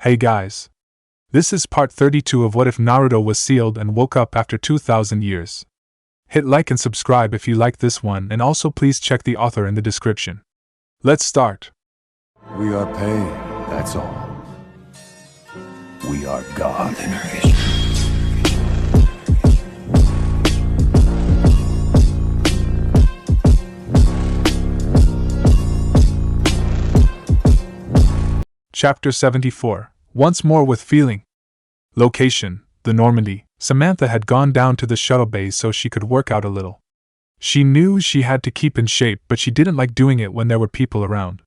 Hey guys. This is part 32 of What If Naruto Was Sealed and Woke Up After 2,000 Years. Hit like and subscribe if you like this one, and also please check the author in the description. Let's start. We are pain, that's all. We are God. Chapter 74. Once more with feeling. Location: the Normandy. Samantha had gone down to the shuttle bay so she could work out a little. She knew she had to keep in shape, but she didn't like doing it when there were people around.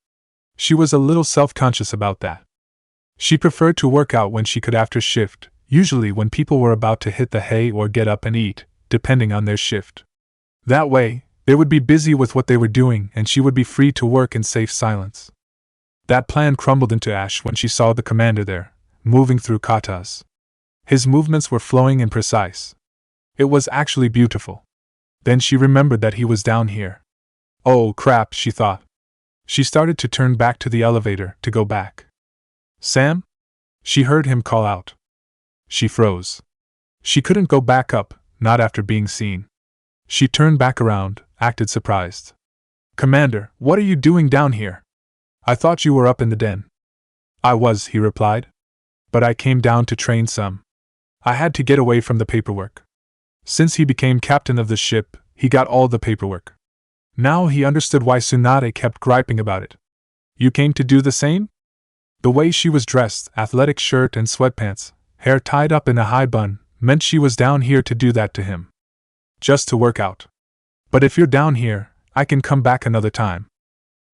She was a little self-conscious about that. She preferred to work out when she could after shift, usually when people were about to hit the hay or get up and eat, depending on their shift. That way, they would be busy with what they were doing and she would be free to work in safe silence. That plan crumbled into ash when she saw the commander there, moving through katas. His movements were flowing and precise. It was actually beautiful. Then she remembered that he was down here. Oh crap, she thought. She started to turn back to the elevator to go back. Sam? She heard him call out. She froze. She couldn't go back up, not after being seen. She turned back around, acted surprised. Commander, what are you doing down here? I thought you were up in the den. I was, he replied. But I came down to train some. I had to get away from the paperwork. Since he became captain of the ship, he got all the paperwork. Now he understood why Tsunade kept griping about it. You came to do the same? The way she was dressed, athletic shirt and sweatpants, hair tied up in a high bun, meant she was down here to do that to him. Just to work out. But if you're down here, I can come back another time.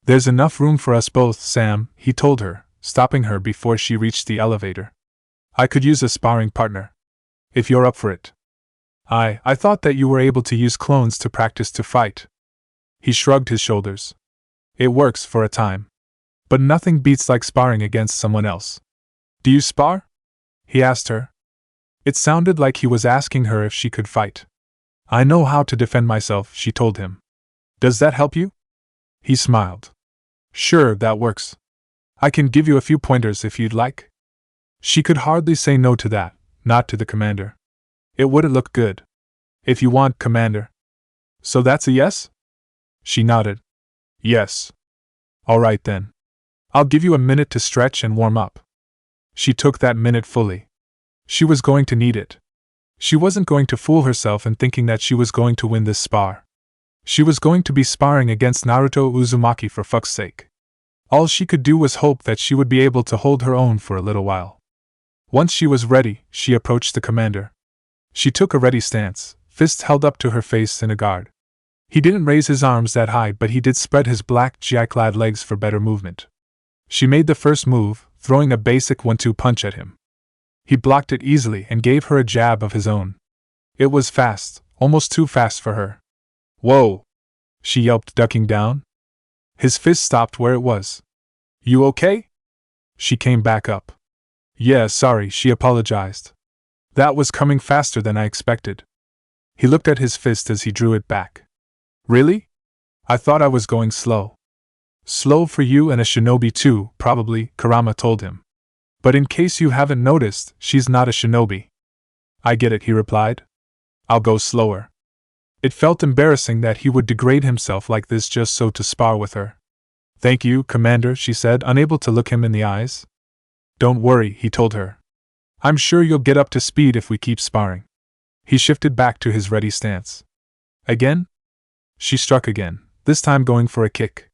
There's enough room for us both, Sam, he told her, stopping her before she reached the elevator. I could use a sparring partner. If you're up for it. I thought that you were able to use clones to practice to fight. He shrugged his shoulders. It works for a time. But nothing beats like sparring against someone else. Do you spar? He asked her. It sounded like he was asking her if she could fight. I know how to defend myself, she told him. Does that help you? He smiled. Sure, that works. I can give you a few pointers if you'd like. She could hardly say no to that, not to the commander. It wouldn't look good. If you want, Commander. So that's a yes? She nodded. Yes. All right then. I'll give you a minute to stretch and warm up. She took that minute fully. She was going to need it. She wasn't going to fool herself in thinking that she was going to win this spar. She was going to be sparring against Naruto Uzumaki for fuck's sake. All she could do was hope that she would be able to hold her own for a little while. Once she was ready, she approached the commander. She took a ready stance, fists held up to her face in a guard. He didn't raise his arms that high, but he did spread his black gi-clad legs for better movement. She made the first move, throwing a basic 1-2 punch at him. He blocked it easily and gave her a jab of his own. It was fast, almost too fast for her. Whoa! She yelped, ducking down. His fist stopped where it was. You okay? She came back up. Yeah, sorry, she apologized. That was coming faster than I expected. He looked at his fist as he drew it back. Really? I thought I was going slow. Slow for you and a shinobi too, probably, Kurama told him. But in case you haven't noticed, she's not a shinobi. I get it, he replied. I'll go slower. It felt embarrassing that he would degrade himself like this just so to spar with her. Thank you, Commander, she said, unable to look him in the eyes. Don't worry, he told her. I'm sure you'll get up to speed if we keep sparring. He shifted back to his ready stance. Again? She struck again, this time going for a kick.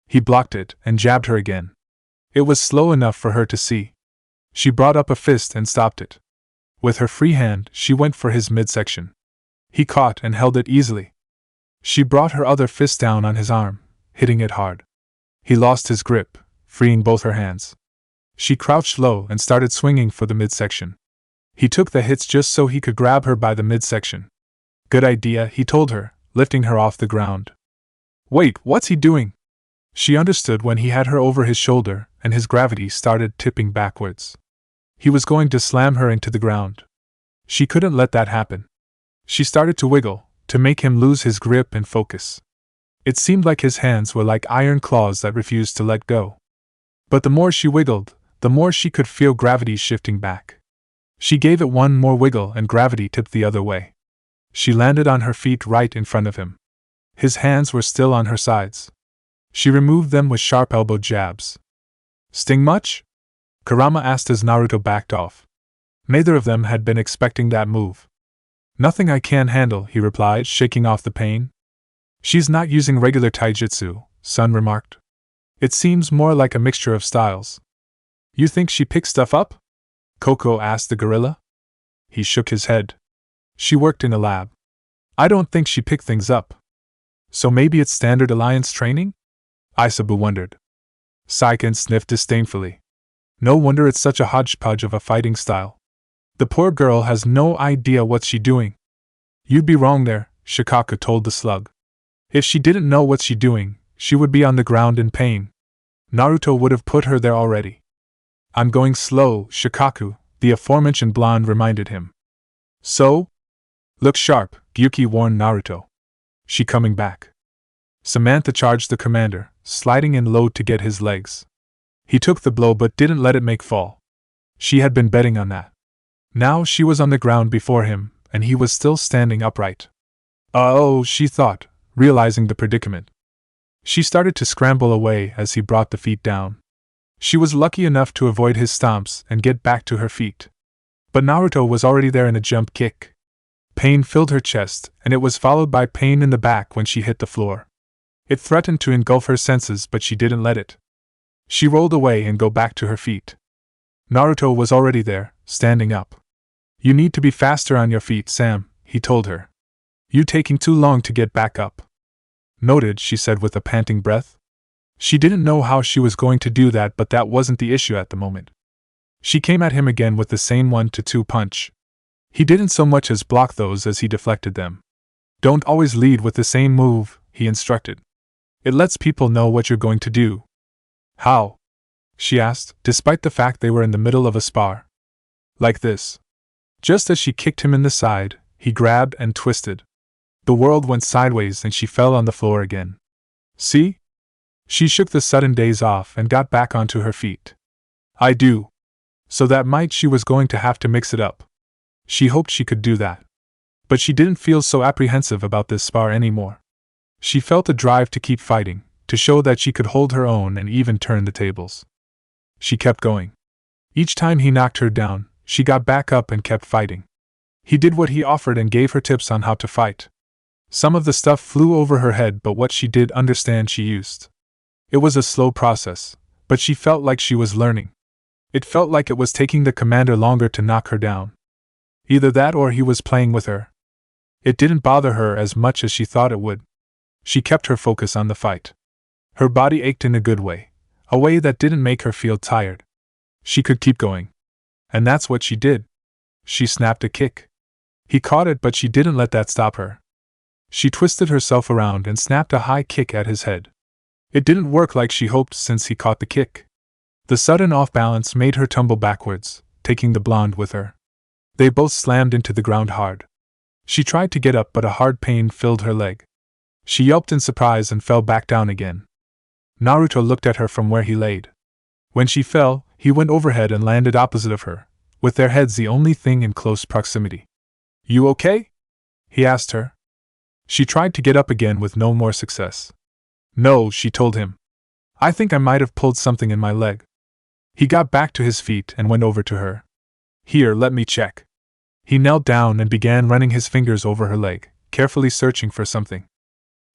He blocked it and jabbed her again. It was slow enough for her to see. She brought up a fist and stopped it. With her free hand, she went for his midsection. He caught and held it easily. She brought her other fist down on his arm, hitting it hard. He lost his grip, freeing both her hands. She crouched low and started swinging for the midsection. He took the hits just so he could grab her by the midsection. Good idea, he told her, lifting her off the ground. Wait, what's he doing? She understood when he had her over his shoulder and his gravity started tipping backwards. He was going to slam her into the ground. She couldn't let that happen. She started to wiggle, to make him lose his grip and focus. It seemed like his hands were like iron claws that refused to let go. But the more she wiggled, the more she could feel gravity shifting back. She gave it one more wiggle and gravity tipped the other way. She landed on her feet right in front of him. His hands were still on her sides. She removed them with sharp elbow jabs. Sting much? Kurama asked as Naruto backed off. Neither of them had been expecting that move. Nothing I can't handle, he replied, shaking off the pain. She's not using regular taijutsu, Sun remarked. It seems more like a mixture of styles. You think she picks stuff up? Koko asked the gorilla. He shook his head. She worked in a lab. I don't think she picked things up. So maybe it's standard alliance training? Isabu wondered. Saiken sniffed disdainfully. No wonder it's such a hodgepodge of a fighting style. The poor girl has no idea what she's doing. You'd be wrong there, Shikaku told the slug. If she didn't know what she's doing, she would be on the ground in pain. Naruto would have put her there already. I'm going slow, Shikaku, the aforementioned blonde reminded him. So? Look sharp, Gyuki warned Naruto. She coming back. Samantha charged the commander, sliding in low to get his legs. He took the blow but didn't let it make fall. She had been betting on that. Now she was on the ground before him, and he was still standing upright. Oh, she thought, realizing the predicament. She started to scramble away as he brought the feet down. She was lucky enough to avoid his stomps and get back to her feet. But Naruto was already there in a jump kick. Pain filled her chest, and it was followed by pain in the back when she hit the floor. It threatened to engulf her senses, but she didn't let it. She rolled away and go back to her feet. Naruto was already there, standing up. You need to be faster on your feet, Sam, he told her. You taking too long to get back up. Noted, she said with a panting breath. She didn't know how she was going to do that, but that wasn't the issue at the moment. She came at him again with the same 1-2 punch. He didn't so much as block those as he deflected them. Don't always lead with the same move, he instructed. It lets people know what you're going to do. How? She asked, despite the fact they were in the middle of a spar. Like this. Just as she kicked him in the side, he grabbed and twisted. The world went sideways and she fell on the floor again. See? She shook the sudden daze off and got back onto her feet. I do. So that might she was going to have to mix it up. She hoped she could do that. But she didn't feel so apprehensive about this spar anymore. She felt a drive to keep fighting, to show that she could hold her own and even turn the tables. She kept going. Each time he knocked her down, she got back up and kept fighting. He did what he offered and gave her tips on how to fight. Some of the stuff flew over her head, but what she did understand she used. It was a slow process, but she felt like she was learning. It felt like it was taking the commander longer to knock her down. Either that or he was playing with her. It didn't bother her as much as she thought it would. She kept her focus on the fight. Her body ached in a good way, a way that didn't make her feel tired. She could keep going. And that's what she did. She snapped a kick. He caught it, but she didn't let that stop her. She twisted herself around and snapped a high kick at his head. It didn't work like she hoped since he caught the kick. The sudden off-balance made her tumble backwards, taking the blonde with her. They both slammed into the ground hard. She tried to get up, but a hard pain filled her leg. She yelped in surprise and fell back down again. Naruto looked at her from where he laid. When she fell, he went overhead and landed opposite of her, with their heads the only thing in close proximity. You okay? He asked her. She tried to get up again with no more success. No, she told him. I think I might have pulled something in my leg. He got back to his feet and went over to her. Here, let me check. He knelt down and began running his fingers over her leg, carefully searching for something.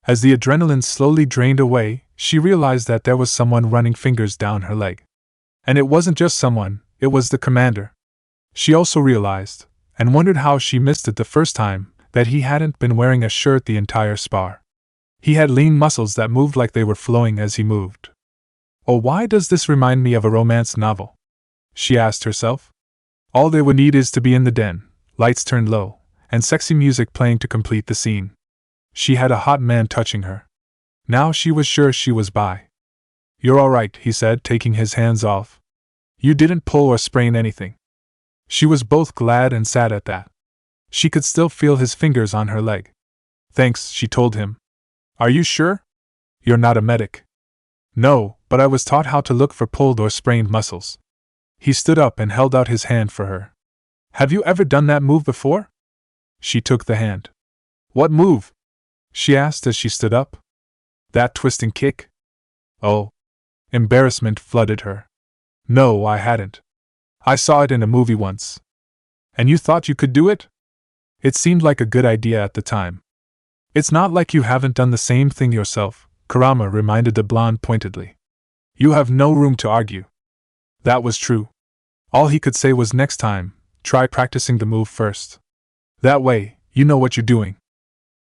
As the adrenaline slowly drained away, she realized that there was someone running fingers down her leg. And it wasn't just someone, it was the commander. She also realized, and wondered how she missed it the first time, that he hadn't been wearing a shirt the entire spar. He had lean muscles that moved like they were flowing as he moved. Oh, why does this remind me of a romance novel? She asked herself. All they would need is to be in the den, lights turned low, and sexy music playing to complete the scene. She had a hot man touching her. Now she was sure she was by. You're all right, he said, taking his hands off. You didn't pull or sprain anything. She was both glad and sad at that. She could still feel his fingers on her leg. Thanks, she told him. Are you sure? You're not a medic. No, but I was taught how to look for pulled or sprained muscles. He stood up and held out his hand for her. Have you ever done that move before? She took the hand. What move? She asked as she stood up. That twisting kick? Oh. Embarrassment flooded her. No, I hadn't. I saw it in a movie once. And you thought you could do it? It seemed like a good idea at the time. It's not like you haven't done the same thing yourself, Kurama reminded the blonde pointedly. You have no room to argue. That was true. All he could say was next time, try practicing the move first. That way, you know what you're doing.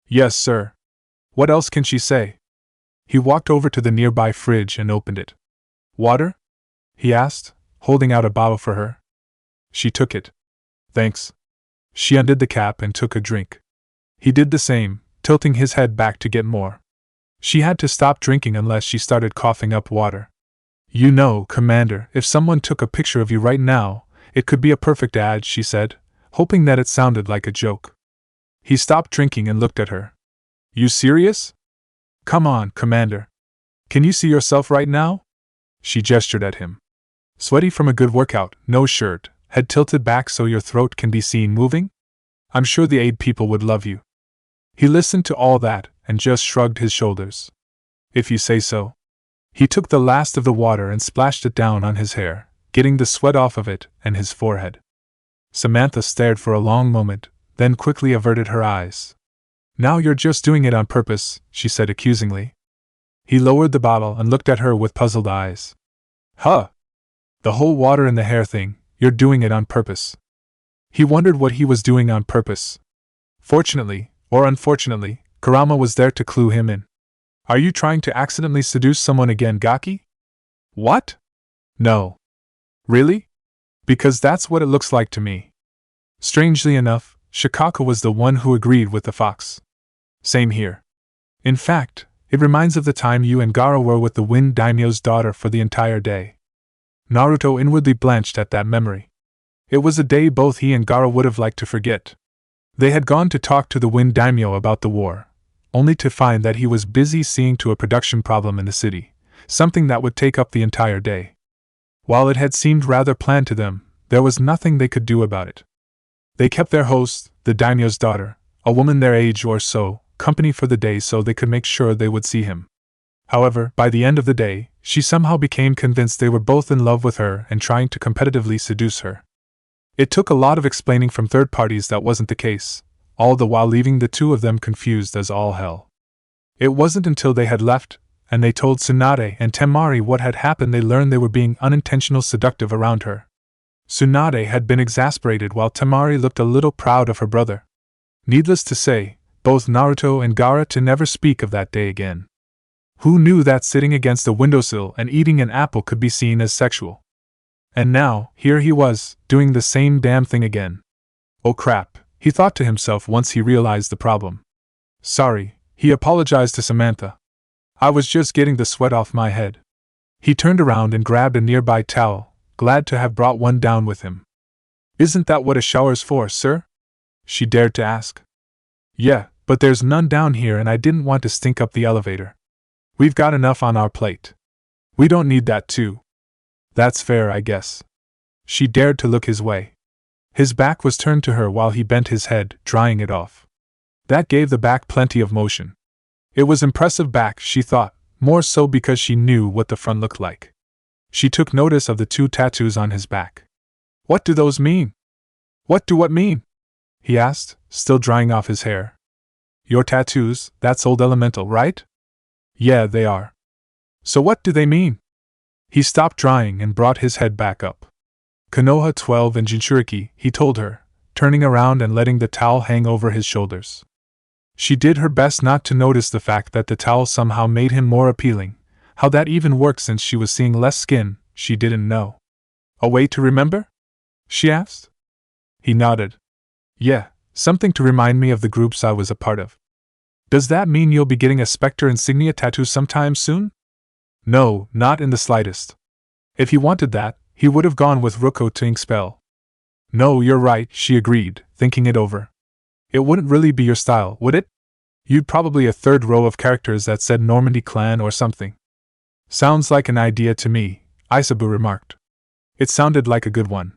Yes, sir. What else can she say? He walked over to the nearby fridge and opened it. Water? He asked, holding out a bottle for her. She took it. Thanks. She undid the cap and took a drink. He did the same, tilting his head back to get more. She had to stop drinking unless she started coughing up water. You know, Commander, if someone took a picture of you right now, it could be a perfect ad, she said, hoping that it sounded like a joke. He stopped drinking and looked at her. You serious? Come on, Commander. Can you see yourself right now? She gestured at him. Sweaty from a good workout, no shirt, head tilted back so your throat can be seen moving? I'm sure the aid people would love you. He listened to all that and just shrugged his shoulders. If you say so. He took the last of the water and splashed it down on his hair, getting the sweat off of it and his forehead. Samantha stared for a long moment, then quickly averted her eyes. Now you're just doing it on purpose, she said accusingly. He lowered the bottle and looked at her with puzzled eyes. Huh! The whole water in the hair thing, you're doing it on purpose. He wondered what he was doing on purpose. Fortunately, or unfortunately, Kurama was there to clue him in. Are you trying to accidentally seduce someone again, Gaki? What? No. Really? Because that's what it looks like to me. Strangely enough, Shikako was the one who agreed with the fox. Same here. In fact, it reminds of the time you and Gaara were with the Wind Daimyo's daughter for the entire day. Naruto inwardly blanched at that memory. It was a day both he and Gaara would have liked to forget. They had gone to talk to the Wind Daimyo about the war, only to find that he was busy seeing to a production problem in the city, something that would take up the entire day. While it had seemed rather planned to them, there was nothing they could do about it. They kept their host, the daimyo's daughter, a woman their age or so, company for the day so they could make sure they would see him. However, by the end of the day, she somehow became convinced they were both in love with her and trying to competitively seduce her. It took a lot of explaining from third parties that wasn't the case, all the while leaving the two of them confused as all hell. It wasn't until they had left, and they told Tsunade and Temari what had happened they learned they were being unintentional seductive around her. Tsunade had been exasperated while Temari looked a little proud of her brother. Needless to say, both Naruto and Gaara to never speak of that day again. Who knew that sitting against a windowsill and eating an apple could be seen as sexual? And now, here he was, doing the same damn thing again. Oh crap, he thought to himself once he realized the problem. Sorry, he apologized to Samantha. I was just getting the sweat off my head. He turned around and grabbed a nearby towel, glad to have brought one down with him. Isn't that what a shower's for, sir? She dared to ask. Yeah, but there's none down here and I didn't want to stink up the elevator. We've got enough on our plate. We don't need that too. That's fair, I guess. She dared to look his way. His back was turned to her while he bent his head, drying it off. That gave the back plenty of motion. It was impressive back, she thought, more so because she knew what the front looked like. She took notice of the two tattoos on his back. What do those mean? What mean? He asked, still drying off his hair. Your tattoos, that's old elemental, right? Yeah, they are. So what do they mean? He stopped drying and brought his head back up. Konoha 12 and Jinchuriki, he told her, turning around and letting the towel hang over his shoulders. She did her best not to notice the fact that the towel somehow made him more appealing. How that even worked since she was seeing less skin, she didn't know. A way to remember? She asked. He nodded. Yeah, something to remind me of the groups I was a part of. Does that mean you'll be getting a Spectre insignia tattoo sometime soon? No, not in the slightest. If he wanted that, he would have gone with Ruko to Inkspell. No, you're right, she agreed, thinking it over. It wouldn't really be your style, would it? You'd probably a third row of characters that said Normandy clan or something. Sounds like an idea to me, Isabu remarked. It sounded like a good one.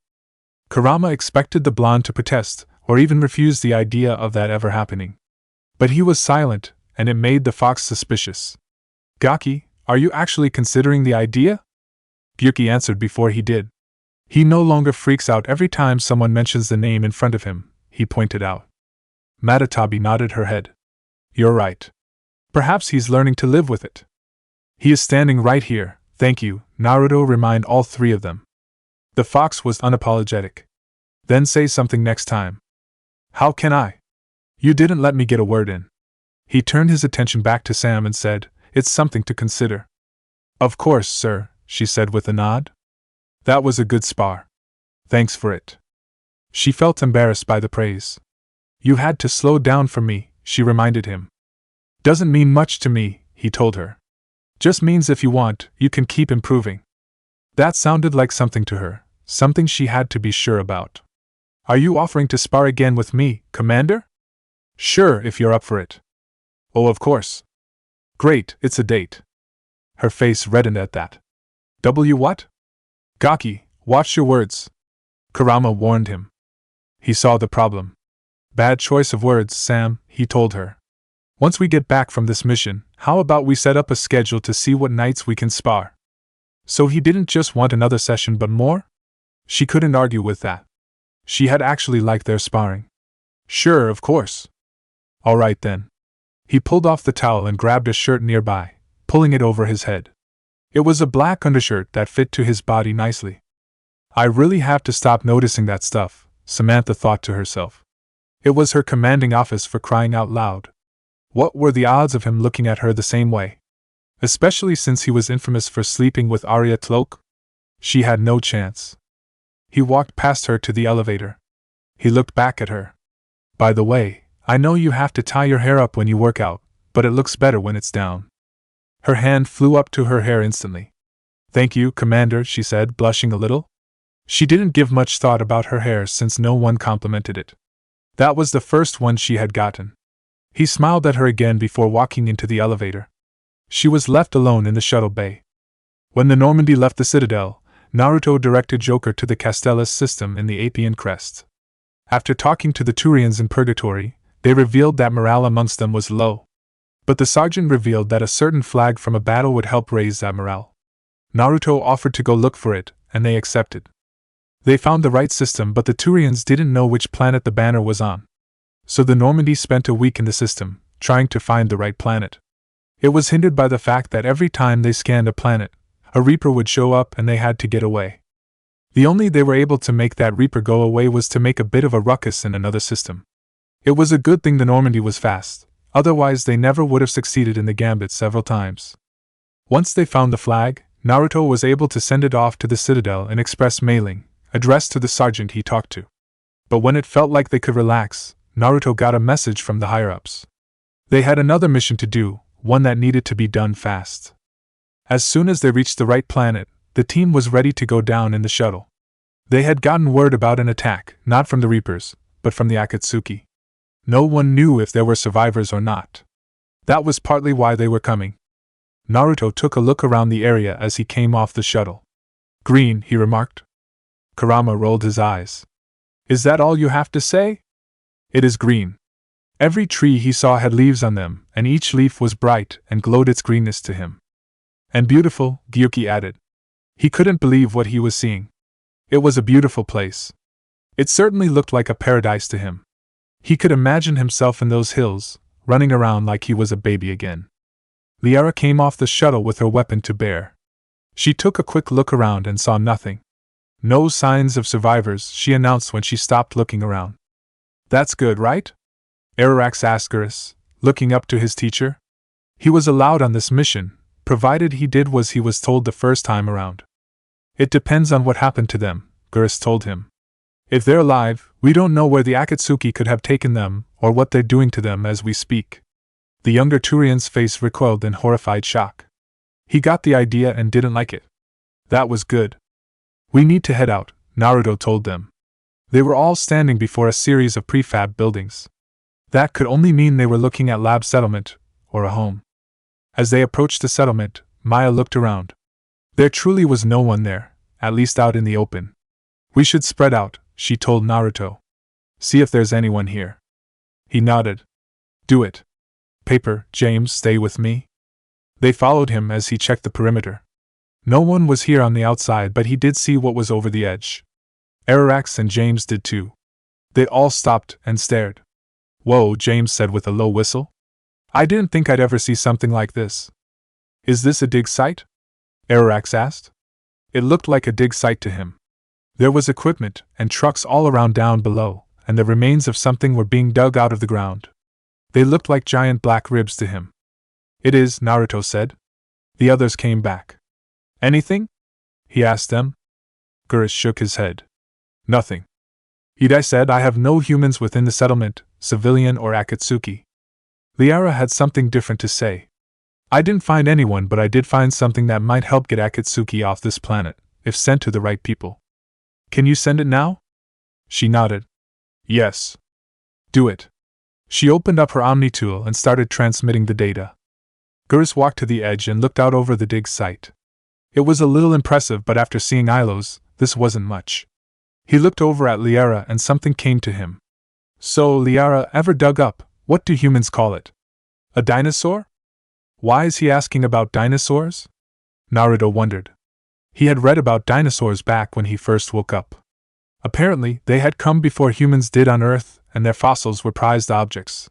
Kurama expected the blonde to protest, or even refuse the idea of that ever happening. But he was silent, and it made the fox suspicious. Gaki, are you actually considering the idea? Gyuki answered before he did. He no longer freaks out every time someone mentions the name in front of him, he pointed out. Matatabi nodded her head. You're right. Perhaps he's learning to live with it. He is standing right here, thank you, Naruto reminded all three of them. The fox was unapologetic. Then say something next time. How can I? You didn't let me get a word in. He turned his attention back to Sam and said, It's something to consider. Of course, sir, she said with a nod. That was a good spar. Thanks for it. She felt embarrassed by the praise. You had to slow down for me, she reminded him. Doesn't mean much to me, he told her. Just means if you want, you can keep improving. That sounded like something to her, something she had to be sure about. Are you offering to spar again with me, Commander? Sure, if you're up for it. Oh, of course. Great, it's a date. Her face reddened at that. What? Gaki, watch your words. Kurama warned him. He saw the problem. Bad choice of words, Sam, he told her. Once we get back from this mission, how about we set up a schedule to see what nights we can spar? So he didn't just want another session but more? She couldn't argue with that. She had actually liked their sparring. Sure, of course. All right then. He pulled off the towel and grabbed a shirt nearby, pulling it over his head. It was a black undershirt that fit to his body nicely. I really have to stop noticing that stuff, Samantha thought to herself. It was her commanding office for crying out loud. What were the odds of him looking at her the same way? Especially since he was infamous for sleeping with Arya Cloak? She had no chance. He walked past her to the elevator. He looked back at her. By the way, I know you have to tie your hair up when you work out, but it looks better when it's down. Her hand flew up to her hair instantly. Thank you, Commander, she said, blushing a little. She didn't give much thought about her hair since no one complimented it. That was the first one she had gotten. He smiled at her again before walking into the elevator. She was left alone in the shuttle bay. When the Normandy left the Citadel, Naruto directed Joker to the Castellus system in the Apian Crest. After talking to the Turians in Purgatory, they revealed that morale amongst them was low. But the sergeant revealed that a certain flag from a battle would help raise that morale. Naruto offered to go look for it, and they accepted. They found the right system, but the Turians didn't know which planet the banner was on. So the Normandy spent a week in the system, trying to find the right planet. It was hindered by the fact that every time they scanned a planet, a Reaper would show up and they had to get away. The only they were able to make that Reaper go away was to make a bit of a ruckus in another system. It was a good thing the Normandy was fast, otherwise they never would have succeeded in the gambit several times. Once they found the flag, Naruto was able to send it off to the Citadel in express mailing, addressed to the sergeant he talked to. But when it felt like they could relax, Naruto got a message from the higher-ups. They had another mission to do, one that needed to be done fast. As soon as they reached the right planet, the team was ready to go down in the shuttle. They had gotten word about an attack, not from the Reapers, but from the Akatsuki. No one knew if there were survivors or not. That was partly why they were coming. Naruto took a look around the area as he came off the shuttle. Green, he remarked. Kurama rolled his eyes. Is that all you have to say? It is green. Every tree he saw had leaves on them, and each leaf was bright and glowed its greenness to him. And beautiful, Gyuki added. He couldn't believe what he was seeing. It was a beautiful place. It certainly looked like a paradise to him. He could imagine himself in those hills, running around like he was a baby again. Liara came off the shuttle with her weapon to bear. She took a quick look around and saw nothing. No signs of survivors, she announced when she stopped looking around. That's good, right? Ararax asked Gurus, looking up to his teacher. He was allowed on this mission, provided he did what he was told the first time around. It depends on what happened to them, Gurus told him. If they're alive, we don't know where the Akatsuki could have taken them, or what they're doing to them as we speak. The younger Turian's face recoiled in horrified shock. He got the idea and didn't like it. That was good. We need to head out, Naruto told them. They were all standing before a series of prefab buildings. That could only mean they were looking at Lab Settlement, or a home. As they approached the settlement, Maya looked around. There truly was no one there, at least out in the open. We should spread out, she told Naruto. See if there's anyone here. He nodded. Do it. Paper, James, stay with me. They followed him as he checked the perimeter. No one was here on the outside, but he did see what was over the edge. Ararax and James did too. They all stopped and stared. Whoa, James said with a low whistle. I didn't think I'd ever see something like this. Is this a dig site? Ararax asked. It looked like a dig site to him. There was equipment and trucks all around down below, and the remains of something were being dug out of the ground. They looked like giant black ribs to him. It is, Naruto said. The others came back. Anything? He asked them. Ciresh shook his head. Nothing. Idai said, I have no humans within the settlement, civilian or Akatsuki. Liara had something different to say. I didn't find anyone, but I did find something that might help get Akatsuki off this planet, if sent to the right people. Can you send it now? She nodded. Yes. Do it. She opened up her Omni tool and started transmitting the data. Ciresh walked to the edge and looked out over the dig site. It was a little impressive, but after seeing Ilos, this wasn't much. He looked over at Liara and something came to him. So, Liara, ever dug up, what do humans call it? A dinosaur? Why is he asking about dinosaurs? Naruto wondered. He had read about dinosaurs back when he first woke up. Apparently, they had come before humans did on Earth, and their fossils were prized objects.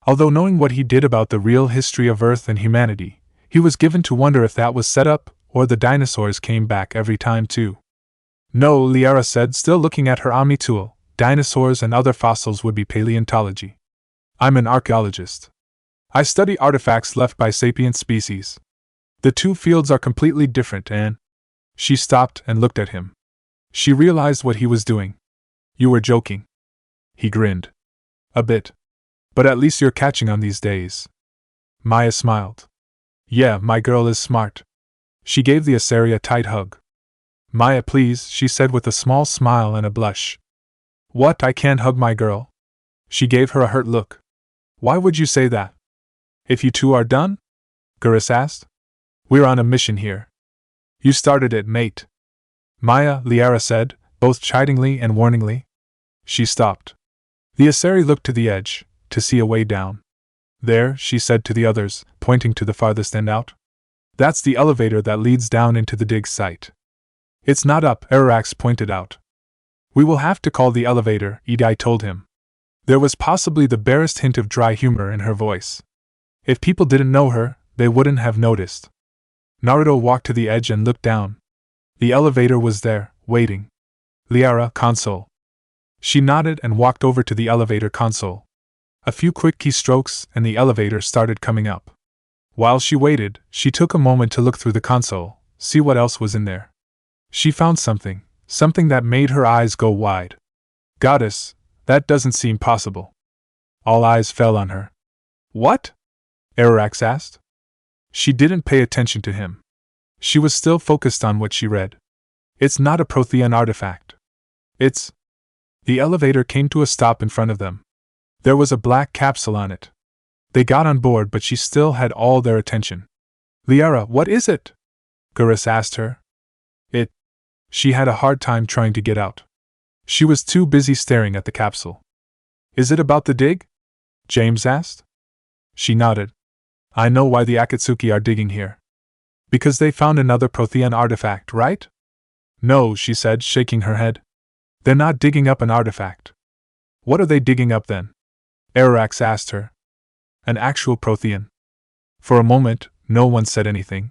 Although knowing what he did about the real history of Earth and humanity, he was given to wonder if that was set up, or the dinosaurs came back every time too. No, Liara said, still looking at her Omni tool, dinosaurs and other fossils would be paleontology. I'm an archaeologist. I study artifacts left by sapient species. The two fields are completely different and… She stopped and looked at him. She realized what he was doing. You were joking. He grinned. A bit. But at least you're catching on these days. Maya smiled. Yeah, my girl is smart. She gave the Asari a tight hug. Maya, please, she said with a small smile and a blush. What, I can't hug my girl? She gave her a hurt look. Why would you say that? If you two are done? Ciresh asked. We're on a mission here. You started it, mate. Maya, Liara said, both chidingly and warningly. She stopped. The Asari looked to the edge, to see a way down. There, she said to the others, pointing to the farthest end out. That's the elevator that leads down into the dig site. It's not up, Ararax pointed out. We will have to call the elevator, Idai told him. There was possibly the barest hint of dry humor in her voice. If people didn't know her, they wouldn't have noticed. Naruto walked to the edge and looked down. The elevator was there, waiting. Liara, console. She nodded and walked over to the elevator console. A few quick keystrokes and the elevator started coming up. While she waited, she took a moment to look through the console, see what else was in there. She found something that made her eyes go wide. Goddess, that doesn't seem possible. All eyes fell on her. What? Ararax asked. She didn't pay attention to him. She was still focused on what she read. It's not a Prothean artifact. It's… The elevator came to a stop in front of them. There was a black capsule on it. They got on board, but she still had all their attention. Liara, what is it? Ciresh asked her. She had a hard time trying to get out. She was too busy staring at the capsule. Is it about the dig? James asked. She nodded. I know why the Akatsuki are digging here. Because they found another Prothean artifact, right? No, she said, shaking her head. They're not digging up an artifact. What are they digging up then? Ararax asked her. An actual Prothean. For a moment, no one said anything.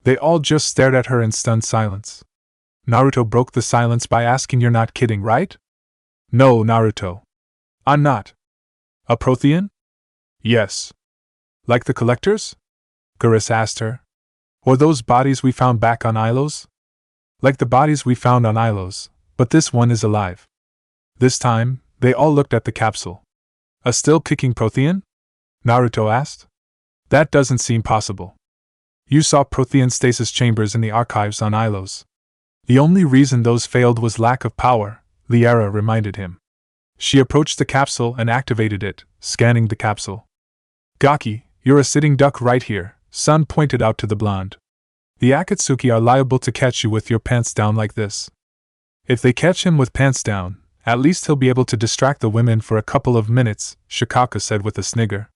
They all just stared at her in stunned silence. Naruto broke the silence by asking, You're not kidding, right? No, Naruto. I'm not. A Prothean? Yes. Like the collectors? Ciresh asked her. Or those bodies we found back on Ilos? Like the bodies we found on Ilos, but this one is alive. This time, they all looked at the capsule. A still-kicking Prothean? Naruto asked. That doesn't seem possible. You saw Prothean stasis chambers in the archives on Ilos. The only reason those failed was lack of power, Liara reminded him. She approached the capsule and activated it, scanning the capsule. Gaki, you're a sitting duck right here, Sun pointed out to the blonde. The Akatsuki are liable to catch you with your pants down like this. If they catch him with pants down, at least he'll be able to distract the women for a couple of minutes, Shikaka said with a snigger.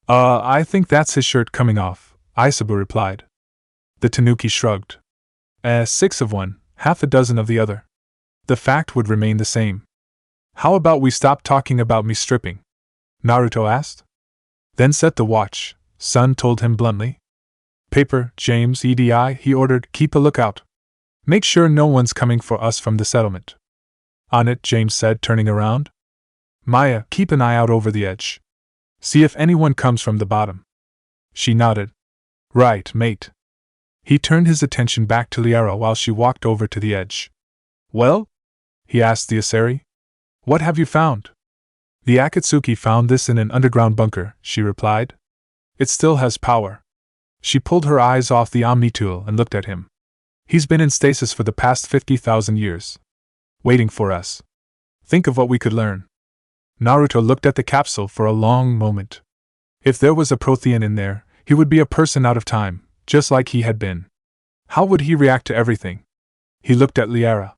I think that's his shirt coming off, Isabu replied. The Tanuki shrugged. 6 of one, half a dozen of the other. The fact would remain the same. How about we stop talking about me stripping? Naruto asked. Then set the watch, Sun told him bluntly. Paper, James, EDI, he ordered, keep a lookout. Make sure no one's coming for us from the settlement. On it, James said, turning around. Maya, keep an eye out over the edge. See if anyone comes from the bottom. She nodded. Right, mate. He turned his attention back to Liara while she walked over to the edge. Well? He asked the Asari. What have you found? The Akatsuki found this in an underground bunker, she replied. It still has power. She pulled her eyes off the Omni tool and looked at him. He's been in stasis for the past 50,000 years. Waiting for us. Think of what we could learn. Naruto looked at the capsule for a long moment. If there was a Prothean in there, he would be a person out of time, just like he had been. How would he react to everything? He looked at Liara.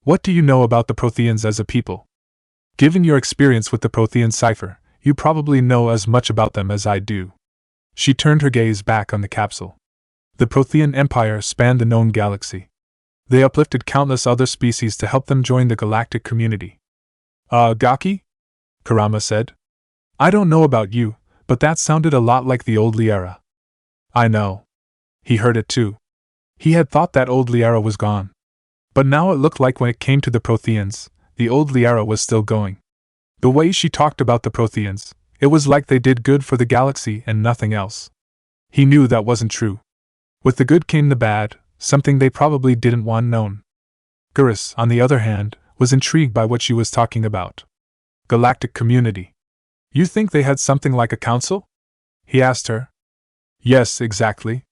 What do you know about the Protheans as a people? Given your experience with the Prothean cipher, you probably know as much about them as I do. She turned her gaze back on the capsule. The Prothean Empire spanned the known galaxy. They uplifted countless other species to help them join the galactic community. Gaki? Kurama said. I don't know about you, but that sounded a lot like the old Liara. I know. He heard it too. He had thought that old Liara was gone. But now it looked like when it came to the Protheans, the old Liara was still going. The way she talked about the Protheans, it was like they did good for the galaxy and nothing else. He knew that wasn't true. With the good came the bad, something they probably didn't want known. Gurus, on the other hand, was intrigued by what she was talking about. Galactic community. You think they had something like a council? He asked her. Yes, exactly.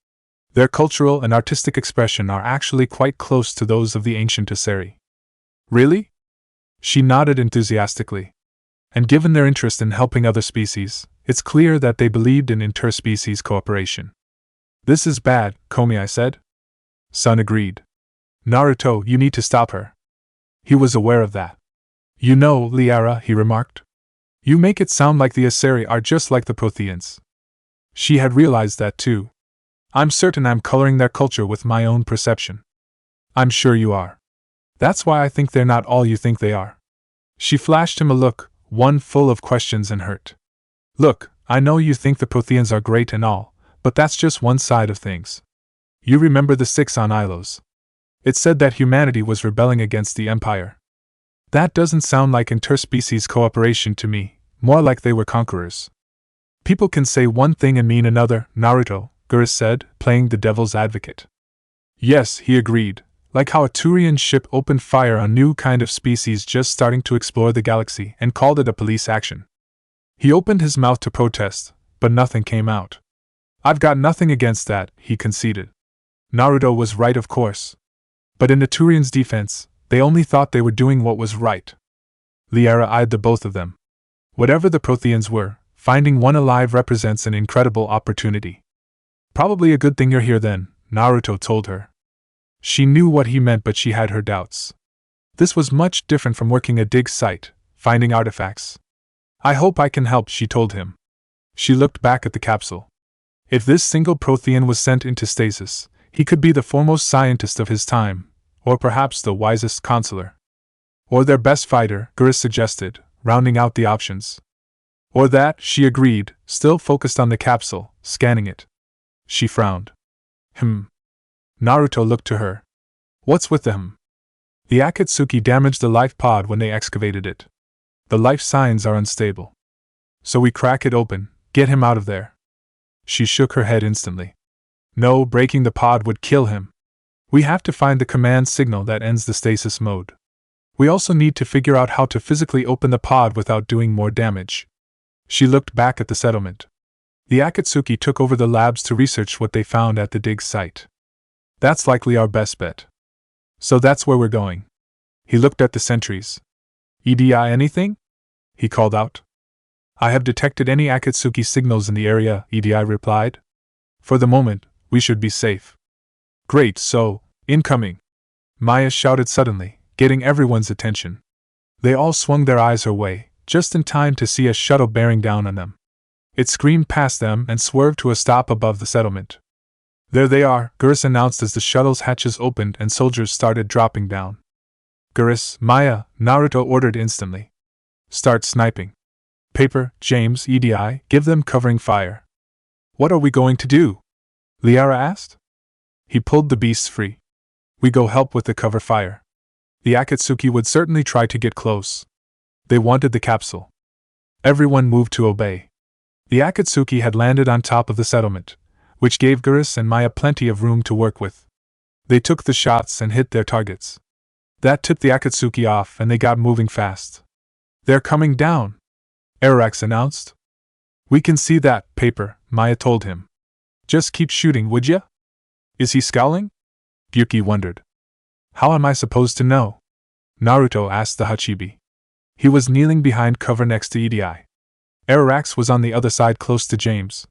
Their cultural and artistic expression are actually quite close to those of the ancient Asari. Really? She nodded enthusiastically. And given their interest in helping other species, it's clear that they believed in interspecies cooperation. This is bad, Komi, said. Sun agreed. Naruto, you need to stop her. He was aware of that. You know, Liara, he remarked. You make it sound like the Asari are just like the Protheans. She had realized that too. I'm certain I'm coloring their culture with my own perception. I'm sure you are. That's why I think they're not all you think they are. She flashed him a look, one full of questions and hurt. Look, I know you think the Protheans are great and all, but that's just one side of things. You remember the 6 on Ilos. It said that humanity was rebelling against the Empire. That doesn't sound like interspecies cooperation to me, more like they were conquerors. People can say one thing and mean another, Naruto, Gurus said, playing the devil's advocate. Yes, he agreed, like how a Turian ship opened fire on new kind of species just starting to explore the galaxy and called it a police action. He opened his mouth to protest, but nothing came out. I've got nothing against that, he conceded. Naruto was right, of course. But in the Turians' defense, they only thought they were doing what was right. Liara eyed the both of them. Whatever the Protheans were, finding one alive represents an incredible opportunity. Probably a good thing you're here then, Naruto told her. She knew what he meant, but she had her doubts. This was much different from working a dig site, finding artifacts. I hope I can help, she told him. She looked back at the capsule. If this single Prothean was sent into stasis, he could be the foremost scientist of his time, or perhaps the wisest consular. Or their best fighter, Gurus suggested, rounding out the options. Or that, she agreed, still focused on the capsule, scanning it. She frowned. Naruto looked to her. What's with them? The Akatsuki damaged the life pod when they excavated it. The life signs are unstable. So we crack it open, get him out of there. She shook her head instantly. No, breaking the pod would kill him. We have to find the command signal that ends the stasis mode. We also need to figure out how to physically open the pod without doing more damage. She looked back at the settlement. The Akatsuki took over the labs to research what they found at the dig site. That's likely our best bet. So that's where we're going. He looked at the sentries. EDI anything? He called out. I have detected any Akatsuki signals in the area, EDI replied. For the moment, we should be safe. Great, so, incoming! Maya shouted suddenly, getting everyone's attention. They all swung their eyes her way, just in time to see a shuttle bearing down on them. It screamed past them and swerved to a stop above the settlement. There they are, Gurus announced as the shuttle's hatches opened and soldiers started dropping down. Gurus, Maya, Naruto ordered instantly. Start sniping. Paper, James, EDI, give them covering fire. What are we going to do? Liara asked. He pulled the beasts free. We go help with the cover fire. The Akatsuki would certainly try to get close. They wanted the capsule. Everyone moved to obey. The Akatsuki had landed on top of the settlement, which gave Gurus and Maya plenty of room to work with. They took the shots and hit their targets. That tipped the Akatsuki off and they got moving fast. They're coming down, Arax announced. We can see that, Paper, Maya told him. Just keep shooting, would ya? Is he scowling? Gyuki wondered. How am I supposed to know? Naruto asked the Hachibi. He was kneeling behind cover next to EDI. Arax was on the other side close to James.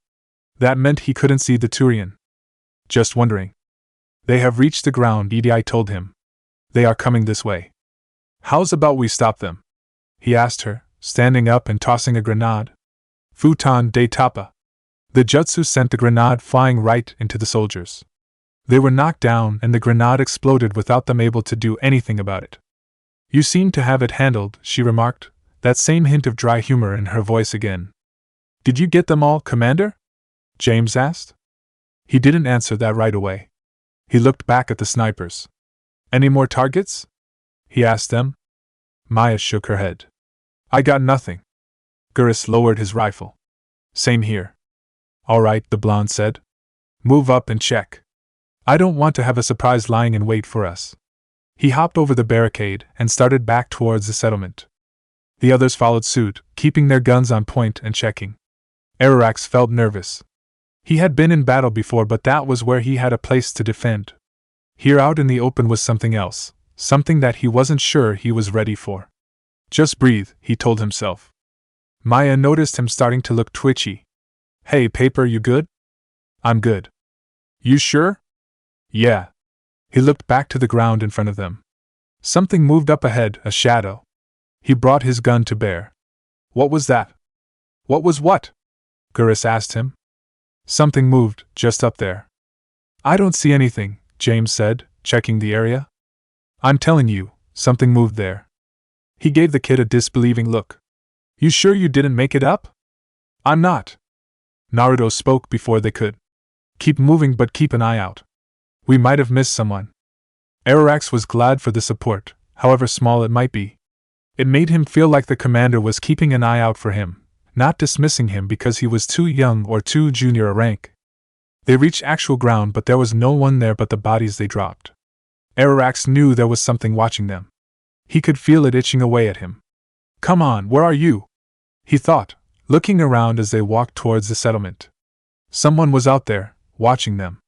That meant he couldn't see the Turian. Just wondering. They have reached the ground, EDI told him. They are coming this way. How's about we stop them? He asked her, standing up and tossing a grenade. Futon de Tapa. The jutsu sent the grenade flying right into the soldiers. They were knocked down and the grenade exploded without them able to do anything about it. You seem to have it handled, she remarked, that same hint of dry humor in her voice again. Did you get them all, Commander? James asked. He didn't answer that right away. He looked back at the snipers. Any more targets? He asked them. Maya shook her head. I got nothing. Gurus lowered his rifle. Same here. All right, the blonde said. Move up and check. I don't want to have a surprise lying in wait for us. He hopped over the barricade and started back towards the settlement. The others followed suit, keeping their guns on point and checking. Arax felt nervous. He had been in battle before, but that was where he had a place to defend. Here out in the open was something else, something that he wasn't sure he was ready for. Just breathe, he told himself. Maya noticed him starting to look twitchy. Hey, Paper, you good? I'm good. You sure? Yeah. He looked back to the ground in front of them. Something moved up ahead, a shadow. He brought his gun to bear. What was that? What was what? Gurus asked him. Something moved, just up there. I don't see anything, James said, checking the area. I'm telling you, something moved there. He gave the kid a disbelieving look. You sure you didn't make it up? I'm not. Naruto spoke before they could. Keep moving, but keep an eye out. We might have missed someone. Arax was glad for the support, however small it might be. It made him feel like the commander was keeping an eye out for him, not dismissing him because he was too young or too junior a rank. They reached actual ground, but there was no one there but the bodies they dropped. Arax knew there was something watching them. He could feel it itching away at him. Come on, where are you? He thought, looking around as they walked towards the settlement. Someone was out there, watching them.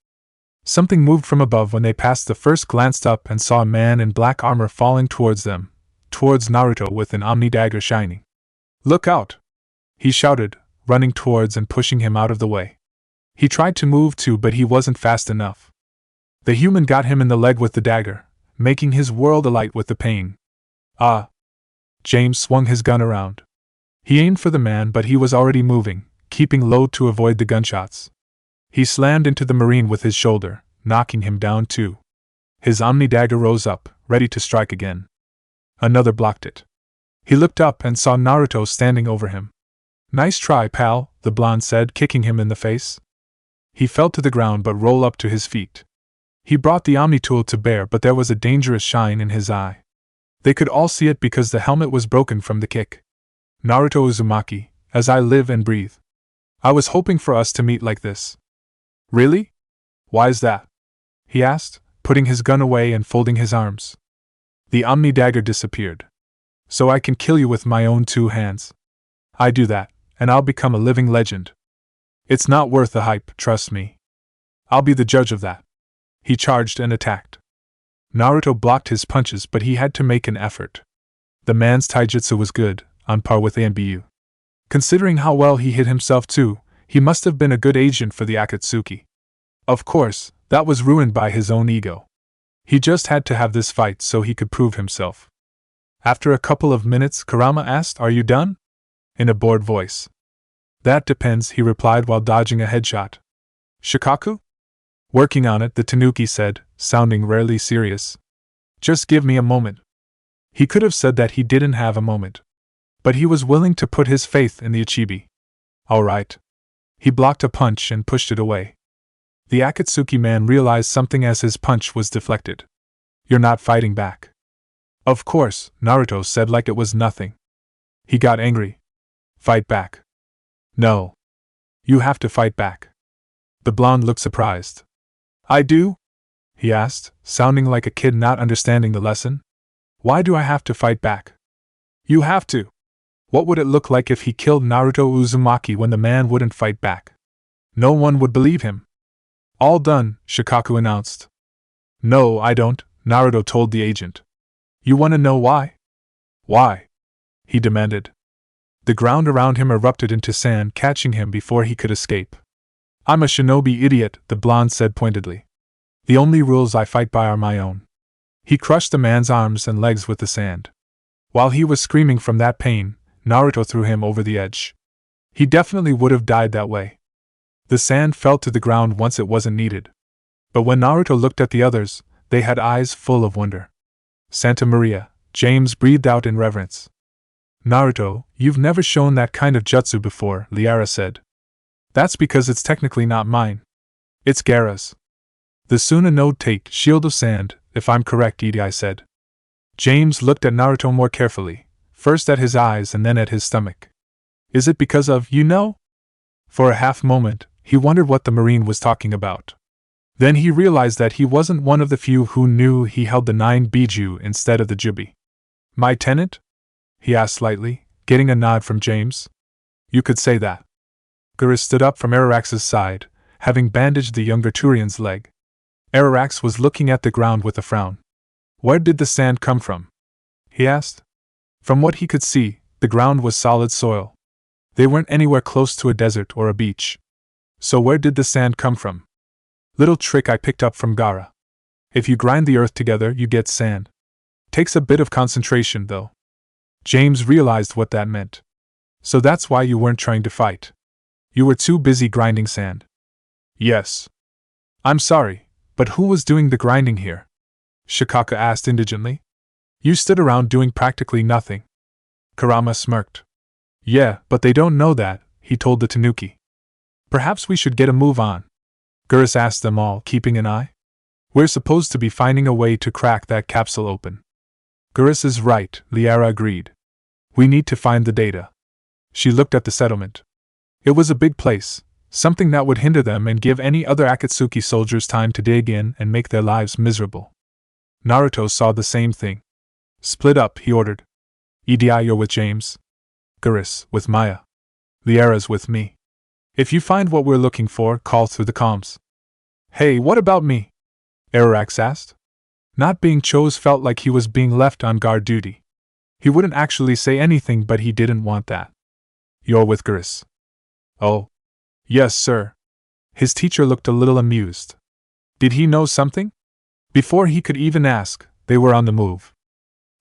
Something moved from above when they passed. The first glanced up and saw a man in black armor falling towards them, towards Naruto with an Omni dagger shining. Look out! He shouted, running towards and pushing him out of the way. He tried to move too, but he wasn't fast enough. The human got him in the leg with the dagger, making his world alight with the pain. Ah! James swung his gun around. He aimed for the man, but he was already moving, keeping low to avoid the gunshots. He slammed into the Marine with his shoulder, knocking him down too. His Omni dagger rose up, ready to strike again. Another blocked it. He looked up and saw Naruto standing over him. Nice try, pal, the blonde said, kicking him in the face. He fell to the ground but rolled up to his feet. He brought the Omni tool to bear, but there was a dangerous shine in his eye. They could all see it because the helmet was broken from the kick. Naruto Uzumaki, as I live and breathe. I was hoping for us to meet like this. Really? Why's that? He asked, putting his gun away and folding his arms. The Omni dagger disappeared. So I can kill you with my own two hands. I do that, and I'll become a living legend. It's not worth the hype, trust me. I'll be the judge of that. He charged and attacked. Naruto blocked his punches, but he had to make an effort. The man's taijutsu was good, on par with Anbu. Considering how well he hit himself too, he must have been a good agent for the Akatsuki. Of course, that was ruined by his own ego. He just had to have this fight so he could prove himself. After a couple of minutes, Kurama asked, "Are you done?" in a bored voice. "That depends," he replied while dodging a headshot. "Shikaku?" "Working on it," the tanuki said, sounding rarely serious. "Just give me a moment." He could have said that he didn't have a moment. But he was willing to put his faith in the Ichibi. "All right." He blocked a punch and pushed it away. The Akatsuki man realized something as his punch was deflected. "You're not fighting back." "Of course," Naruto said like it was nothing. He got angry. "Fight back." "No. You have to fight back." The blonde looked surprised. "I do?" he asked, sounding like a kid not understanding the lesson. "Why do I have to fight back?" "You have to." What would it look like if he killed Naruto Uzumaki when the man wouldn't fight back? No one would believe him. "All done," Shikaku announced. "No, I don't," Naruto told the agent. "You want to know why?" "Why?" he demanded. The ground around him erupted into sand, catching him before he could escape. "I'm a shinobi idiot," the blonde said pointedly. "The only rules I fight by are my own." He crushed the man's arms and legs with the sand. While he was screaming from that pain, Naruto threw him over the edge. He definitely would have died that way. The sand fell to the ground once it wasn't needed. But when Naruto looked at the others, they had eyes full of wonder. "Santa Maria," James breathed out in reverence. "Naruto, you've never shown that kind of jutsu before," Liara said. "That's because it's technically not mine. It's Gaara's. The Suna no Take Shield of Sand, if I'm correct," Edei said. James looked at Naruto more carefully, first at his eyes and then at his stomach. "Is it because of, you know?" For a half moment, he wondered what the Marine was talking about. Then he realized that he wasn't one of the few who knew he held the 9 Biju instead of the Jubi. "My tenant?" he asked slightly, getting a nod from James. "You could say that." Geras stood up from Ararax's side, having bandaged the younger Turian's leg. Ararax was looking at the ground with a frown. "Where did the sand come from?" he asked. From what he could see, the ground was solid soil. They weren't anywhere close to a desert or a beach. So where did the sand come from? "Little trick I picked up from Gaara. If you grind the earth together, you get sand. Takes a bit of concentration, though." James realized what that meant. "So that's why you weren't trying to fight. You were too busy grinding sand." "Yes." "I'm sorry, but who was doing the grinding here?" Shikaka asked indigently. "You stood around doing practically nothing." Kurama smirked. "Yeah, but they don't know that," he told the tanuki. "Perhaps we should get a move on," Geras asked them all, keeping an eye. "We're supposed to be finding a way to crack that capsule open." "Geras is right," Liara agreed. "We need to find the data." She looked at the settlement. It was a big place, something that would hinder them and give any other Akatsuki soldiers time to dig in and make their lives miserable. Naruto saw the same thing. "Split up," he ordered. "Edei, you're with James. Geras, with Maya. Liara's with me. If you find what we're looking for, call through the comms." "Hey, what about me?" Ararax asked. Not being chose felt like he was being left on guard duty. He wouldn't actually say anything, but he didn't want that. "You're with Geras." "Oh. Yes, sir." His teacher looked a little amused. Did he know something? Before he could even ask, they were on the move.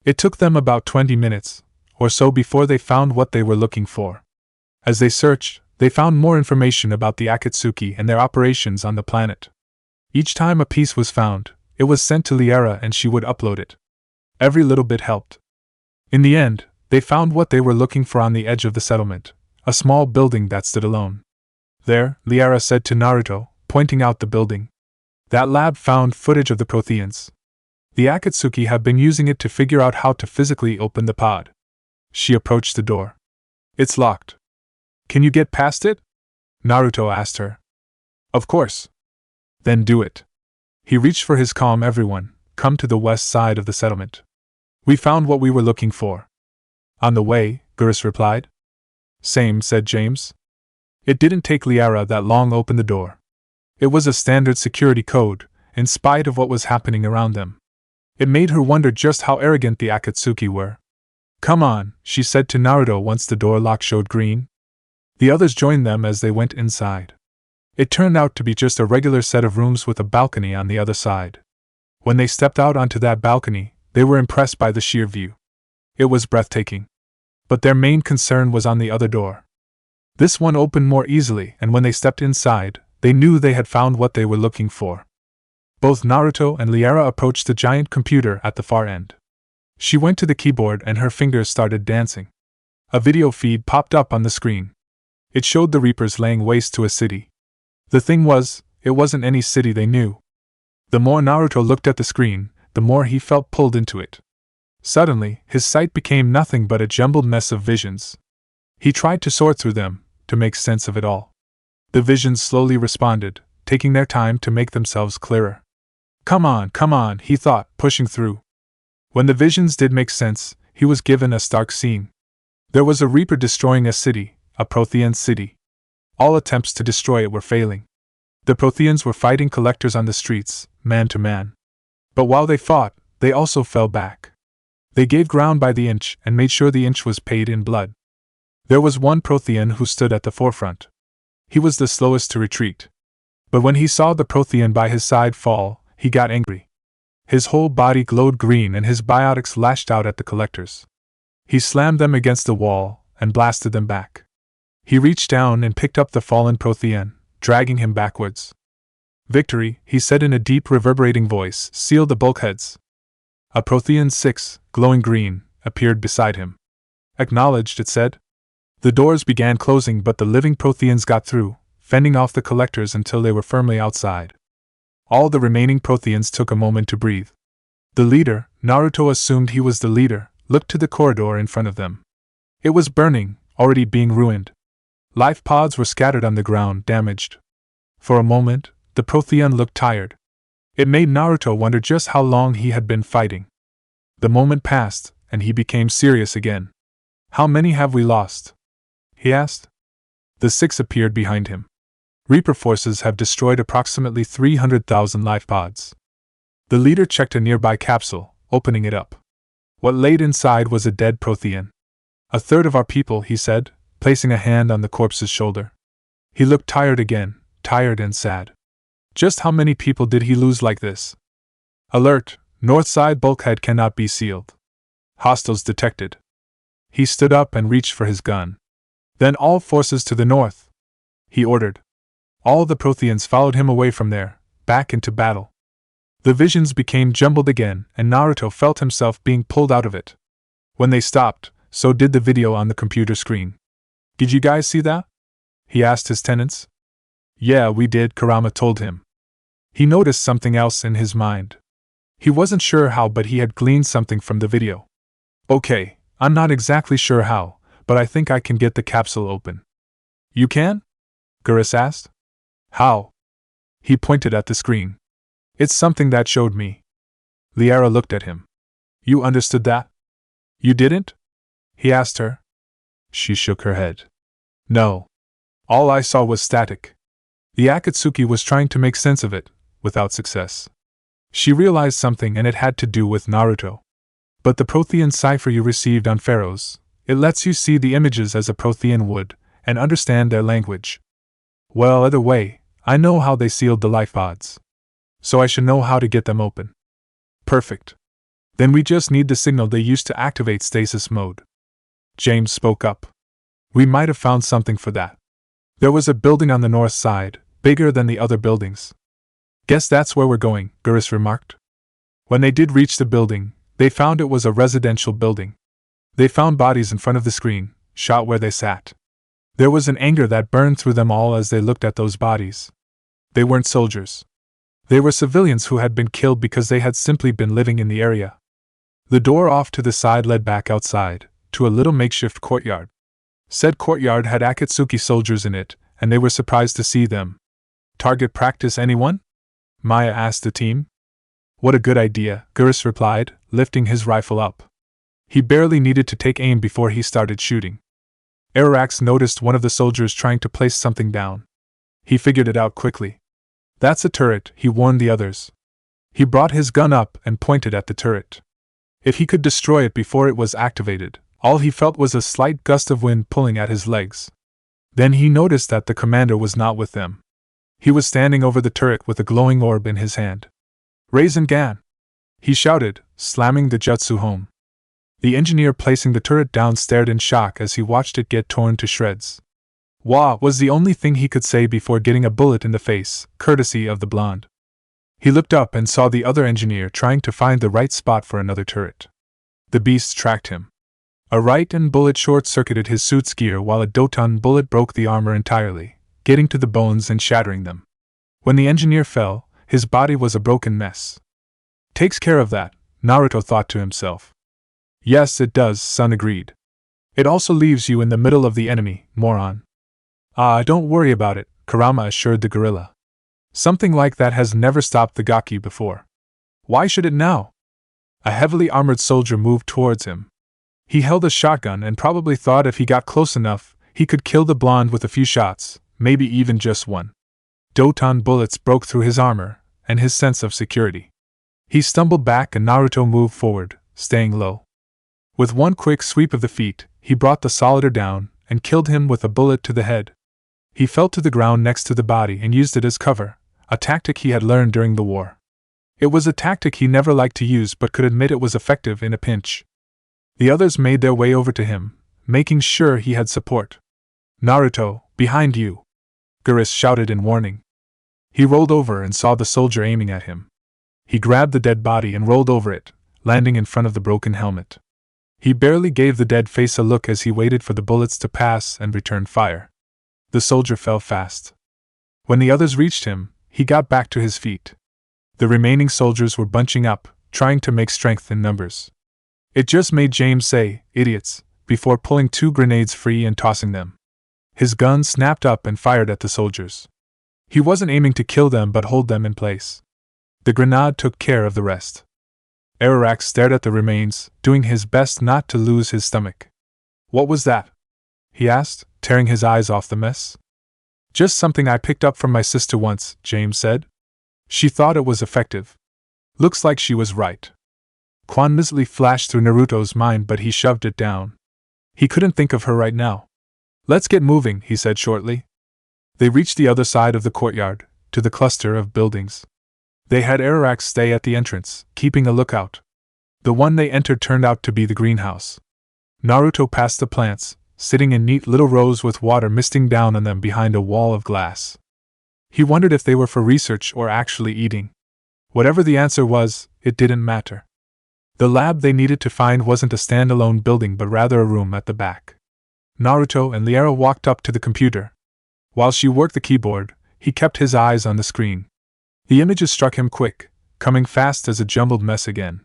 It took them about 20 minutes or so before they found what they were looking for. As they searched, they found more information about the Akatsuki and their operations on the planet. Each time a piece was found, it was sent to Liara and she would upload it. Every little bit helped. In the end, they found what they were looking for on the edge of the settlement, a small building that stood alone. "There," Liara said to Naruto, pointing out the building. "That lab found footage of the Protheans. The Akatsuki have been using it to figure out how to physically open the pod." She approached the door. "It's locked. Can you get past it?" Naruto asked her. "Of course." "Then do it." He reached for his calm. "Everyone, come to the west side of the settlement. We found what we were looking for." "On the way," Geras replied. "Same," said James. It didn't take Liara that long to open the door. It was a standard security code, in spite of what was happening around them. It made her wonder just how arrogant the Akatsuki were. "Come on," she said to Naruto once the door lock showed green. The others joined them as they went inside. It turned out to be just a regular set of rooms with a balcony on the other side. When they stepped out onto that balcony, they were impressed by the sheer view. It was breathtaking. But their main concern was on the other door. This one opened more easily, and when they stepped inside, they knew they had found what they were looking for. Both Naruto and Liara approached the giant computer at the far end. She went to the keyboard and her fingers started dancing. A video feed popped up on the screen. It showed the Reapers laying waste to a city. The thing was, it wasn't any city they knew. The more Naruto looked at the screen, the more he felt pulled into it. Suddenly, his sight became nothing but a jumbled mess of visions. He tried to sort through them, to make sense of it all. The visions slowly responded, taking their time to make themselves clearer. Come on, he thought, pushing through. When the visions did make sense, he was given a stark scene. There was a Reaper destroying a city, a Prothean city. All attempts to destroy it were failing. The Protheans were fighting collectors on the streets, man to man. But while they fought, they also fell back. They gave ground by the inch and made sure the inch was paid in blood. There was one Prothean who stood at the forefront. He was the slowest to retreat. But when he saw the Prothean by his side fall, he got angry. His whole body glowed green and his biotics lashed out at the collectors. He slammed them against the wall and blasted them back. He reached down and picked up the fallen Prothean, dragging him backwards. Victory, he said in a deep reverberating voice, sealed the bulkheads. A Prothean 6, glowing green, appeared beside him. Acknowledged, it said. The doors began closing, but the living Protheans got through, fending off the collectors until they were firmly outside. All the remaining Protheans took a moment to breathe. The leader, Naruto assumed he was the leader, looked to the corridor in front of them. It was burning, already being ruined. Life pods were scattered on the ground, damaged. For a moment, the Prothean looked tired. It made Naruto wonder just how long he had been fighting. The moment passed, and he became serious again. How many have we lost? He asked. The 6 appeared behind him. Reaper forces have destroyed approximately 300,000 life pods. The leader checked a nearby capsule, opening it up. What laid inside was a dead Prothean. A third of our people, he said, placing a hand on the corpse's shoulder. He looked tired again, tired and sad. Just how many people did he lose like this? Alert! North side bulkhead cannot be sealed. Hostiles detected. He stood up and reached for his gun. Then all forces to the north, he ordered. All the Protheans followed him away from there, back into battle. The visions became jumbled again, and Naruto felt himself being pulled out of it. When they stopped, so did the video on the computer screen. Did you guys see that? He asked his tenants. Yeah, we did, Kurama told him. He noticed something else in his mind. He wasn't sure how, but he had gleaned something from the video. Okay, I'm not exactly sure how, but I think I can get the capsule open. You can? Ciresh asked. How? He pointed at the screen. It's something that showed me. Liara looked at him. You understood that? You didn't? He asked her. She shook her head. No. All I saw was static. The Akatsuki was trying to make sense of it, without success. She realized something, and it had to do with Naruto. But the Prothean cipher you received on Pharaohs, it lets you see the images as a Prothean would, and understand their language. Well, either way, I know how they sealed the life pods. So I should know how to get them open. Perfect. Then we just need the signal they used to activate stasis mode. James spoke up. We might have found something for that. There was a building on the north side, bigger than the other buildings. Guess that's where we're going, Ciresh remarked. When they did reach the building, they found it was a residential building. They found bodies in front of the screen, shot where they sat. There was an anger that burned through them all as they looked at those bodies. They weren't soldiers. They were civilians who had been killed because they had simply been living in the area. The door off to the side led back outside, to a little makeshift courtyard. Said courtyard had Akatsuki soldiers in it, and they were surprised to see them. Target practice, anyone? Maya asked the team. What a good idea, Ciresh replied, lifting his rifle up. He barely needed to take aim before he started shooting. Arax noticed one of the soldiers trying to place something down. He figured it out quickly. That's a turret, he warned the others. He brought his gun up and pointed at the turret. If he could destroy it before it was activated, all he felt was a slight gust of wind pulling at his legs. Then he noticed that the commander was not with them. He was standing over the turret with a glowing orb in his hand. Raisin Gan! He shouted, slamming the jutsu home. The engineer placing the turret down stared in shock as he watched it get torn to shreds. Wah was the only thing he could say before getting a bullet in the face, courtesy of the blonde. He looked up and saw the other engineer trying to find the right spot for another turret. The beast tracked him. A right-hand bullet short-circuited his suit's gear while a Doton bullet broke the armor entirely, getting to the bones and shattering them. When the engineer fell, his body was a broken mess. Takes care of that, Naruto thought to himself. Yes, it does, Sun agreed. It also leaves you in the middle of the enemy, moron. Don't worry about it, Kurama assured the gorilla. Something like that has never stopped the Gaki before. Why should it now? A heavily armored soldier moved towards him. He held a shotgun and probably thought if he got close enough, he could kill the blonde with a few shots, maybe even just one. Doton bullets broke through his armor, and his sense of security. He stumbled back and Naruto moved forward, staying low. With one quick sweep of the feet, he brought the Solider down, and killed him with a bullet to the head. He fell to the ground next to the body and used it as cover, a tactic he had learned during the war. It was a tactic he never liked to use but could admit it was effective in a pinch. The others made their way over to him, making sure he had support. Naruto, behind you! Ciresh shouted in warning. He rolled over and saw the soldier aiming at him. He grabbed the dead body and rolled over it, landing in front of the broken helmet. He barely gave the dead face a look as he waited for the bullets to pass and returned fire. The soldier fell fast. When the others reached him, he got back to his feet. The remaining soldiers were bunching up, trying to make strength in numbers. It just made James say, idiots, before pulling 2 grenades free and tossing them. His gun snapped up and fired at the soldiers. He wasn't aiming to kill them but hold them in place. The grenade took care of the rest. Ararak stared at the remains, doing his best not to lose his stomach. What was that? He asked, tearing his eyes off the mess. Just something I picked up from my sister once, James said. She thought it was effective. Looks like she was right. Quan miserably flashed through Naruto's mind but he shoved it down. He couldn't think of her right now. Let's get moving, he said shortly. They reached the other side of the courtyard, to the cluster of buildings. They had Ararak stay at the entrance, keeping a lookout. The one they entered turned out to be the greenhouse. Naruto passed the plants, sitting in neat little rows with water misting down on them behind a wall of glass. He wondered if they were for research or actually eating. Whatever the answer was, it didn't matter. The lab they needed to find wasn't a standalone building but rather a room at the back. Naruto and Liara walked up to the computer. While she worked the keyboard, he kept his eyes on the screen. The images struck him quick, coming fast as a jumbled mess again.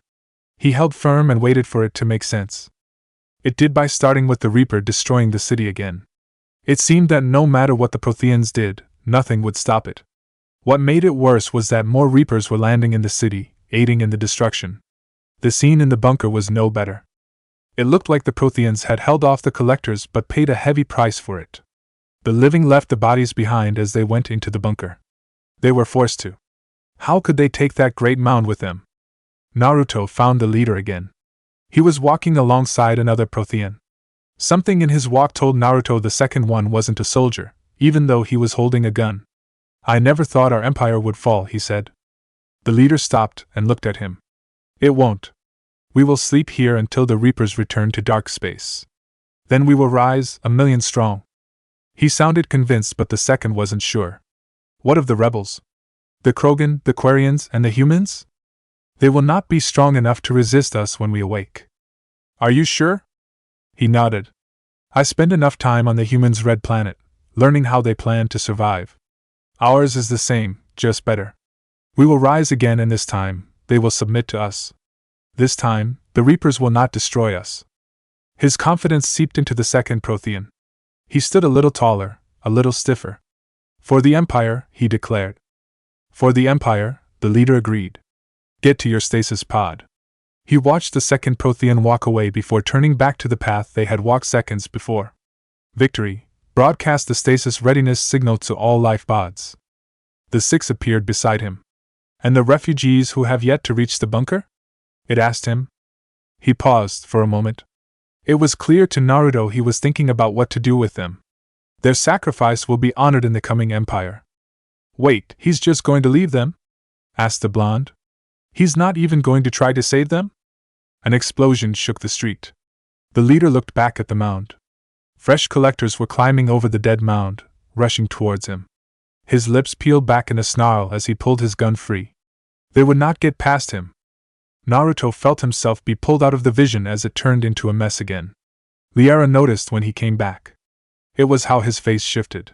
He held firm and waited for it to make sense. It did by starting with the Reaper destroying the city again. It seemed that no matter what the Protheans did, nothing would stop it. What made it worse was that more Reapers were landing in the city, aiding in the destruction. The scene in the bunker was no better. It looked like the Protheans had held off the collectors but paid a heavy price for it. The living left the bodies behind as they went into the bunker. They were forced to. How could they take that great mound with them? Naruto found the leader again. He was walking alongside another Prothean. Something in his walk told Naruto the second one wasn't a soldier, even though he was holding a gun. I never thought our empire would fall, he said. The leader stopped and looked at him. It won't. We will sleep here until the Reapers return to dark space. Then we will rise, 1,000,000 strong. He sounded convinced but the second wasn't sure. What of the rebels? The Krogan, the Quarians, and the humans? They will not be strong enough to resist us when we awake. Are you sure? He nodded. I spend enough time on the humans' red planet, learning how they plan to survive. Ours is the same, just better. We will rise again and this time, they will submit to us. This time, the Reapers will not destroy us. His confidence seeped into the second Prothean. He stood a little taller, a little stiffer. For the Empire, he declared. For the Empire, the leader agreed. Get to your stasis pod. He watched the second Prothean walk away before turning back to the path they had walked seconds before. Victory, broadcast the stasis readiness signal to all life pods. The 6 appeared beside him. And the refugees who have yet to reach the bunker? It asked him. He paused for a moment. It was clear to Naruto he was thinking about what to do with them. Their sacrifice will be honored in the coming empire. Wait, he's just going to leave them? Asked the blonde. He's not even going to try to save them? An explosion shook the street. The leader looked back at the mound. Fresh collectors were climbing over the dead mound, rushing towards him. His lips peeled back in a snarl as he pulled his gun free. They would not get past him. Naruto felt himself be pulled out of the vision as it turned into a mess again. Liara noticed when he came back. It was how his face shifted.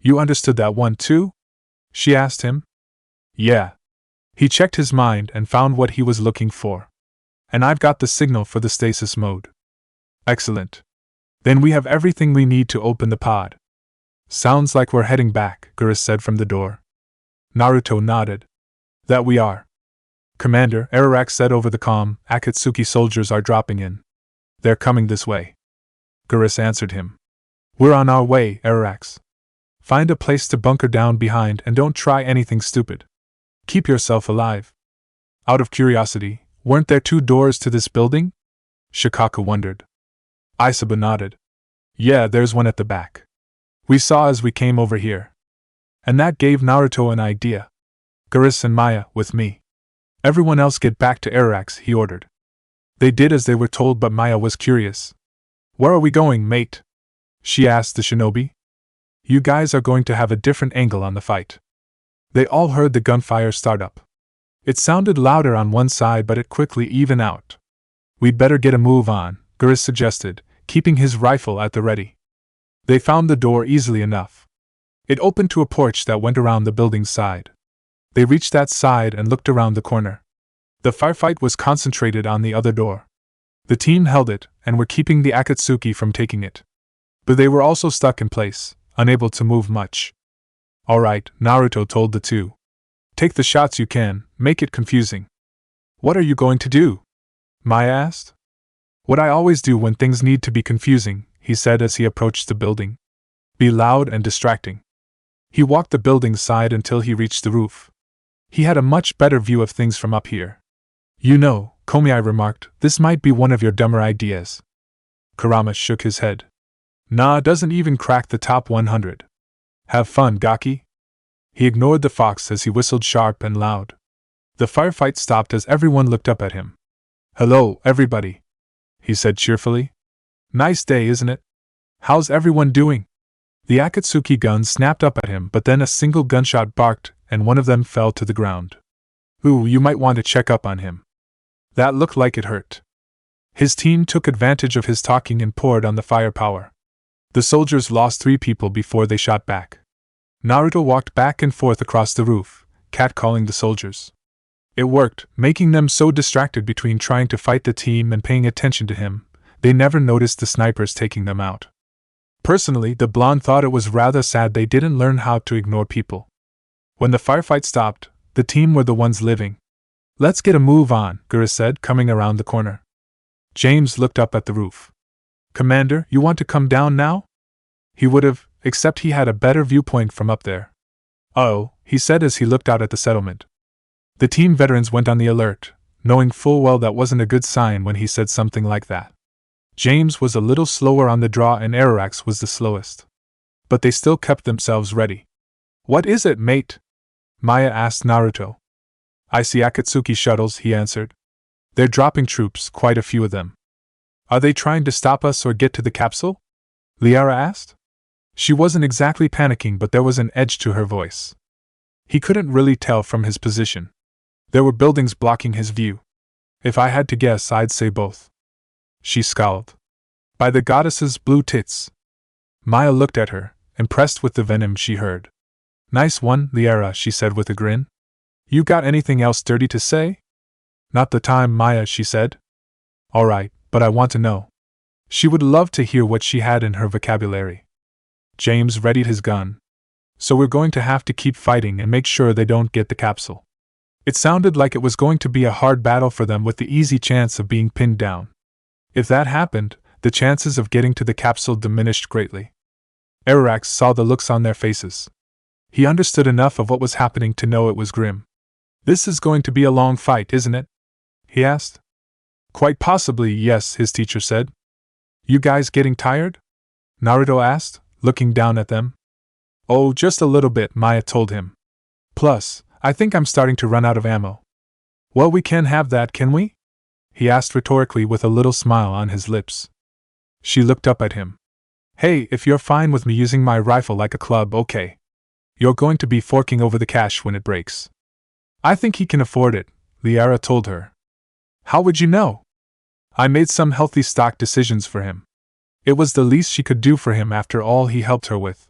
You understood that one too? She asked him. Yeah. He checked his mind and found what he was looking for. And I've got the signal for the stasis mode. Excellent. Then we have everything we need to open the pod. Sounds like we're heading back, Gurus said from the door. Naruto nodded. That we are. Commander, Ararak said over the comm, Akatsuki soldiers are dropping in. They're coming this way. Gurus answered him. We're on our way, Ararax. Find a place to bunker down behind and don't try anything stupid. Keep yourself alive. Out of curiosity, weren't there 2 doors to this building? Shikaka wondered. Isaba nodded. Yeah, there's one at the back. We saw as we came over here. And that gave Naruto an idea. Gurus and Maya, with me. Everyone else get back to Arax, he ordered. They did as they were told, but Maya was curious. Where are we going, mate? She asked the shinobi. You guys are going to have a different angle on the fight. They all heard the gunfire start up. It sounded louder on one side, but it quickly evened out. We'd better get a move on, Gurus suggested, keeping his rifle at the ready. They found the door easily enough. It opened to a porch that went around the building's side. They reached that side and looked around the corner. The firefight was concentrated on the other door. The team held it and were keeping the Akatsuki from taking it. But they were also stuck in place, unable to move much. All right, Naruto told the 2. Take the shots you can, make it confusing. What are you going to do? Maya asked. What I always do when things need to be confusing, he said as he approached the building. Be loud and distracting. He walked the building's side until he reached the roof. He had a much better view of things from up here. You know, Komiai remarked, this might be one of your dumber ideas. Kurama shook his head. Nah, doesn't even crack the top 100. Have fun, Gaki. He ignored the fox as he whistled sharp and loud. The firefight stopped as everyone looked up at him. Hello, everybody, he said cheerfully. Nice day, isn't it? How's everyone doing? The Akatsuki gun snapped up at him, but then a single gunshot barked, and one of them fell to the ground. Ooh, you might want to check up on him. That looked like it hurt. His team took advantage of his talking and poured on the firepower. The soldiers lost 3 people before they shot back. Naruto walked back and forth across the roof, catcalling the soldiers. It worked, making them so distracted between trying to fight the team and paying attention to him, they never noticed the snipers taking them out. Personally, the blonde thought it was rather sad they didn't learn how to ignore people. When the firefight stopped, the team were the ones living. Let's get a move on, Gurus said, coming around the corner. James looked up at the roof. Commander, you want to come down now? He would have, except he had a better viewpoint from up there. Oh, he said as he looked out at the settlement. The team veterans went on the alert, knowing full well that wasn't a good sign when he said something like that. James was a little slower on the draw and Ararax was the slowest. But they still kept themselves ready. What is it, mate? Maya asked Naruto. I see Akatsuki shuttles, he answered. They're dropping troops, quite a few of them. Are they trying to stop us or get to the capsule? Liara asked. She wasn't exactly panicking, but there was an edge to her voice. He couldn't really tell from his position. There were buildings blocking his view. If I had to guess, I'd say both. She scowled. By the goddess's blue tits. Maya looked at her, impressed with the venom she heard. Nice one, Liara, she said with a grin. You got anything else dirty to say? Not the time, Maya, she said. All right, but I want to know. She would love to hear what she had in her vocabulary. James readied his gun. So we're going to have to keep fighting and make sure they don't get the capsule. It sounded like it was going to be a hard battle for them with the easy chance of being pinned down. If that happened, the chances of getting to the capsule diminished greatly. Ararax saw the looks on their faces. He understood enough of what was happening to know it was grim. This is going to be a long fight, isn't it? He asked. Quite possibly, yes, his teacher said. You guys getting tired? Naruto asked, looking down at them. Oh, just a little bit, Maya told him. Plus, I think I'm starting to run out of ammo. Well, we can have that, can we? He asked rhetorically with a little smile on his lips. She looked up at him. Hey, if you're fine with me using my rifle like a club, okay. You're going to be forking over the cash when it breaks. I think he can afford it, Liara told her. How would you know? I made some healthy stock decisions for him. It was the least she could do for him after all he helped her with.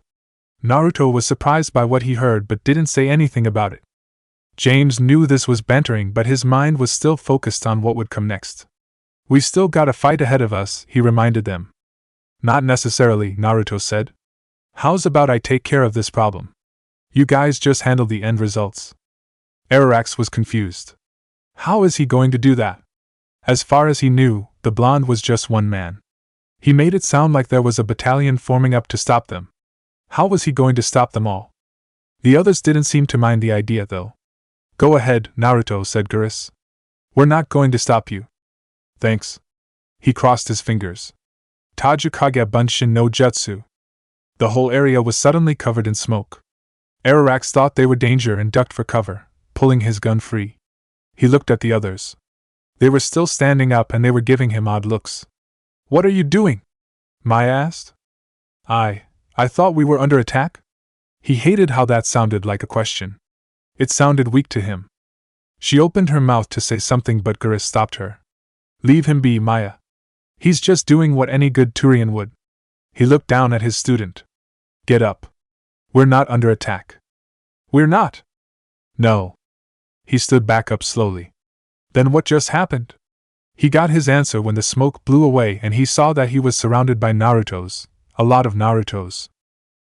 Naruto was surprised by what he heard but didn't say anything about it. James knew this was bantering, but his mind was still focused on what would come next. We still got a fight ahead of us, he reminded them. Not necessarily, Naruto said. How's about I take care of this problem? You guys just handle the end results. Ararax was confused. How is he going to do that? As far as he knew, the blonde was just one man. He made it sound like there was a battalion forming up to stop them. How was he going to stop them all? The others didn't seem to mind the idea, though. Go ahead, Naruto, said Geras. We're not going to stop you. Thanks. He crossed his fingers. Tajukage Bunshin no Jutsu. The whole area was suddenly covered in smoke. Ararax thought they were danger and ducked for cover, pulling his gun free. He looked at the others. They were still standing up and they were giving him odd looks. What are you doing? Maya asked. I thought we were under attack? He hated how that sounded like a question. It sounded weak to him. She opened her mouth to say something but Geras stopped her. Leave him be, Maya. He's just doing what any good Turian would. He looked down at his student. Get up. We're not under attack. We're not. No. He stood back up slowly. Then what just happened? He got his answer when the smoke blew away and he saw that he was surrounded by Narutos, a lot of Narutos.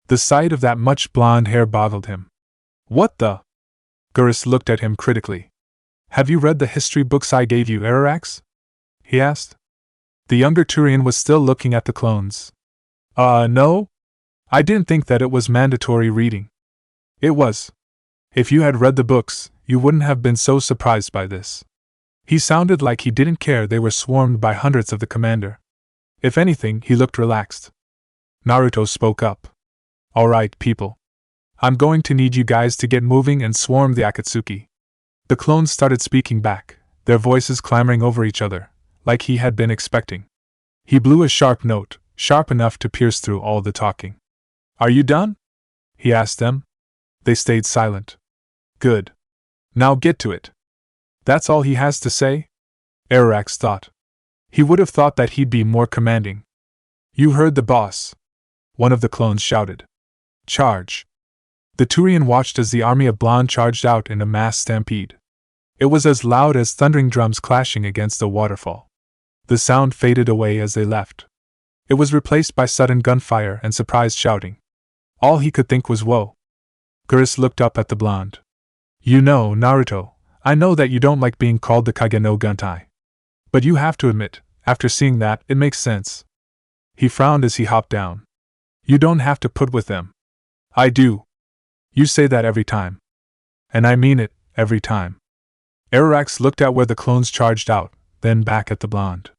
The sight of that much blonde hair boggled him. What the? Geras looked at him critically. Have you read the history books I gave you, Ararax? He asked. The younger Turian was still looking at the clones. No? I didn't think that it was mandatory reading. It was. If you had read the books, you wouldn't have been so surprised by this. He sounded like he didn't care they were swarmed by hundreds of the commander. If anything, he looked relaxed. Naruto spoke up. All right, people. I'm going to need you guys to get moving and swarm the Akatsuki. The clones started speaking back, their voices clamoring over each other, like he had been expecting. He blew a sharp note, sharp enough to pierce through all the talking. Are you done? He asked them. They stayed silent. Good. Now get to it. That's all he has to say? Ararax thought. He would have thought that he'd be more commanding. You heard the boss. One of the clones shouted. Charge. The Turian watched as the army of Blonde charged out in a mass stampede. It was as loud as thundering drums clashing against a waterfall. The sound faded away as they left. It was replaced by sudden gunfire and surprised shouting. All he could think was whoa. Geras looked up at the blonde. You know, Naruto, I know that you don't like being called the Kage no Guntai. But you have to admit, after seeing that, it makes sense. He frowned as he hopped down. You don't have to put with them. I do. You say that every time. And I mean it, every time. Ararax looked at where the clones charged out, then back at the blonde.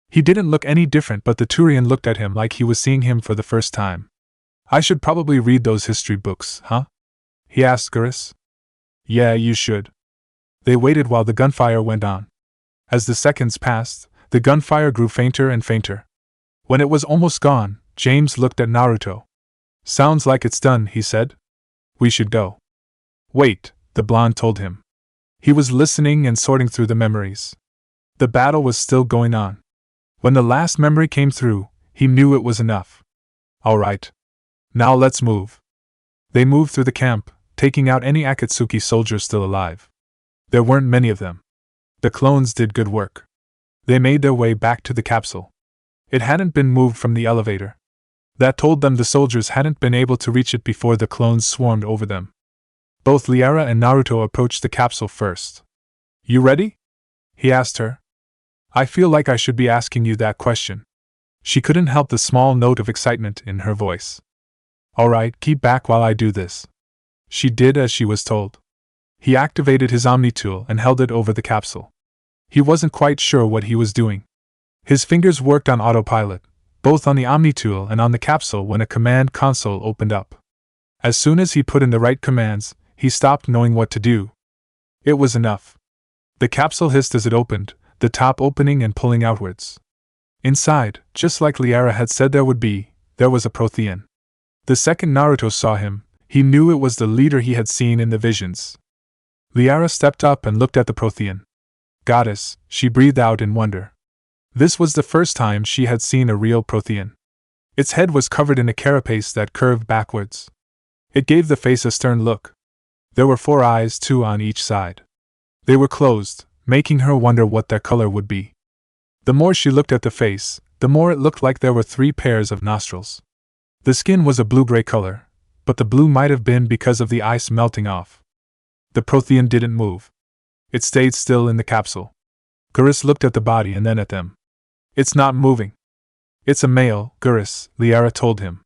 He didn't look any different, but the Turian looked at him like he was seeing him for the first time. I should probably read those history books, huh? He asked Geras. Yeah, you should. They waited while the gunfire went on. As the seconds passed, the gunfire grew fainter and fainter. When it was almost gone, James looked at Naruto. Sounds like it's done, he said. We should go. Wait, the blonde told him. He was listening and sorting through the memories. The battle was still going on. When the last memory came through, he knew it was enough. All right. Now let's move. They moved through the camp, taking out any Akatsuki soldiers still alive. There weren't many of them. The clones did good work. They made their way back to the capsule. It hadn't been moved from the elevator. That told them the soldiers hadn't been able to reach it before the clones swarmed over them. Both Liara and Naruto approached the capsule first. You ready? He asked her. I feel like I should be asking you that question. She couldn't help the small note of excitement in her voice. All right, keep back while I do this. She did as she was told. He activated his Omni tool and held it over the capsule. He wasn't quite sure what he was doing. His fingers worked on autopilot, both on the Omni tool and on the capsule when a command console opened up. As soon as he put in the right commands, he stopped knowing what to do. It was enough. The capsule hissed as it opened, the top opening and pulling outwards. Inside, just like Liara had said there would be, there was a Prothean. The second Naruto saw him, he knew it was the leader he had seen in the visions. Liara stepped up and looked at the Prothean. Goddess, she breathed out in wonder. This was the first time she had seen a real Prothean. Its head was covered in a carapace that curved backwards. It gave the face a stern look. There were 4 eyes, 2 on each side. They were closed, making her wonder what their color would be. The more she looked at the face, the more it looked like there were 3 pairs of nostrils. The skin was a blue-gray color, but the blue might have been because of the ice melting off. The Prothean didn't move. It stayed still in the capsule. Gurus looked at the body and then at them. It's not moving. It's a male, Gurus, Liara told him.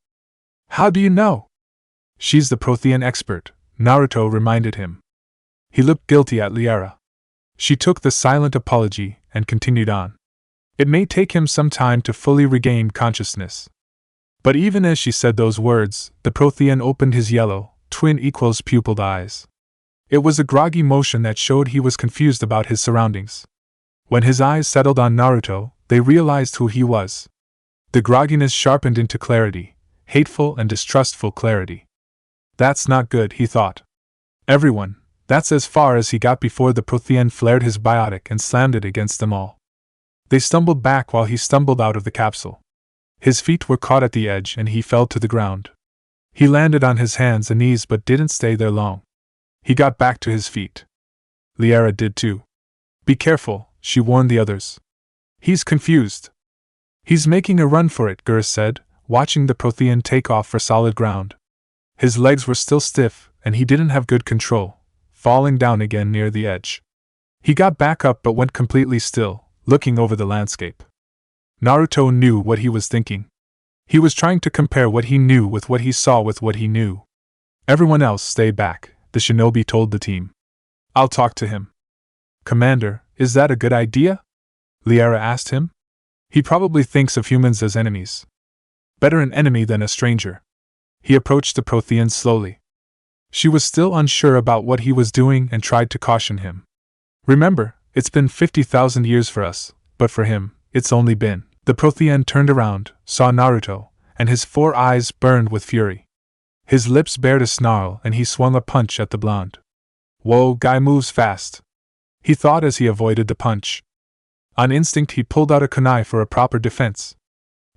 How do you know? She's the Prothean expert, Naruto reminded him. He looked guilty at Liara. She took the silent apology and continued on. It may take him some time to fully regain consciousness. But even as she said those words, the Prothean opened his yellow, twin-pupilled eyes. It was a groggy motion that showed he was confused about his surroundings. When his eyes settled on Naruto, they realized who he was. The grogginess sharpened into clarity, hateful and distrustful clarity. That's not good, he thought. Everyone, that's as far as he got before the Prothean flared his biotic and slammed it against them all. They stumbled back while he stumbled out of the capsule. His feet were caught at the edge and he fell to the ground. He landed on his hands and knees but didn't stay there long. He got back to his feet. Liara did too. Be careful, she warned the others. He's confused. He's making a run for it, Gurus said, watching the Prothean take off for solid ground. His legs were still stiff, and he didn't have good control, falling down again near the edge. He got back up but went completely still, looking over the landscape. Naruto knew what he was thinking. He was trying to compare what he knew with what he saw with what he knew. Everyone else stay back, the shinobi told the team. I'll talk to him. Commander, is that a good idea? Liara asked him. He probably thinks of humans as enemies. Better an enemy than a stranger. He approached the Prothean slowly. She was still unsure about what he was doing and tried to caution him. Remember, it's been 50,000 years for us, but for him, it's only been. The Prothean turned around, saw Naruto, and his 4 eyes burned with fury. His lips bared a snarl and he swung a punch at the blonde. Whoa, guy moves fast, he thought as he avoided the punch. On instinct he pulled out a kunai for a proper defense.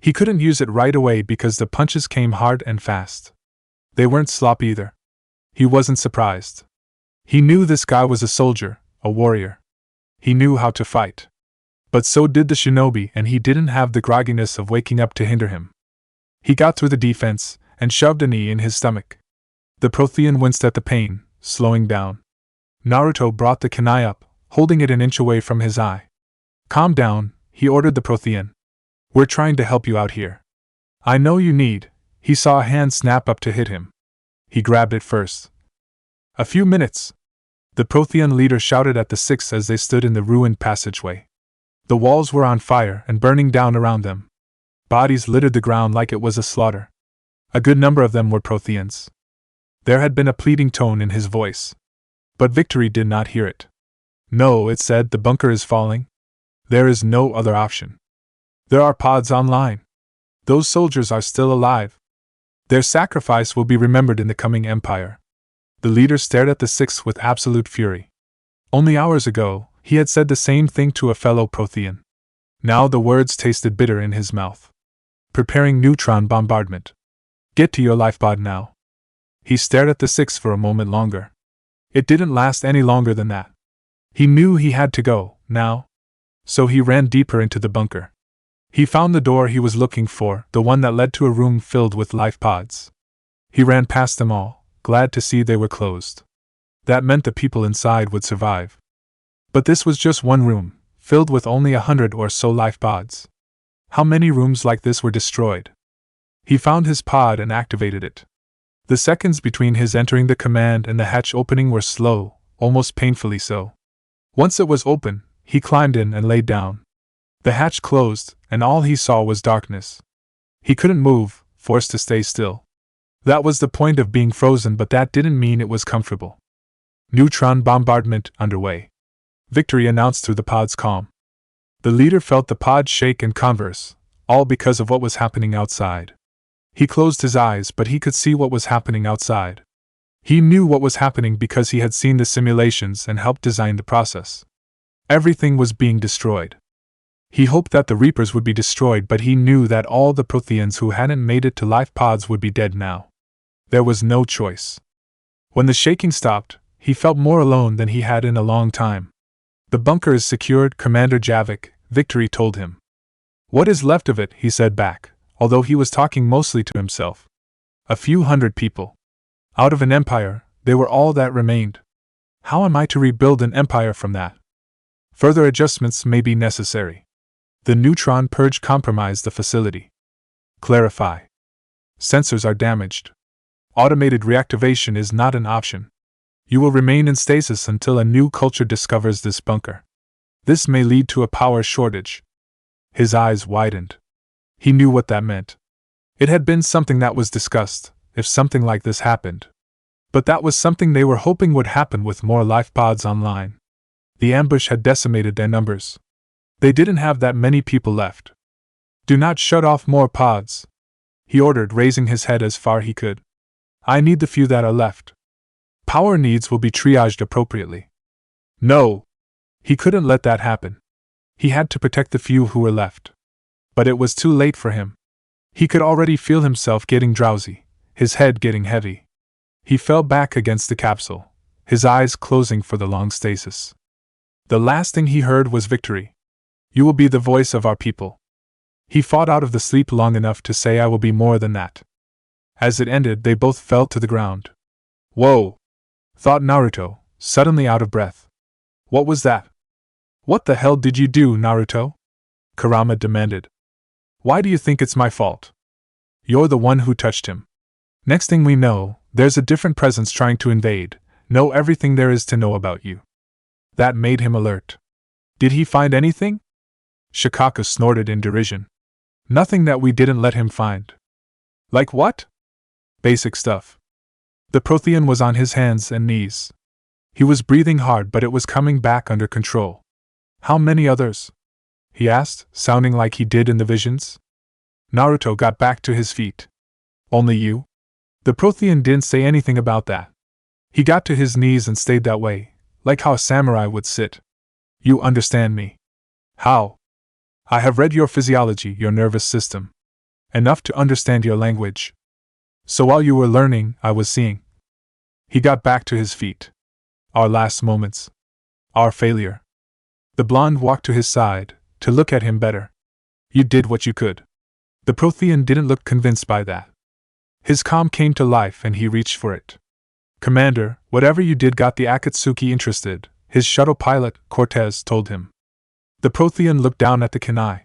He couldn't use it right away because the punches came hard and fast. They weren't slop either. He wasn't surprised. He knew this guy was a soldier, a warrior. He knew how to fight. But so did the shinobi, and he didn't have the grogginess of waking up to hinder him. He got through the defense and shoved a knee in his stomach. The Prothean winced at the pain, slowing down. Naruto brought the kunai up, holding it an inch away from his eye. Calm down, he ordered the Prothean. We're trying to help you out here. I know you need. He saw a hand snap up to hit him. He grabbed it first. A few minutes. The Prothean leader shouted at the 6 as they stood in the ruined passageway. The walls were on fire and burning down around them. Bodies littered the ground like it was a slaughter. A good number of them were Protheans. There had been a pleading tone in his voice. But Victory did not hear it. No, it said, the bunker is falling. There is no other option. There are pods online. Those soldiers are still alive. Their sacrifice will be remembered in the coming empire. The leader stared at the 6 with absolute fury. Only hours ago, he had said the same thing to a fellow Prothean. Now the words tasted bitter in his mouth. Preparing neutron bombardment. Get to your lifepod now. He stared at the 6 for a moment longer. It didn't last any longer than that. He knew he had to go, now. So he ran deeper into the bunker. He found the door he was looking for, the one that led to a room filled with life pods. He ran past them all, glad to see they were closed. That meant the people inside would survive. But this was just one room, filled with only 100 or so life pods. How many rooms like this were destroyed? He found his pod and activated it. The seconds between his entering the command and the hatch opening were slow, almost painfully so. Once it was open, he climbed in and laid down. The hatch closed, and all he saw was darkness. He couldn't move, forced to stay still. That was the point of being frozen, but that didn't mean it was comfortable. Neutron bombardment underway. Victory announced through the pod's comm. The leader felt the pod shake and converse, all because of what was happening outside. He closed his eyes, but he could see what was happening outside. He knew what was happening because he had seen the simulations and helped design the process. Everything was being destroyed. He hoped that the Reapers would be destroyed, but he knew that all the Protheans who hadn't made it to life pods would be dead now. There was no choice. When the shaking stopped, he felt more alone than he had in a long time. The bunker is secured, Commander Javic, Victory told him. What is left of it, he said back, although he was talking mostly to himself. A few hundred people. Out of an empire, they were all that remained. How am I to rebuild an empire from that? Further adjustments may be necessary. The neutron purge compromised the facility. Clarify. Sensors are damaged. Automated reactivation is not an option. You will remain in stasis until a new culture discovers this bunker. This may lead to a power shortage. His eyes widened. He knew what that meant. It had been something that was discussed, if something like this happened. But that was something they were hoping would happen with more life pods online. The ambush had decimated their numbers. They didn't have that many people left. Do not shut off more pods, he ordered, raising his head as far he could. I need the few that are left. Power needs will be triaged appropriately. No! He couldn't let that happen. He had to protect the few who were left. But it was too late for him. He could already feel himself getting drowsy, his head getting heavy. He fell back against the capsule, his eyes closing for the long stasis. The last thing he heard was victory. You will be the voice of our people. He fought out of the sleep long enough to say, I will be more than that. As it ended, they both fell to the ground. Whoa! Thought Naruto, suddenly out of breath. What was that? What the hell did you do, Naruto? Kurama demanded. Why do you think it's my fault? You're the one who touched him. Next thing we know, there's a different presence trying to invade, know everything there is to know about you. That made him alert. Did he find anything? Shikaka snorted in derision. Nothing that we didn't let him find. Like what? Basic stuff. The Prothean was on his hands and knees. He was breathing hard, but it was coming back under control. How many others? He asked, sounding like he did in the visions. Naruto got back to his feet. Only you? The Prothean didn't say anything about that. He got to his knees and stayed that way, like how a samurai would sit. You understand me. How? I have read your physiology, your nervous system. Enough to understand your language. So while you were learning, I was seeing. He got back to his feet. Our last moments. Our failure. The blonde walked to his side, to look at him better. You did what you could. The Prothean didn't look convinced by that. His calm came to life and he reached for it. Commander, whatever you did got the Akatsuki interested, his shuttle pilot, Cortez, told him. The Prothean looked down at the Kenai.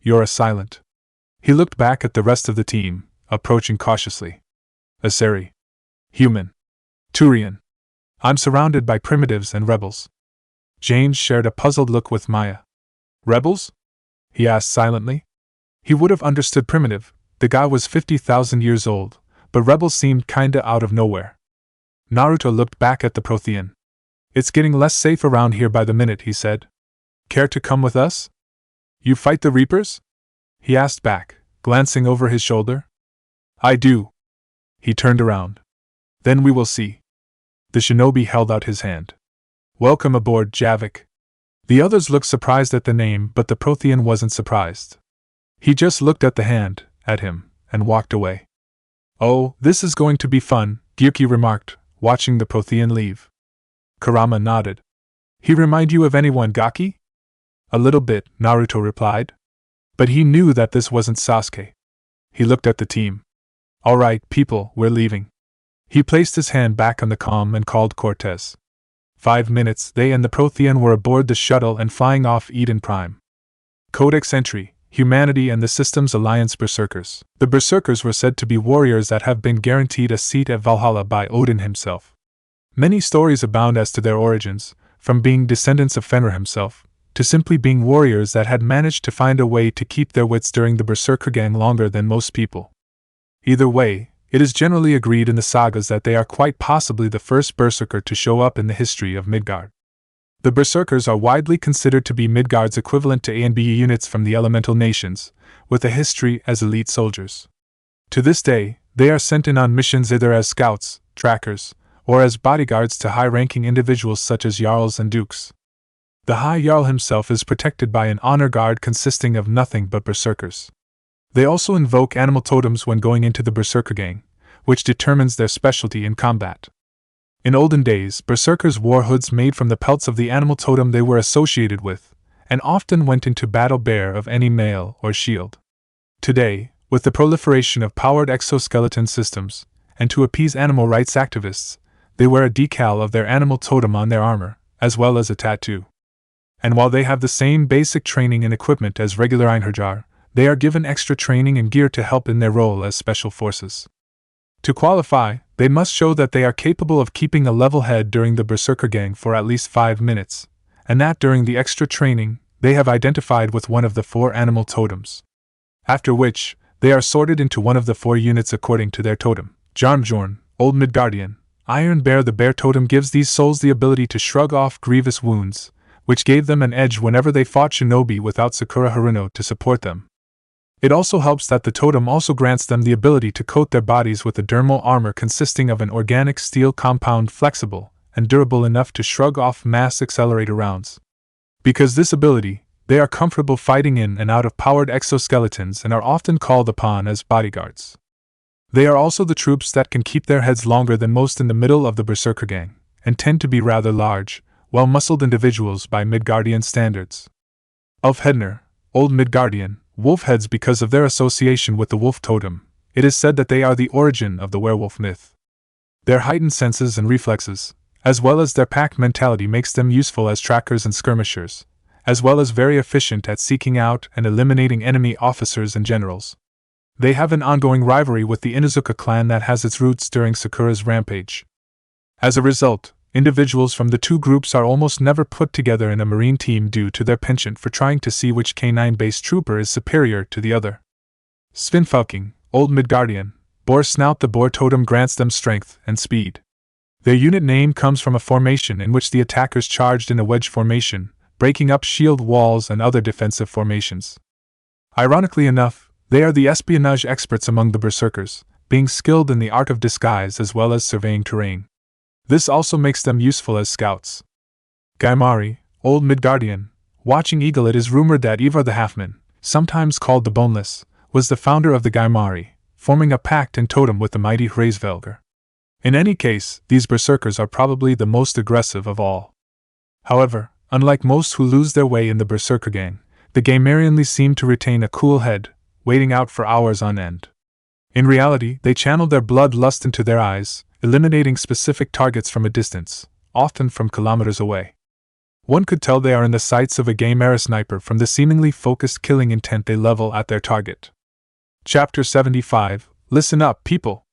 You're a silent. He looked back at the rest of the team, approaching cautiously. Aseri. Human. Turian. I'm surrounded by primitives and rebels. James shared a puzzled look with Maya. Rebels? He asked silently. He would have understood primitive, the guy was 50,000 years old, but rebels seemed kinda out of nowhere. Naruto looked back at the Prothean. It's getting less safe around here by the minute, he said. Care to come with us? You fight the Reapers? He asked back, glancing over his shoulder. I do. He turned around. Then we will see. The shinobi held out his hand. Welcome aboard, Javic. The others looked surprised at the name, but the Prothean wasn't surprised. He just looked at the hand, at him, and walked away. Oh, this is going to be fun, Gyuki remarked, watching the Prothean leave. Kurama nodded. He remind you of anyone, Gaki? A little bit, Naruto replied. But he knew that this wasn't Sasuke. He looked at the team. All right, people, we're leaving. He placed his hand back on the comm and called Cortez. 5 minutes, they and the Prothean were aboard the shuttle and flying off Eden Prime. Codex entry, Humanity and the Systems Alliance Berserkers. The Berserkers were said to be warriors that have been guaranteed a seat at Valhalla by Odin himself. Many stories abound as to their origins, from being descendants of Fenrir himself, to simply being warriors that had managed to find a way to keep their wits during the Berserker Gang longer than most people. Either way, It is generally agreed in the sagas that they are quite possibly the first berserker to show up in the history of Midgard. The berserkers are widely considered to be Midgard's equivalent to A and B units from the elemental nations, with a history as elite soldiers. To this day, they are sent in on missions either as scouts, trackers, or as bodyguards to high-ranking individuals such as jarls and dukes. The High Jarl himself is protected by an honor guard consisting of nothing but berserkers. They also invoke animal totems when going into the berserker gang, which determines their specialty in combat. In olden days, berserkers wore hoods made from the pelts of the animal totem they were associated with, and often went into battle bare of any mail or shield. Today, with the proliferation of powered exoskeleton systems, and to appease animal rights activists, they wear a decal of their animal totem on their armor, as well as a tattoo. And while they have the same basic training and equipment as regular Einherjar, they are given extra training and gear to help in their role as special forces. To qualify, they must show that they are capable of keeping a level head during the berserker gang for at least 5 minutes, and that during the extra training, they have identified with one of the 4 animal totems. After which, they are sorted into one of the 4 units according to their totem. Jarmjorn, Old Midgardian, Iron Bear. The bear totem gives these souls the ability to shrug off grievous wounds, which gave them an edge whenever they fought shinobi without Sakura Haruno to support them. It also helps that the totem also grants them the ability to coat their bodies with a dermal armor consisting of an organic steel compound flexible and durable enough to shrug off mass accelerator rounds. Because this ability, they are comfortable fighting in and out of powered exoskeletons and are often called upon as bodyguards. They are also the troops that can keep their heads longer than most in the middle of the berserker gang, and tend to be rather large, well-muscled individuals by Midgardian standards. Of Hedner, Old Midgardian, wolf heads. Because of their association with the wolf totem, it is said that they are the origin of the werewolf myth. Their heightened senses and reflexes, as well as their pack mentality, makes them useful as trackers and skirmishers, as well as very efficient at seeking out and eliminating enemy officers and generals. They have an ongoing rivalry with the Inuzuka clan that has its roots during Sakura's rampage. As a result, individuals from the 2 groups are almost never put together in a marine team due to their penchant for trying to see which canine-based trooper is superior to the other. Svinfalking, Old Midgardian, Boar Snout. The boar totem grants them strength and speed. Their unit name comes from a formation in which the attackers charged in a wedge formation, breaking up shield walls and other defensive formations. Ironically enough, they are the espionage experts among the berserkers, being skilled in the art of disguise as well as surveying terrain. This also makes them useful as scouts. Gaimari, Old Midgardian, Watching Eagle. It is rumored that Ivar the Halfman, sometimes called the Boneless, was the founder of the Gaimari, forming a pact and totem with the mighty Hraesvelgr. In any case, these berserkers are probably the most aggressive of all. However, unlike most who lose their way in the berserker gang, the Gaimarianly seem to retain a cool head, waiting out for hours on end. In reality, they channel their blood lust into their eyes, eliminating specific targets from a distance, often from kilometers away. One could tell they are in the sights of a Gaimara sniper from the seemingly focused killing intent they level at their target. Chapter 75. Listen up, people!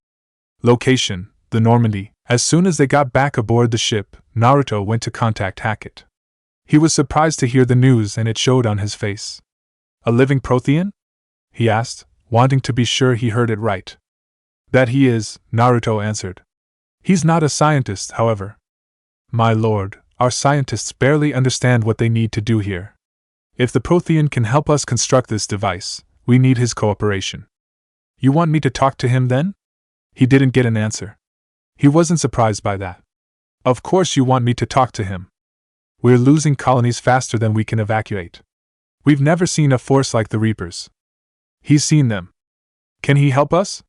Location: the Normandy. As soon as they got back aboard the ship, Naruto went to contact Hackett. He was surprised to hear the news, and it showed on his face. "A living Prothean?" he asked, wanting to be sure he heard it right. "That he is," Naruto answered. "He's not a scientist, however." "My lord, our scientists barely understand what they need to do here. If the Prothean can help us construct this device, we need his cooperation." "You want me to talk to him then?" He didn't get an answer. He wasn't surprised by that. "Of course you want me to talk to him. We're losing colonies faster than we can evacuate. We've never seen a force like the Reapers." "He's seen them. Can he help us?"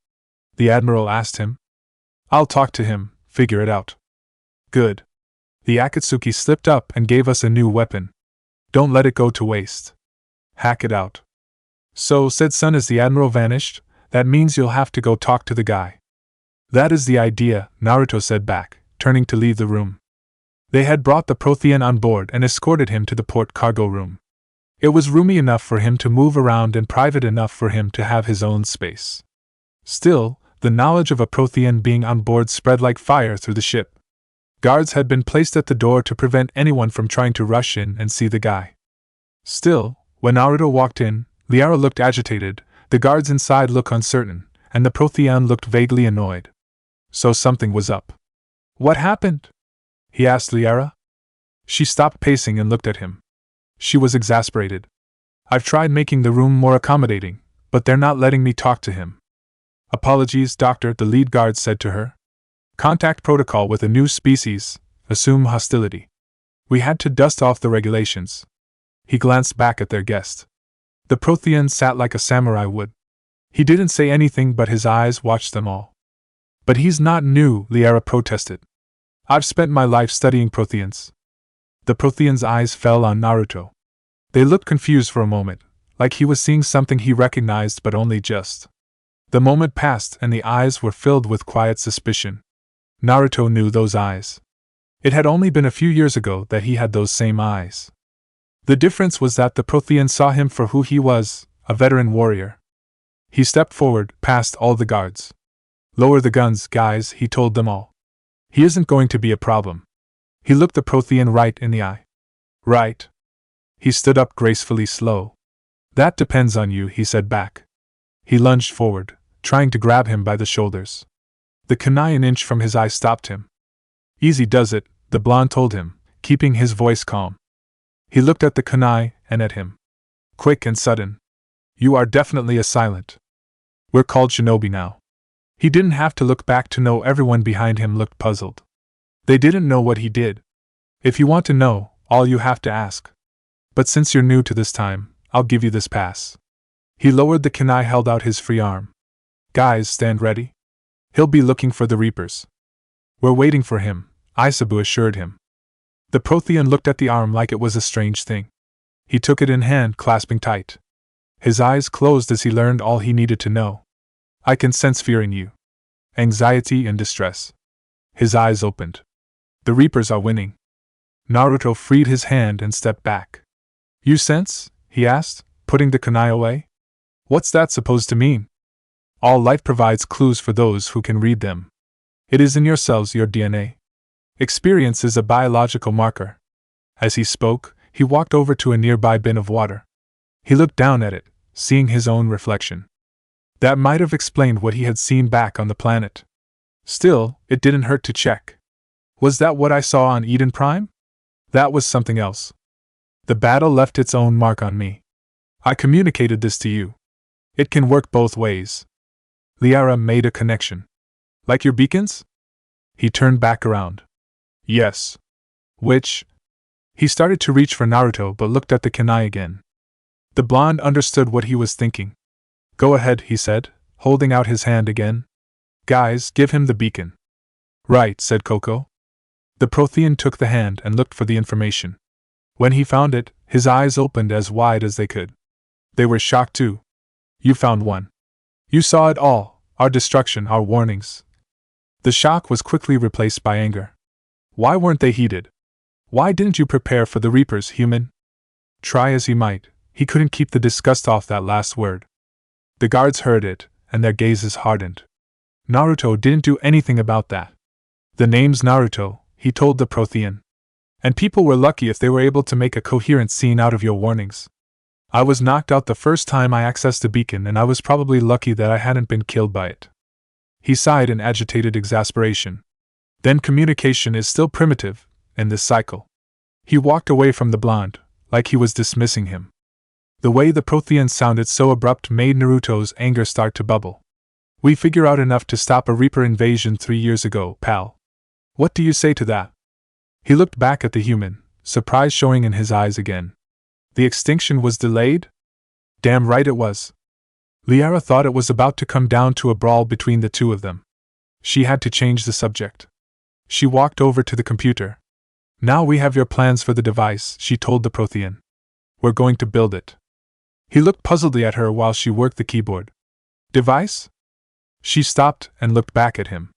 the Admiral asked him. "I'll talk to him, figure it out." "Good." The Akatsuki slipped up and gave us a new weapon. Don't let it go to waste. Hack it out. "So," said Sun as the Admiral vanished, "that means you'll have to go talk to the guy." "That is the idea," Naruto said back, turning to leave the room. They had brought the Prothean on board and escorted him to the port cargo room. It was roomy enough for him to move around and private enough for him to have his own space. Still, the knowledge of a Prothean being on board spread like fire through the ship. Guards had been placed at the door to prevent anyone from trying to rush in and see the guy. Still, when Naruto walked in, Liara looked agitated, the guards inside looked uncertain, and the Prothean looked vaguely annoyed. So something was up. What happened? He asked Liara. She stopped pacing and looked at him. She was exasperated. I've tried making the room more accommodating, but they're not letting me talk to him. Apologies, Doctor, the lead guard said to her. Contact protocol with a new species, assume hostility. We had to dust off the regulations. He glanced back at their guest. The Prothean sat like a samurai would. He didn't say anything, but his eyes watched them all. But he's not new, Liara protested. I've spent my life studying Protheans. The Prothean's eyes fell on Naruto. They looked confused for a moment, like he was seeing something he recognized but only just. The moment passed and the eyes were filled with quiet suspicion. Naruto knew those eyes. It had only been a few years ago that he had those same eyes. The difference was that the Prothean saw him for who he was, a veteran warrior. He stepped forward, past all the guards. Lower the guns, guys, he told them all. He isn't going to be a problem. He looked the Prothean right in the eye. Right. He stood up gracefully slow. That depends on you, he said back. He lunged forward, trying to grab him by the shoulders. The kunai an inch from his eye stopped him. Easy does it, the blonde told him, keeping his voice calm. He looked at the kunai and at him. Quick and sudden. You are definitely a silent. We're called shinobi now. He didn't have to look back to know everyone behind him looked puzzled. They didn't know what he did. If you want to know, all you have to ask. But since you're new to this time, I'll give you this pass. He lowered the kunai, held out his free arm. Guys, stand ready. He'll be looking for the Reapers. We're waiting for him, Isabu assured him. The Prothean looked at the arm like it was a strange thing. He took it in hand, clasping tight. His eyes closed as he learned all he needed to know. I can sense fear in you. Anxiety and distress. His eyes opened. The Reapers are winning. Naruto freed his hand and stepped back. You sense? He asked, putting the kunai away. What's that supposed to mean? All life provides clues for those who can read them. It is in your cells, your DNA. Experience is a biological marker. As he spoke, he walked over to a nearby bin of water. He looked down at it, seeing his own reflection. That might have explained what he had seen back on the planet. Still, it didn't hurt to check. Was that what I saw on Eden Prime? That was something else. The battle left its own mark on me. I communicated this to you. It can work both ways. Liara made a connection. Like your beacons? He turned back around. Yes. Which? He started to reach for Naruto but looked at the kunai again. The blonde understood what he was thinking. Go ahead, he said, holding out his hand again. Guys, give him the beacon. Right, said Koko. The Prothean took the hand and looked for the information. When he found it, his eyes opened as wide as they could. They were shocked too. You found one. You saw it all, our destruction, our warnings. The shock was quickly replaced by anger. Why weren't they heeded? Why didn't you prepare for the Reapers, human? Try as he might, he couldn't keep the disgust off that last word. The guards heard it, and their gazes hardened. Naruto didn't do anything about that. The name's Naruto, he told the Prothean. And people were lucky if they were able to make a coherent scene out of your warnings. I was knocked out the first time I accessed the beacon, and I was probably lucky that I hadn't been killed by it. He sighed in agitated exasperation. Then communication is still primitive, in this cycle. He walked away from the blonde, like he was dismissing him. The way the Prothean sounded so abrupt made Naruto's anger start to bubble. We figure out enough to stop a Reaper invasion 3 years ago, pal. What do you say to that? He looked back at the human, surprise showing in his eyes again. The extinction was delayed? Damn right it was. Liara thought it was about to come down to a brawl between the two of them. She had to change the subject. She walked over to the computer. Now we have your plans for the device, she told the Prothean. We're going to build it. He looked puzzledly at her while she worked the keyboard. Device? She stopped and looked back at him.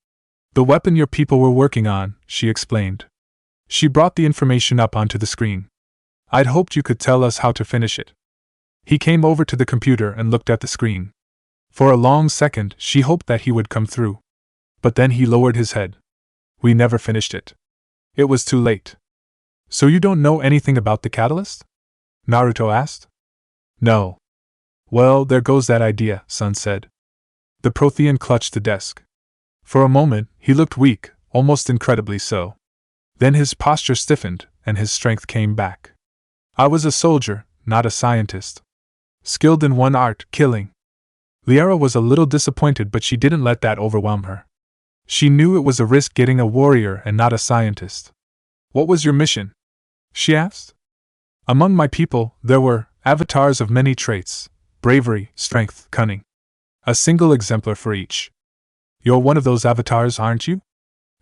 The weapon your people were working on, she explained. She brought the information up onto the screen. I'd hoped you could tell us how to finish it. He came over to the computer and looked at the screen. For a long second, she hoped that he would come through. But then he lowered his head. We never finished it. It was too late. So you don't know anything about the catalyst? Naruto asked. No. Well, there goes that idea, Sun said. The Prothean clutched the desk. For a moment, he looked weak, almost incredibly so. Then his posture stiffened, and his strength came back. I was a soldier, not a scientist. Skilled in one art, killing. Liara was a little disappointed, but she didn't let that overwhelm her. She knew it was a risk getting a warrior and not a scientist. What was your mission? She asked. Among my people, there were avatars of many traits: bravery, strength, cunning. A single exemplar for each. You're one of those avatars, aren't you?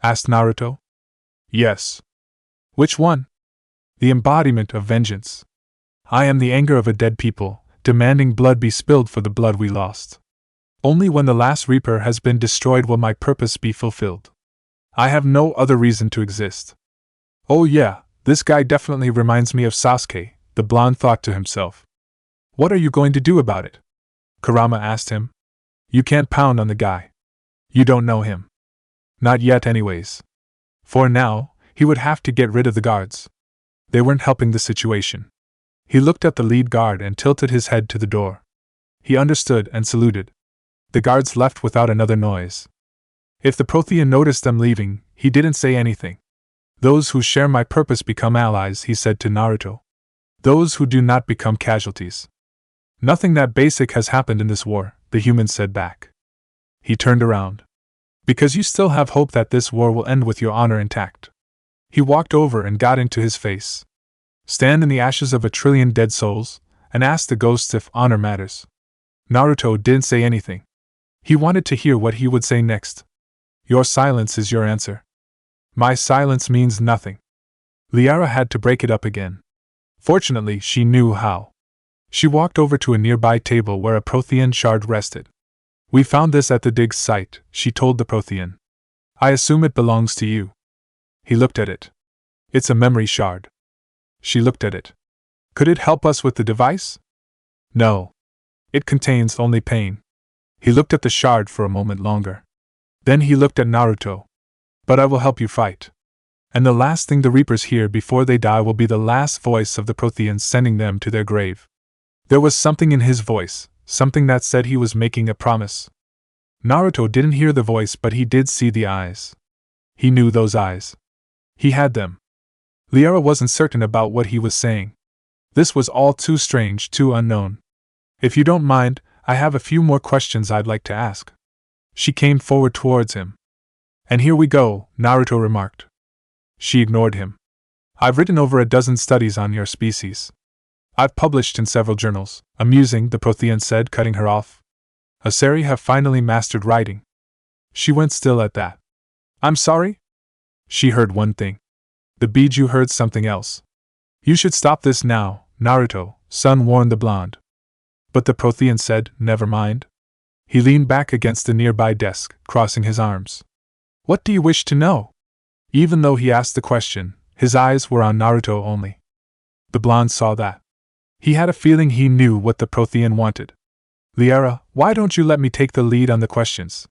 Asked Naruto. Yes. Which one? The embodiment of vengeance. I am the anger of a dead people, demanding blood be spilled for the blood we lost. Only when the last Reaper has been destroyed will my purpose be fulfilled. I have no other reason to exist. Oh yeah, this guy definitely reminds me of Sasuke, the blonde thought to himself. What are you going to do about it? Kurama asked him. You can't pound on the guy. You don't know him. Not yet anyways. For now, he would have to get rid of the guards. They weren't helping the situation. He looked at the lead guard and tilted his head to the door. He understood and saluted. The guards left without another noise. If the Prothean noticed them leaving, he didn't say anything. Those who share my purpose become allies, he said to Naruto. Those who do not become casualties. Nothing that basic has happened in this war, the human said back. He turned around. Because you still have hope that this war will end with your honor intact. He walked over and got into his face. Stand in the ashes of 1,000,000,000,000 dead souls, and ask the ghosts if honor matters. Naruto didn't say anything. He wanted to hear what he would say next. Your silence is your answer. My silence means nothing. Liara had to break it up again. Fortunately, she knew how. She walked over to a nearby table where a Prothean shard rested. We found this at the dig site, she told the Prothean. I assume it belongs to you. He looked at it. It's a memory shard. She looked at it. Could it help us with the device? No. It contains only pain. He looked at the shard for a moment longer. Then he looked at Naruto. But I will help you fight. And the last thing the Reapers hear before they die will be the last voice of the Protheans sending them to their grave. There was something in his voice, something that said he was making a promise. Naruto didn't hear the voice, but he did see the eyes. He knew those eyes. He had them. Liara wasn't certain about what he was saying. This was all too strange, too unknown. If you don't mind, I have a few more questions I'd like to ask. She came forward towards him. And here we go, Naruto remarked. She ignored him. I've written over a dozen studies on your species. I've published in several journals. Amusing, the Prothean said, cutting her off. Asari have finally mastered writing. She went still at that. I'm sorry? She heard one thing. The Biju heard something else. You should stop this now, Naruto, son, warned the blonde. But the Prothean said, never mind. He leaned back against the nearby desk, crossing his arms. What do you wish to know? Even though he asked the question, his eyes were on Naruto only. The blonde saw that. He had a feeling he knew what the Prothean wanted. Liara, why don't you let me take the lead on the questions?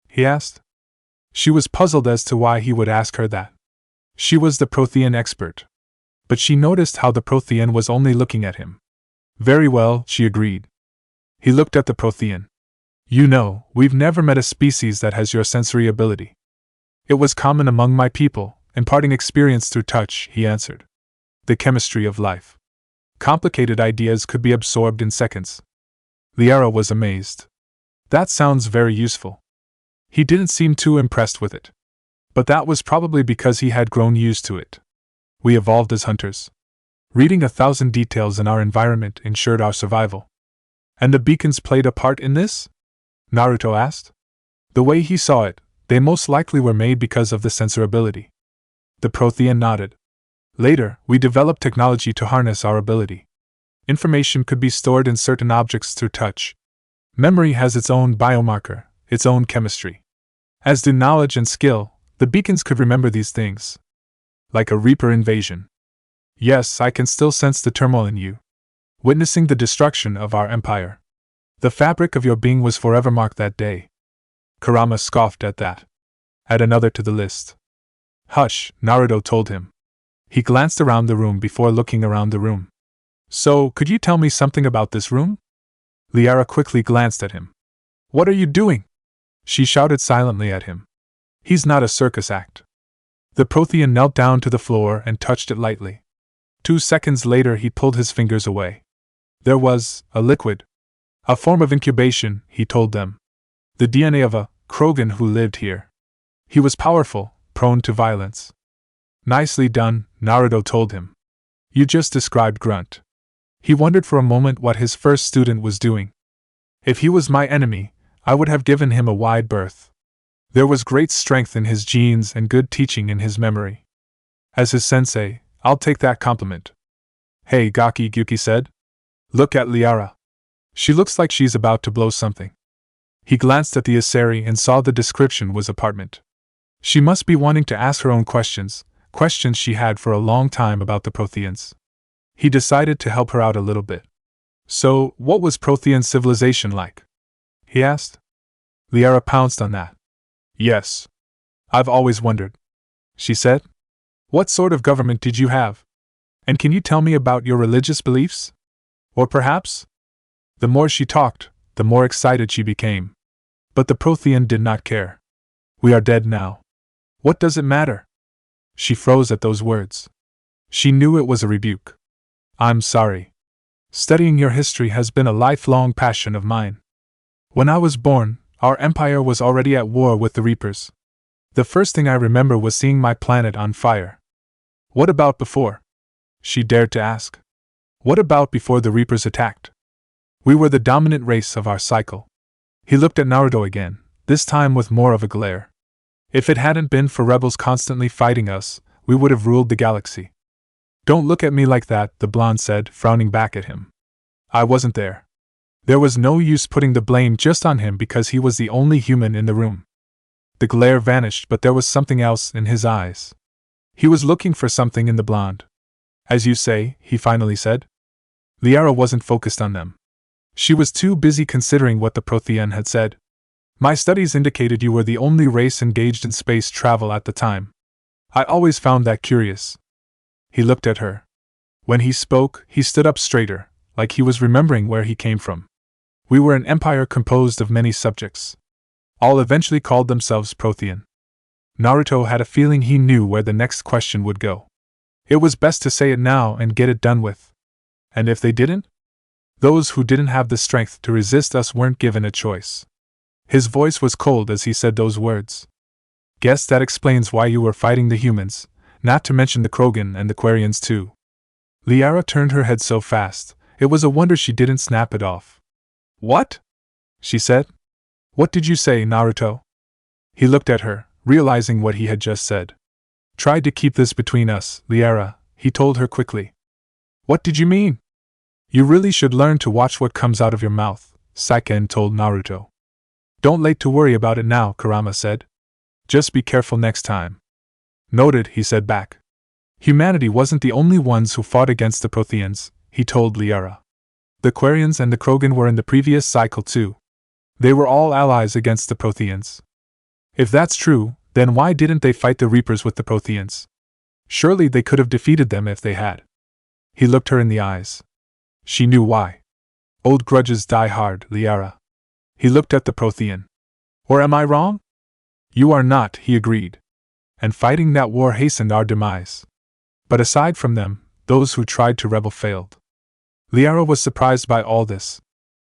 He asked. She was puzzled as to why he would ask her that. She was the Prothean expert. But she noticed how the Prothean was only looking at him. Very well, she agreed. He looked at the Prothean. You know, we've never met a species that has your sensory ability. It was common among my people, imparting experience through touch, he answered. The chemistry of life. Complicated ideas could be absorbed in seconds. Liara was amazed. That sounds very useful. He didn't seem too impressed with it. But that was probably because he had grown used to it. We evolved as hunters. Reading 1,000 details in our environment ensured our survival. And the beacons played a part in this? Naruto asked. The way he saw it, they most likely were made because of the sensor ability. The Prothean nodded. Later, we developed technology to harness our ability. Information could be stored in certain objects through touch. Memory has its own biomarker, its own chemistry. As do knowledge and skill, the beacons could remember these things. Like a Reaper invasion. Yes, I can still sense the turmoil in you. Witnessing the destruction of our empire. The fabric of your being was forever marked that day. Kurama scoffed at that. Add another to the list. Hush, Naruto told him. He glanced around the room before looking around the room. So, could you tell me something about this room? Liara quickly glanced at him. What are you doing? She shouted silently at him. He's not a circus act. The Prothean knelt down to the floor and touched it lightly. 2 seconds later he pulled his fingers away. There was a liquid. A form of incubation, he told them. The DNA of a Krogan who lived here. He was powerful, prone to violence. Nicely done, Naruto told him. You just described Grunt. He wondered for a moment what his first student was doing. If he was my enemy, I would have given him a wide berth. There was great strength in his genes and good teaching in his memory. As his sensei, I'll take that compliment. Hey, Gaki, Gyuki said. Look at Liara. She looks like she's about to blow something. He glanced at the Asari and saw the description was apartment. She must be wanting to ask her own questions she had for a long time about the Protheans. He decided to help her out a little bit. So, what was Prothean civilization like? He asked. Liara pounced on that. Yes. I've always wondered, she said. What sort of government did you have? And can you tell me about your religious beliefs? Or perhaps? The more she talked, the more excited she became. But the Prothean did not care. We are dead now. What does it matter? She froze at those words. She knew it was a rebuke. I'm sorry. Studying your history has been a lifelong passion of mine. When I was born, our empire was already at war with the Reapers. The first thing I remember was seeing my planet on fire. What about before? She dared to ask. What about before the Reapers attacked? We were the dominant race of our cycle. He looked at Naruto again, this time with more of a glare. If it hadn't been for rebels constantly fighting us, we would have ruled the galaxy. Don't look at me like that, the blonde said, frowning back at him. I wasn't there. There was no use putting the blame just on him because he was the only human in the room. The glare vanished, but there was something else in his eyes. He was looking for something in the blonde. As you say, he finally said. Liara wasn't focused on them. She was too busy considering what the Prothean had said. My studies indicated you were the only race engaged in space travel at the time. I always found that curious. He looked at her. When he spoke, he stood up straighter, like he was remembering where he came from. We were an empire composed of many subjects. All eventually called themselves Prothean. Naruto had a feeling he knew where the next question would go. It was best to say it now and get it done with. And if they didn't? Those who didn't have the strength to resist us weren't given a choice. His voice was cold as he said those words. Guess that explains why you were fighting the humans, not to mention the Krogan and the Quarians too. Liara turned her head so fast, it was a wonder she didn't snap it off. What? She said. What did you say, Naruto? He looked at her, realizing what he had just said. Tried to keep this between us, Liara, he told her quickly. What did you mean? You really should learn to watch what comes out of your mouth, Saiken told Naruto. Don't late to worry about it now, Kurama said. Just be careful next time. Noted, he said back. Humanity wasn't the only ones who fought against the Protheans, he told Liara. The Quarians and the Krogan were in the previous cycle too. They were all allies against the Protheans. If that's true, then why didn't they fight the Reapers with the Protheans? Surely they could have defeated them if they had. He looked her in the eyes. She knew why. Old grudges die hard, Liara. He looked at the Prothean. Or am I wrong? You are not, he agreed. And fighting that war hastened our demise. But aside from them, those who tried to rebel failed. Liara was surprised by all this.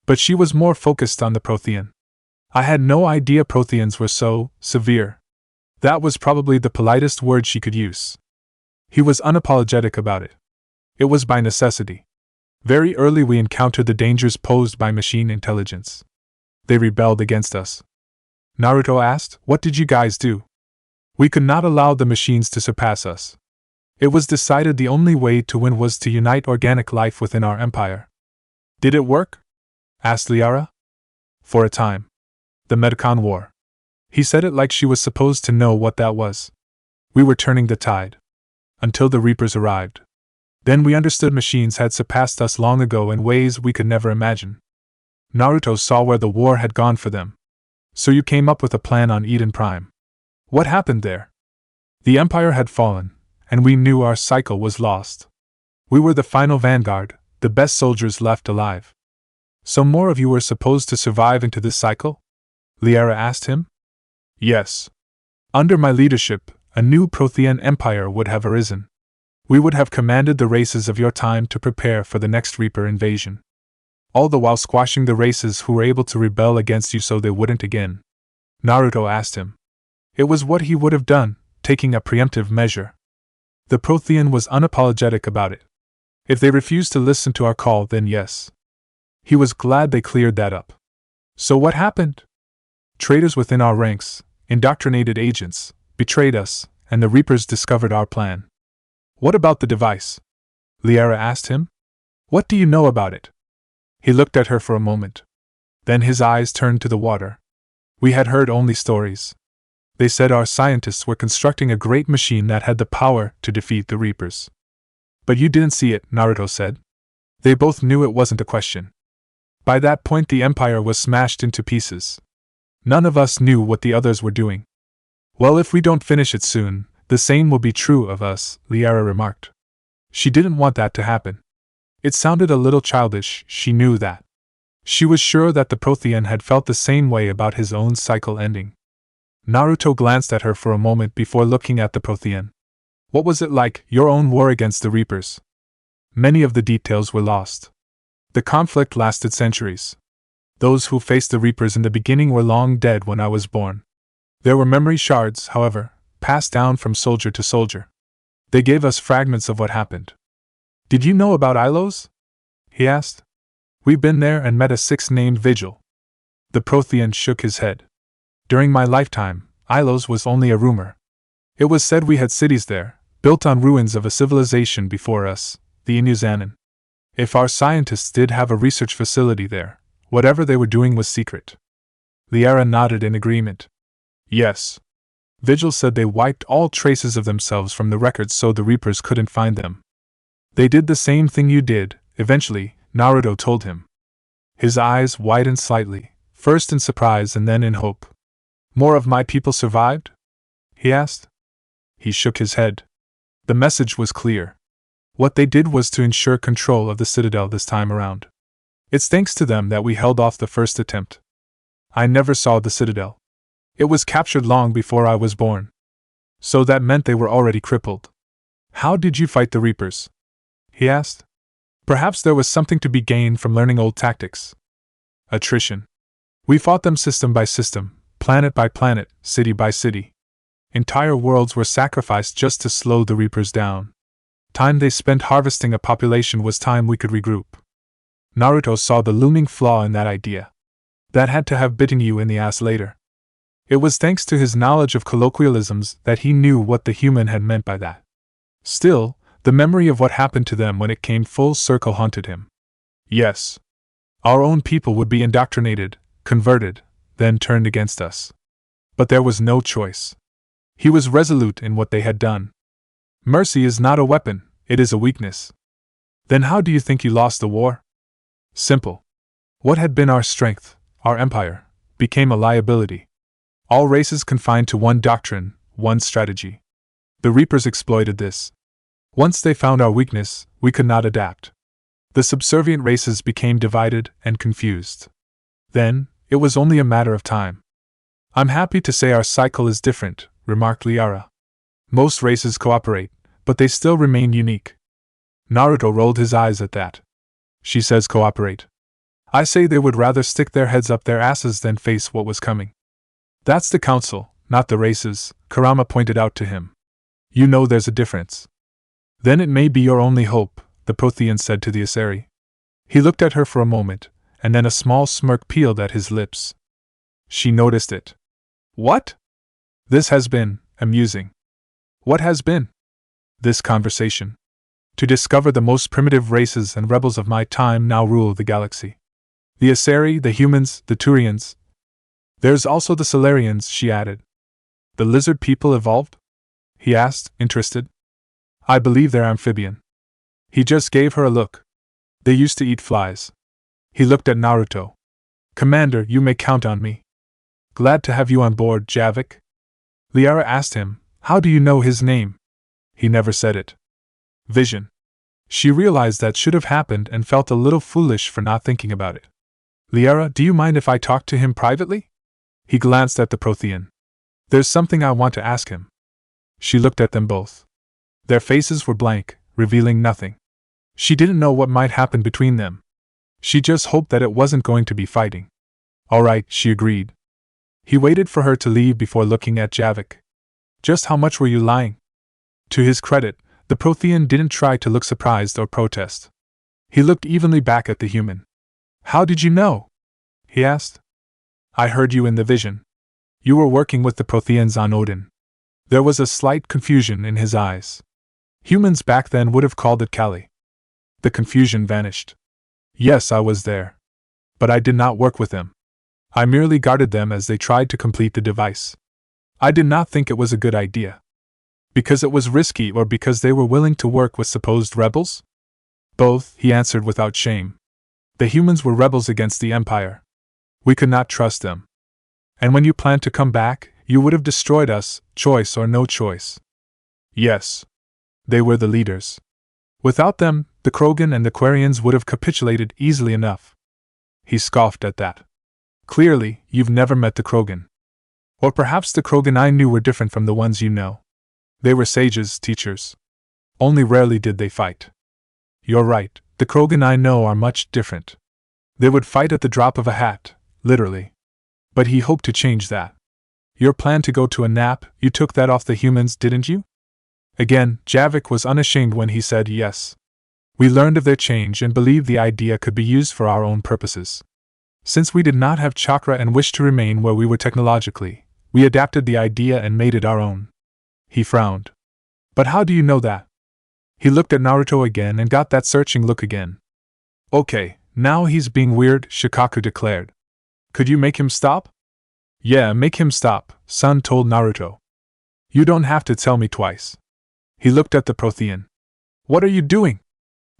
But she was more focused on the Prothean. I had no idea Protheans were so severe. That was probably the politest word she could use. He was unapologetic about it. It was by necessity. Very early we encountered the dangers posed by machine intelligence. They rebelled against us. Naruto asked, what did you guys do? We could not allow the machines to surpass us. It was decided the only way to win was to unite organic life within our empire. Did it work? Asked Liara. For a time. The Medicon War. He said it like she was supposed to know what that was. We were turning the tide. Until the Reapers arrived. Then we understood machines had surpassed us long ago in ways we could never imagine. Naruto saw where the war had gone for them. So you came up with a plan on Eden Prime. What happened there? The Empire had fallen, and we knew our cycle was lost. We were the final vanguard, the best soldiers left alive. So more of you were supposed to survive into this cycle? Liara asked him. Yes. Under my leadership, a new Prothean empire would have arisen. We would have commanded the races of your time to prepare for the next Reaper invasion. All the while squashing the races who were able to rebel against you so they wouldn't again. Naruto asked him. It was what he would have done, taking a preemptive measure. The Prothean was unapologetic about it. If they refused to listen to our call, then yes. He was glad they cleared that up. So what happened? Traitors within our ranks, indoctrinated agents, betrayed us, and the Reapers discovered our plan. What about the device? Liara asked him. What do you know about it? He looked at her for a moment. Then his eyes turned to the water. We had heard only stories. They said our scientists were constructing a great machine that had the power to defeat the Reapers. But you didn't see it, Naruto said. They both knew it wasn't a question. By that point the Empire was smashed into pieces. None of us knew what the others were doing. Well, if we don't finish it soon, the same will be true of us, Liara remarked. She didn't want that to happen. It sounded a little childish, she knew that. She was sure that the Prothean had felt the same way about his own cycle ending. Naruto glanced at her for a moment before looking at the Prothean. What was it like, your own war against the Reapers? Many of the details were lost. The conflict lasted centuries. Those who faced the Reapers in the beginning were long dead when I was born. There were memory shards, however, passed down from soldier to soldier. They gave us fragments of what happened. Did you know about Ilos? He asked. We've been there and met a sixth named Vigil. The Prothean shook his head. During my lifetime, Ilos was only a rumor. It was said we had cities there, built on ruins of a civilization before us, the Inuzanan. If our scientists did have a research facility there, whatever they were doing was secret. Liara nodded in agreement. Yes. Vigil said they wiped all traces of themselves from the records so the Reapers couldn't find them. They did the same thing you did, eventually, Naruto told him. His eyes widened slightly, first in surprise and then in hope. More of my people survived? He asked. He shook his head. The message was clear. What they did was to ensure control of the Citadel this time around. It's thanks to them that we held off the first attempt. I never saw the Citadel. It was captured long before I was born. So that meant they were already crippled. How did you fight the Reapers? He asked. Perhaps there was something to be gained from learning old tactics. Attrition. We fought them system by system, planet by planet, city by city. Entire worlds were sacrificed just to slow the Reapers down. Time they spent harvesting a population was time we could regroup. Naruto saw the looming flaw in that idea. That had to have bitten you in the ass later. It was thanks to his knowledge of colloquialisms that he knew what the human had meant by that. Still, the memory of what happened to them when it came full circle haunted him. Yes. Our own people would be indoctrinated, converted, then turned against us. But there was no choice. He was resolute in what they had done. Mercy is not a weapon, it is a weakness. Then how do you think you lost the war? Simple. What had been our strength, our empire, became a liability. All races confined to one doctrine, one strategy. The Reapers exploited this. Once they found our weakness, we could not adapt. The subservient races became divided and confused. Then, it was only a matter of time. I'm happy to say our cycle is different, remarked Liara. Most races cooperate, but they still remain unique. Naruto rolled his eyes at that. She says cooperate. I say they would rather stick their heads up their asses than face what was coming. That's the council, not the races, Kurama pointed out to him. You know there's a difference. Then it may be your only hope, the Prothean said to the Asari. He looked at her for a moment, and then a small smirk peeled at his lips. She noticed it. What? This has been amusing. What has been? This conversation. To discover the most primitive races and rebels of my time now rule the galaxy. The Asari, the humans, the Turians. There's also the Solarians, she added. The lizard people evolved? He asked, interested. I believe they're amphibian. He just gave her a look. They used to eat flies. He looked at Naruto. Commander, you may count on me. Glad to have you on board, Javic. Liara asked him, how do you know his name? He never said it. Vision. She realized that should have happened and felt a little foolish for not thinking about it. Liara, do you mind if I talk to him privately? He glanced at the Prothean. There's something I want to ask him. She looked at them both. Their faces were blank, revealing nothing. She didn't know what might happen between them. She just hoped that it wasn't going to be fighting. All right, she agreed. He waited for her to leave before looking at Javic. Just how much were you lying? To his credit, the Prothean didn't try to look surprised or protest. He looked evenly back at the human. How did you know? He asked. I heard you in the vision. You were working with the Protheans on Odin. There was a slight confusion in his eyes. Humans back then would have called it Kali. The confusion vanished. Yes, I was there. But I did not work with them. I merely guarded them as they tried to complete the device. I did not think it was a good idea. Because it was risky or because they were willing to work with supposed rebels? Both, he answered without shame. The humans were rebels against the Empire. We could not trust them. And when you planned to come back, you would have destroyed us, choice or no choice. Yes. They were the leaders. Without them, the Krogan and the Quarians would have capitulated easily enough. He scoffed at that. Clearly, you've never met the Krogan. Or perhaps the Krogan I knew were different from the ones you know. They were sages, teachers. Only rarely did they fight. You're right, the Krogan I know are much different. They would fight at the drop of a hat, literally. But he hoped to change that. Your plan to go to a nap, you took that off the humans, didn't you? Again, Javic was unashamed when he said yes. We learned of their change and believed the idea could be used for our own purposes. Since we did not have chakra and wished to remain where we were technologically, we adapted the idea and made it our own. He frowned. But how do you know that? He looked at Naruto again and got that searching look again. Okay, now he's being weird, Shikaku declared. Could you make him stop? Yeah, make him stop, Sun told Naruto. You don't have to tell me twice. He looked at the Prothean. What are you doing?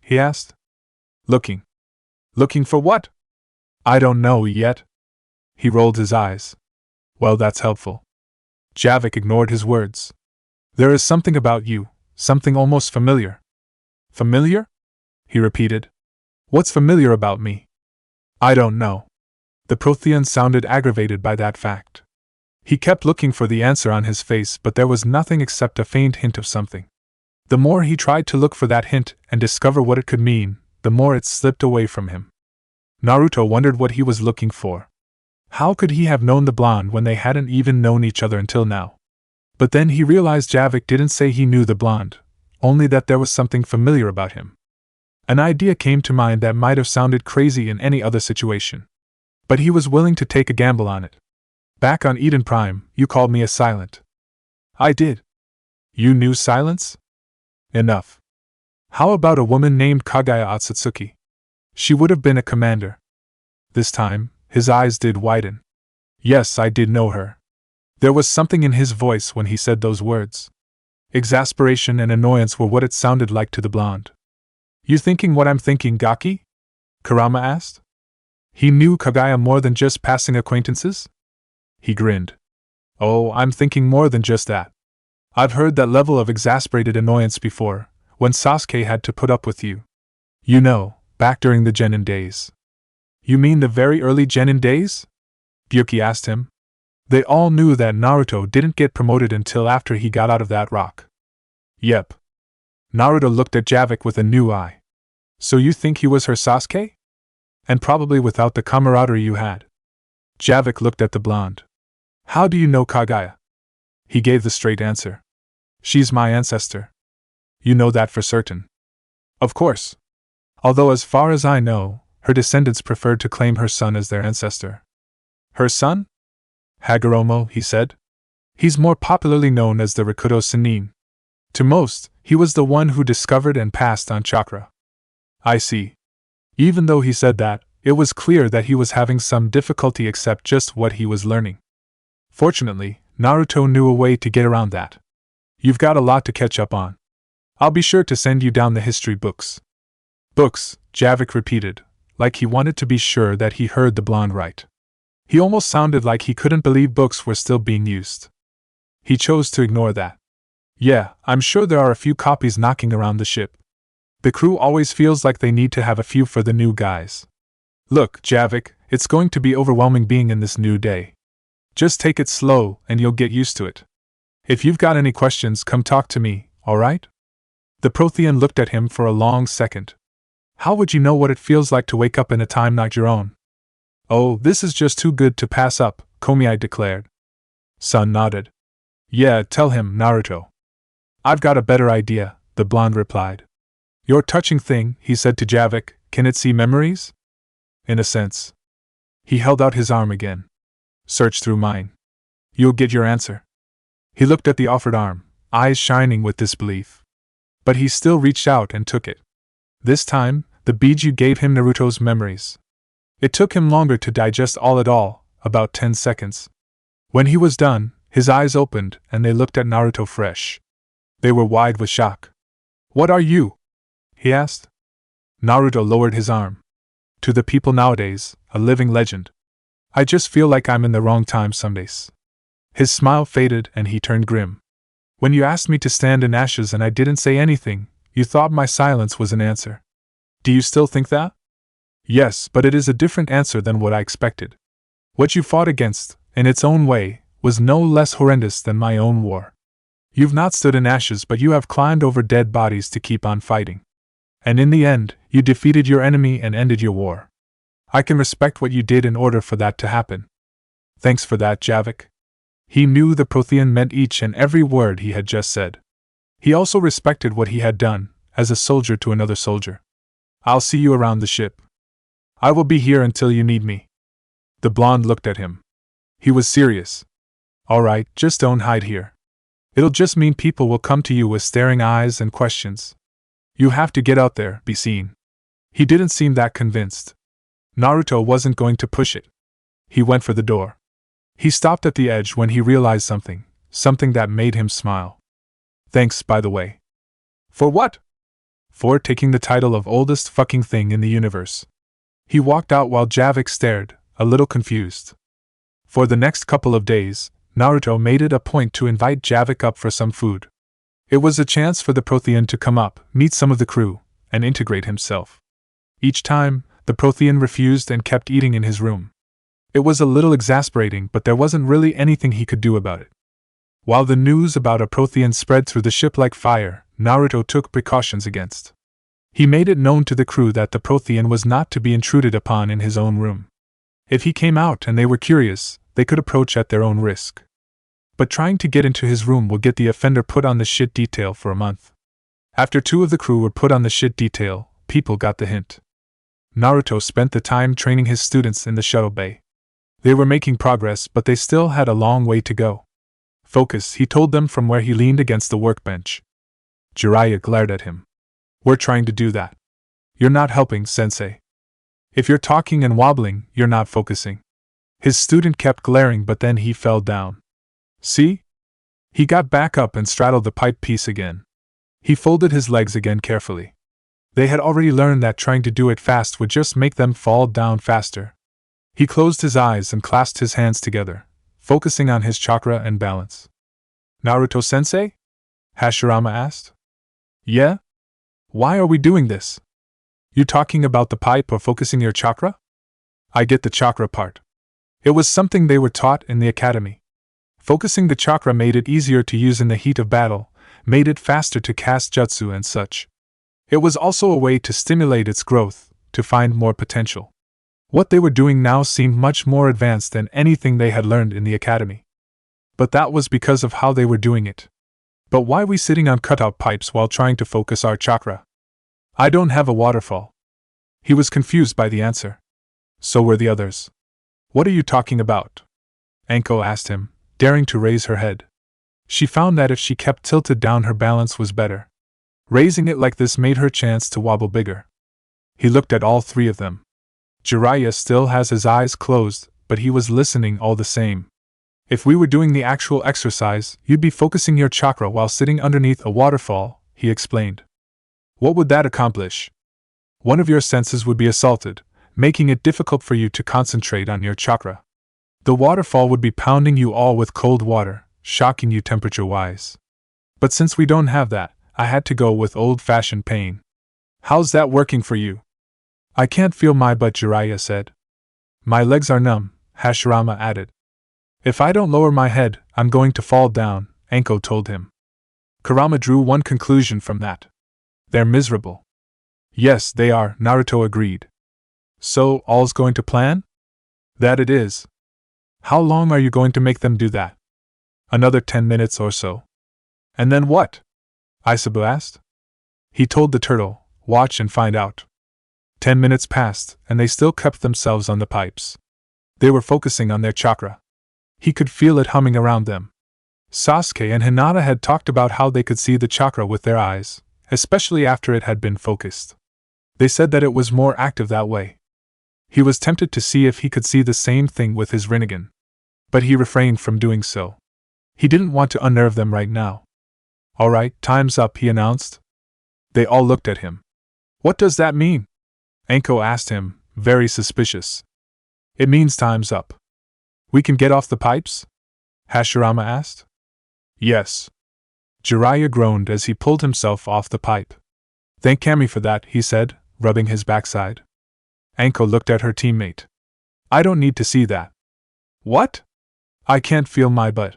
He asked. Looking. Looking for what? I don't know yet. He rolled his eyes. Well, that's helpful. Javic ignored his words. There is something about you, something almost familiar. Familiar? He repeated. What's familiar about me? I don't know. The Prothean sounded aggravated by that fact. He kept looking for the answer on his face, but there was nothing except a faint hint of something. The more he tried to look for that hint and discover what it could mean, the more it slipped away from him. Naruto wondered what he was looking for. How could he have known the blonde when they hadn't even known each other until now? But then he realized Javic didn't say he knew the blonde, only that there was something familiar about him. An idea came to mind that might have sounded crazy in any other situation. But he was willing to take a gamble on it. Back on Eden Prime, you called me a silent. I did. You knew silence? Enough. How about a woman named Kagaya Otsutsuki? She would have been a commander. This time, his eyes did widen. Yes, I did know her. There was something in his voice when he said those words. Exasperation and annoyance were what it sounded like to the blonde. You thinking what I'm thinking, Gaki? Kurama asked. He knew Kagaya more than just passing acquaintances? He grinned. Oh, I'm thinking more than just that. I've heard that level of exasperated annoyance before, when Sasuke had to put up with you. You know, back during the Genin days. You mean the very early Genin days? Gyuki asked him. They all knew that Naruto didn't get promoted until after he got out of that rock. Yep. Naruto looked at Javic with a new eye. So you think he was her Sasuke? And probably without the camaraderie you had. Javic looked at the blonde. How do you know Kagaya? He gave the straight answer. She's my ancestor. You know that for certain. Of course. Although as far as I know, her descendants preferred to claim her son as their ancestor. Her son? Hagoromo, he said. He's more popularly known as the Rikudo Sennin. To most, he was the one who discovered and passed on chakra. I see. Even though he said that, it was clear that he was having some difficulty accept just what he was learning. Fortunately, Naruto knew a way to get around that. You've got a lot to catch up on. I'll be sure to send you down the history books. Books, Javic repeated, like he wanted to be sure that he heard the blonde right. He almost sounded like he couldn't believe books were still being used. He chose to ignore that. Yeah, I'm sure there are a few copies knocking around the ship. The crew always feels like they need to have a few for the new guys. Look, Javic, it's going to be overwhelming being in this new day. Just take it slow and you'll get used to it. If you've got any questions, come talk to me, alright? The Prothean looked at him for a long second. How would you know what it feels like to wake up in a time not your own? Oh, this is just too good to pass up, Komiai declared. Sun nodded. Yeah, tell him, Naruto. I've got a better idea, the blonde replied. Your touching thing, he said to Javic, can it see memories? In a sense. He held out his arm again. Search through mine. You'll get your answer. He looked at the offered arm, eyes shining with disbelief. But he still reached out and took it. This time, the Biju gave him Naruto's memories. It took him longer to digest all, about 10 seconds. When he was done, his eyes opened and they looked at Naruto fresh. They were wide with shock. What are you? He asked. Naruto lowered his arm. To the people nowadays, a living legend. I just feel like I'm in the wrong time some days. His smile faded and he turned grim. When you asked me to stand in ashes and I didn't say anything, you thought my silence was an answer. Do you still think that? Yes, but it is a different answer than what I expected. What you fought against, in its own way, was no less horrendous than my own war. You've not stood in ashes, but you have climbed over dead bodies to keep on fighting. And in the end, you defeated your enemy and ended your war. I can respect what you did in order for that to happen. Thanks for that, Javic. He knew the Prothean meant each and every word he had just said. He also respected what he had done, as a soldier to another soldier. I'll see you around the ship. I will be here until you need me. The blonde looked at him. He was serious. All right, just don't hide here. It'll just mean people will come to you with staring eyes and questions. You have to get out there, be seen. He didn't seem that convinced. Naruto wasn't going to push it. He went for the door. He stopped at the edge when he realized something that made him smile. Thanks, by the way. For what? For taking the title of oldest fucking thing in the universe. He walked out while Javic stared, a little confused. For the next couple of days, Naruto made it a point to invite Javic up for some food. It was a chance for the Prothean to come up, meet some of the crew, and integrate himself. Each time, the Prothean refused and kept eating in his room. It was a little exasperating, but there wasn't really anything he could do about it. While the news about a Prothean spread through the ship like fire, Naruto took precautions against. He made it known to the crew that the Prothean was not to be intruded upon in his own room. If he came out and they were curious, they could approach at their own risk. But trying to get into his room will get the offender put on the shit detail for a month. After 2 of the crew were put on the shit detail, people got the hint. Naruto spent the time training his students in the shuttle bay. They were making progress, but they still had a long way to go. Focus, he told them from where he leaned against the workbench. Jiraiya glared at him. We're trying to do that. You're not helping, sensei. If you're talking and wobbling, you're not focusing. His student kept glaring, but then he fell down. See? He got back up and straddled the pipe piece again. He folded his legs again carefully. They had already learned that trying to do it fast would just make them fall down faster. He closed his eyes and clasped his hands together, focusing on his chakra and balance. Naruto-sensei? Hashirama asked. Yeah? Why are we doing this? You talking about the pipe or focusing your chakra? I get the chakra part. It was something they were taught in the academy. Focusing the chakra made it easier to use in the heat of battle, made it faster to cast jutsu and such. It was also a way to stimulate its growth, to find more potential. What they were doing now seemed much more advanced than anything they had learned in the academy. But that was because of how they were doing it. But why we sitting on cutout pipes while trying to focus our chakra? I don't have a waterfall. He was confused by the answer. So were the others. What are you talking about? Anko asked him, daring to raise her head. She found that if she kept tilted down her balance was better. Raising it like this made her chance to wobble bigger. He looked at all 3 of them. Jiraiya still has his eyes closed, but he was listening all the same. If we were doing the actual exercise, you'd be focusing your chakra while sitting underneath a waterfall, he explained. What would that accomplish? One of your senses would be assaulted, making it difficult for you to concentrate on your chakra. The waterfall would be pounding you all with cold water, shocking you temperature-wise. But since we don't have that, I had to go with old-fashioned pain. How's that working for you? I can't feel my butt, Jiraiya said. My legs are numb, Hashirama added. If I don't lower my head, I'm going to fall down, Anko told him. Kurama drew one conclusion from that. They're miserable. Yes, they are, Naruto agreed. So, all's going to plan? That it is. How long are you going to make them do that? Another 10 minutes or so. And then what? Aisabu asked. He told the turtle, watch and find out. 10 minutes passed, and they still kept themselves on the pipes. They were focusing on their chakra. He could feel it humming around them. Sasuke and Hinata had talked about how they could see the chakra with their eyes, especially after it had been focused. They said that it was more active that way. He was tempted to see if he could see the same thing with his Rinnegan. But he refrained from doing so. He didn't want to unnerve them right now. Alright, time's up, he announced. They all looked at him. What does that mean? Anko asked him, very suspicious. It means time's up. We can get off the pipes? Hashirama asked. Yes. Jiraiya groaned as he pulled himself off the pipe. Thank Kami for that, he said, rubbing his backside. Anko looked at her teammate. I don't need to see that. What? I can't feel my butt.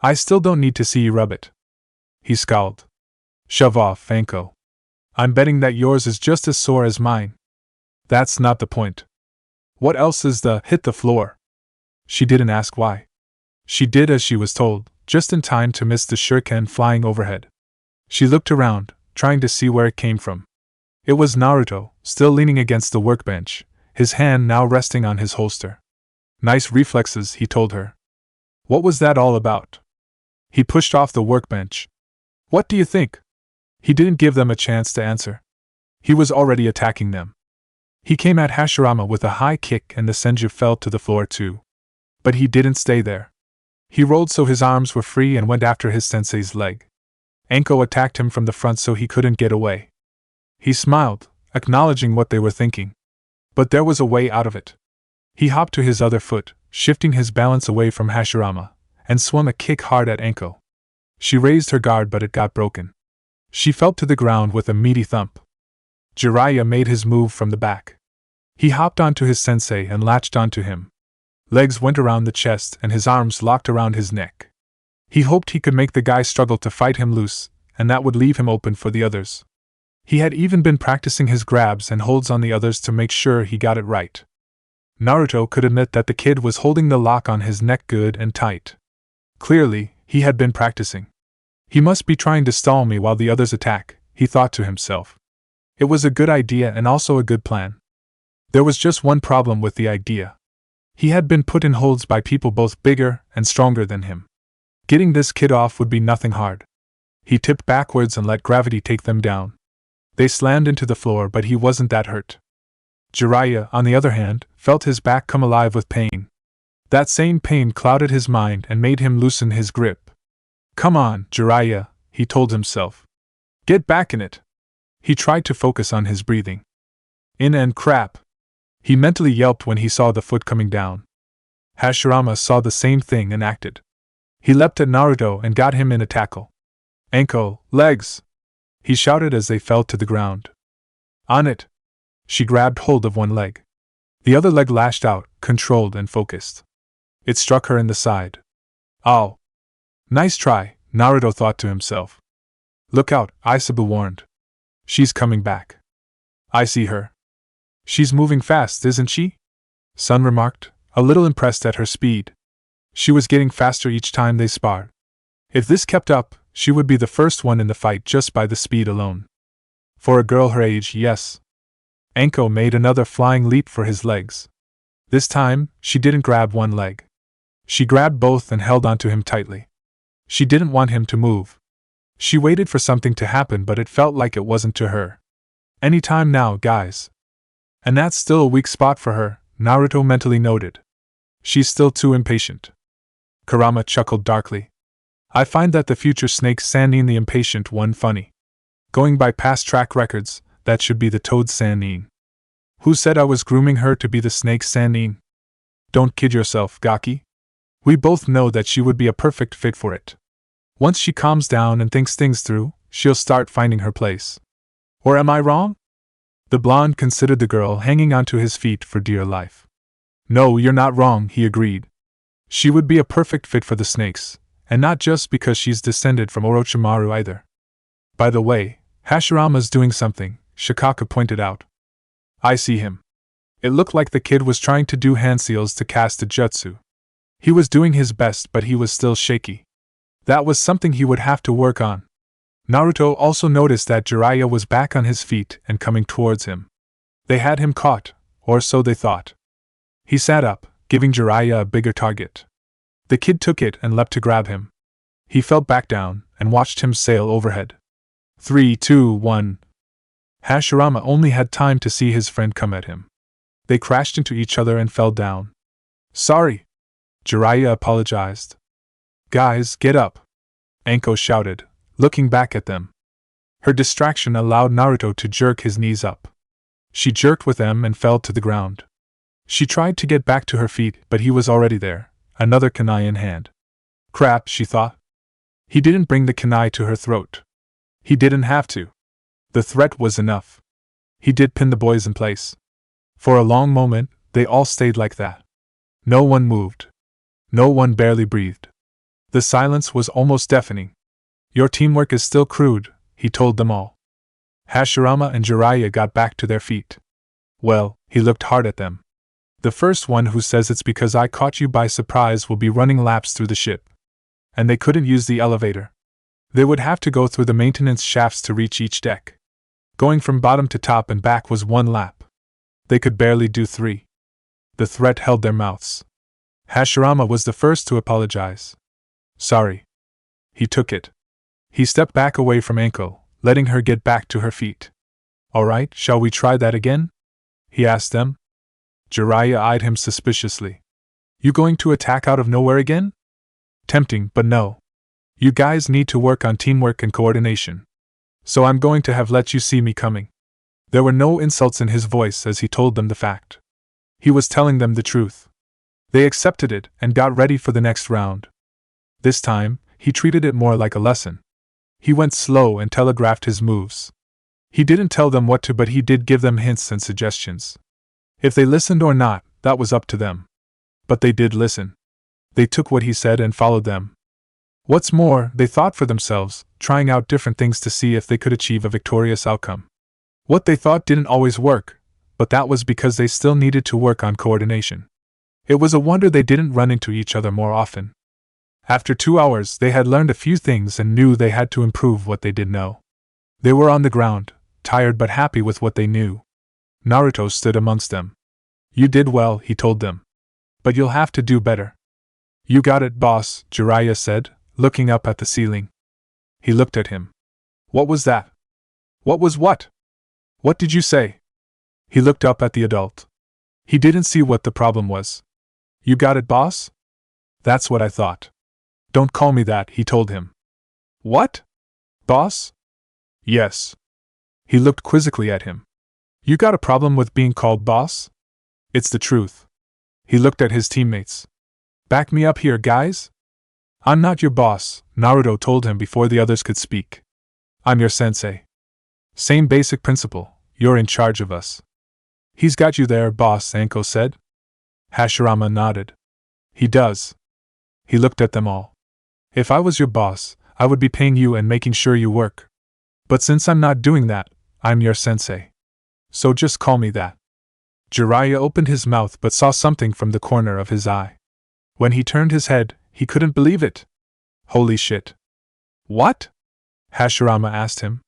I still don't need to see you rub it. He scowled. Shove off, Anko. I'm betting that yours is just as sore as mine. That's not the point. What else is the hit the floor? She didn't ask why. She did as she was told, just in time to miss the shuriken flying overhead. She looked around, trying to see where it came from. It was Naruto, still leaning against the workbench, his hand now resting on his holster. Nice reflexes, he told her. What was that all about? He pushed off the workbench. What do you think? He didn't give them a chance to answer. He was already attacking them. He came at Hashirama with a high kick and the Senju fell to the floor too. But he didn't stay there. He rolled so his arms were free and went after his sensei's leg. Anko attacked him from the front so he couldn't get away. He smiled, acknowledging what they were thinking. But there was a way out of it. He hopped to his other foot, shifting his balance away from Hashirama, and swung a kick hard at Anko. She raised her guard but it got broken. She fell to the ground with a meaty thump. Jiraiya made his move from the back. He hopped onto his sensei and latched onto him. Legs went around the chest and his arms locked around his neck. He hoped he could make the guy struggle to fight him loose, and that would leave him open for the others. He had even been practicing his grabs and holds on the others to make sure he got it right. Naruto could admit that the kid was holding the lock on his neck good and tight. Clearly, he had been practicing. He must be trying to stall me while the others attack, he thought to himself. It was a good idea and also a good plan. There was just one problem with the idea. He had been put in holds by people both bigger and stronger than him. Getting this kid off would be nothing hard. He tipped backwards and let gravity take them down. They slammed into the floor, but he wasn't that hurt. Jiraiya, on the other hand, felt his back come alive with pain. That same pain clouded his mind and made him loosen his grip. Come on, Jiraiya, he told himself. Get back in it. He tried to focus on his breathing. In and crap. He mentally yelped when he saw the foot coming down. Hashirama saw the same thing and acted. He leapt at Naruto and got him in a tackle. Anko, legs! He shouted as they fell to the ground. On it! She grabbed hold of one leg. The other leg lashed out, controlled and focused. It struck her in the side. Ow! Nice try, Naruto thought to himself. Look out, Aisabu warned. She's coming back. I see her. She's moving fast, isn't she? Sun remarked, a little impressed at her speed. She was getting faster each time they sparred. If this kept up, she would be the first one in the fight just by the speed alone. For a girl her age, yes. Anko made another flying leap for his legs. This time, she didn't grab one leg. She grabbed both and held onto him tightly. She didn't want him to move. She waited for something to happen, but it felt like it wasn't to her. Any time now, guys. And that's still a weak spot for her, Naruto mentally noted. She's still too impatient. Kurama chuckled darkly. I find that the future Snake Sannin the impatient one funny. Going by past track records, that should be the Toad Sannin. Who said I was grooming her to be the Snake Sannin? Don't kid yourself, Gaki. We both know that she would be a perfect fit for it. Once she calms down and thinks things through, she'll start finding her place. Or am I wrong? The blonde considered the girl hanging onto his feet for dear life. No, you're not wrong, he agreed. She would be a perfect fit for the snakes, and not just because she's descended from Orochimaru either. By the way, Hashirama's doing something, Shikaka pointed out. I see him. It looked like the kid was trying to do hand seals to cast a jutsu. He was doing his best, but he was still shaky. That was something he would have to work on. Naruto also noticed that Jiraiya was back on his feet and coming towards him. They had him caught, or so they thought. He sat up, giving Jiraiya a bigger target. The kid took it and leapt to grab him. He fell back down and watched him sail overhead. 3, 2, 1. Hashirama only had time to see his friend come at him. They crashed into each other and fell down. Sorry. Jiraiya apologized. Guys, get up. Anko shouted, looking back at them. Her distraction allowed Naruto to jerk his knees up. She jerked with them and fell to the ground. She tried to get back to her feet, but he was already there, another kunai in hand. Crap, she thought. He didn't bring the kunai to her throat. He didn't have to. The threat was enough. He did pin the boys in place. For a long moment, they all stayed like that. No one moved. No one barely breathed. The silence was almost deafening. Your teamwork is still crude, he told them all. Hashirama and Jiraiya got back to their feet. Well, he looked hard at them. The first one who says it's because I caught you by surprise will be running laps through the ship. And they couldn't use the elevator. They would have to go through the maintenance shafts to reach each deck. Going from bottom to top and back was 1 lap. They could barely do 3. The threat held their mouths. Hashirama was the first to apologize. Sorry. He took it. He stepped back away from Anko, letting her get back to her feet. Alright, shall we try that again? He asked them. Jiraiya eyed him suspiciously. You going to attack out of nowhere again? Tempting, but no. You guys need to work on teamwork and coordination. So I'm going to have let you see me coming. There were no insults in his voice as he told them the fact. He was telling them the truth. They accepted it and got ready for the next round. This time, he treated it more like a lesson. He went slow and telegraphed his moves. He didn't tell them what to, but he did give them hints and suggestions. If they listened or not, that was up to them. But they did listen. They took what he said and followed them. What's more, they thought for themselves, trying out different things to see if they could achieve a victorious outcome. What they thought didn't always work, but that was because they still needed to work on coordination. It was a wonder they didn't run into each other more often. After 2 hours, they had learned a few things and knew they had to improve what they did know. They were on the ground, tired but happy with what they knew. Naruto stood amongst them. You did well, he told them. But you'll have to do better. You got it, boss, Jiraiya said, looking up at the ceiling. He looked at him. What was that? What was what? What did you say? He looked up at the adult. He didn't see what the problem was. You got it, boss? That's what I thought. Don't call me that, he told him. What? Boss? Yes. He looked quizzically at him. You got a problem with being called boss? It's the truth. He looked at his teammates. Back me up here, guys? I'm not your boss, Naruto told him before the others could speak. I'm your sensei. Same basic principle, you're in charge of us. He's got you there, boss, Anko said. Hashirama nodded. He does. He looked at them all. If I was your boss, I would be paying you and making sure you work. But since I'm not doing that, I'm your sensei. So just call me that. Jiraiya opened his mouth but saw something from the corner of his eye. When he turned his head, he couldn't believe it. Holy shit. What? Hashirama asked him.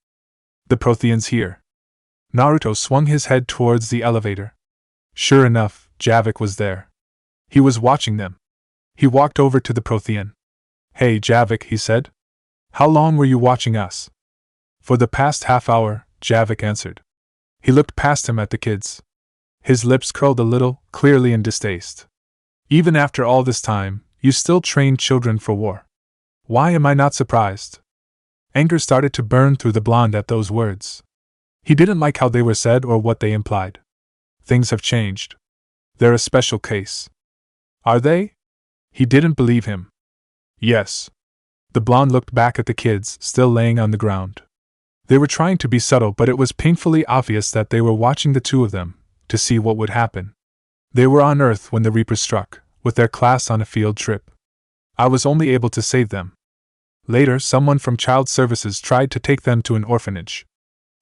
The Prothean's here. Naruto swung his head towards the elevator. Sure enough, Javic was there. He was watching them. He walked over to the Prothean. Hey Javic, he said. How long were you watching us? For the past half hour, Javic answered. He looked past him at the kids. His lips curled a little, clearly in distaste. Even after all this time, you still train children for war. Why am I not surprised? Anger started to burn through the blonde at those words. He didn't like how they were said or what they implied. Things have changed. They're a special case. Are they? He didn't believe him. Yes. The blonde looked back at the kids, still laying on the ground. They were trying to be subtle, but it was painfully obvious that they were watching the two of them, to see what would happen. They were on Earth when the Reaper struck, with their class on a field trip. I was only able to save them. Later, someone from Child Services tried to take them to an orphanage.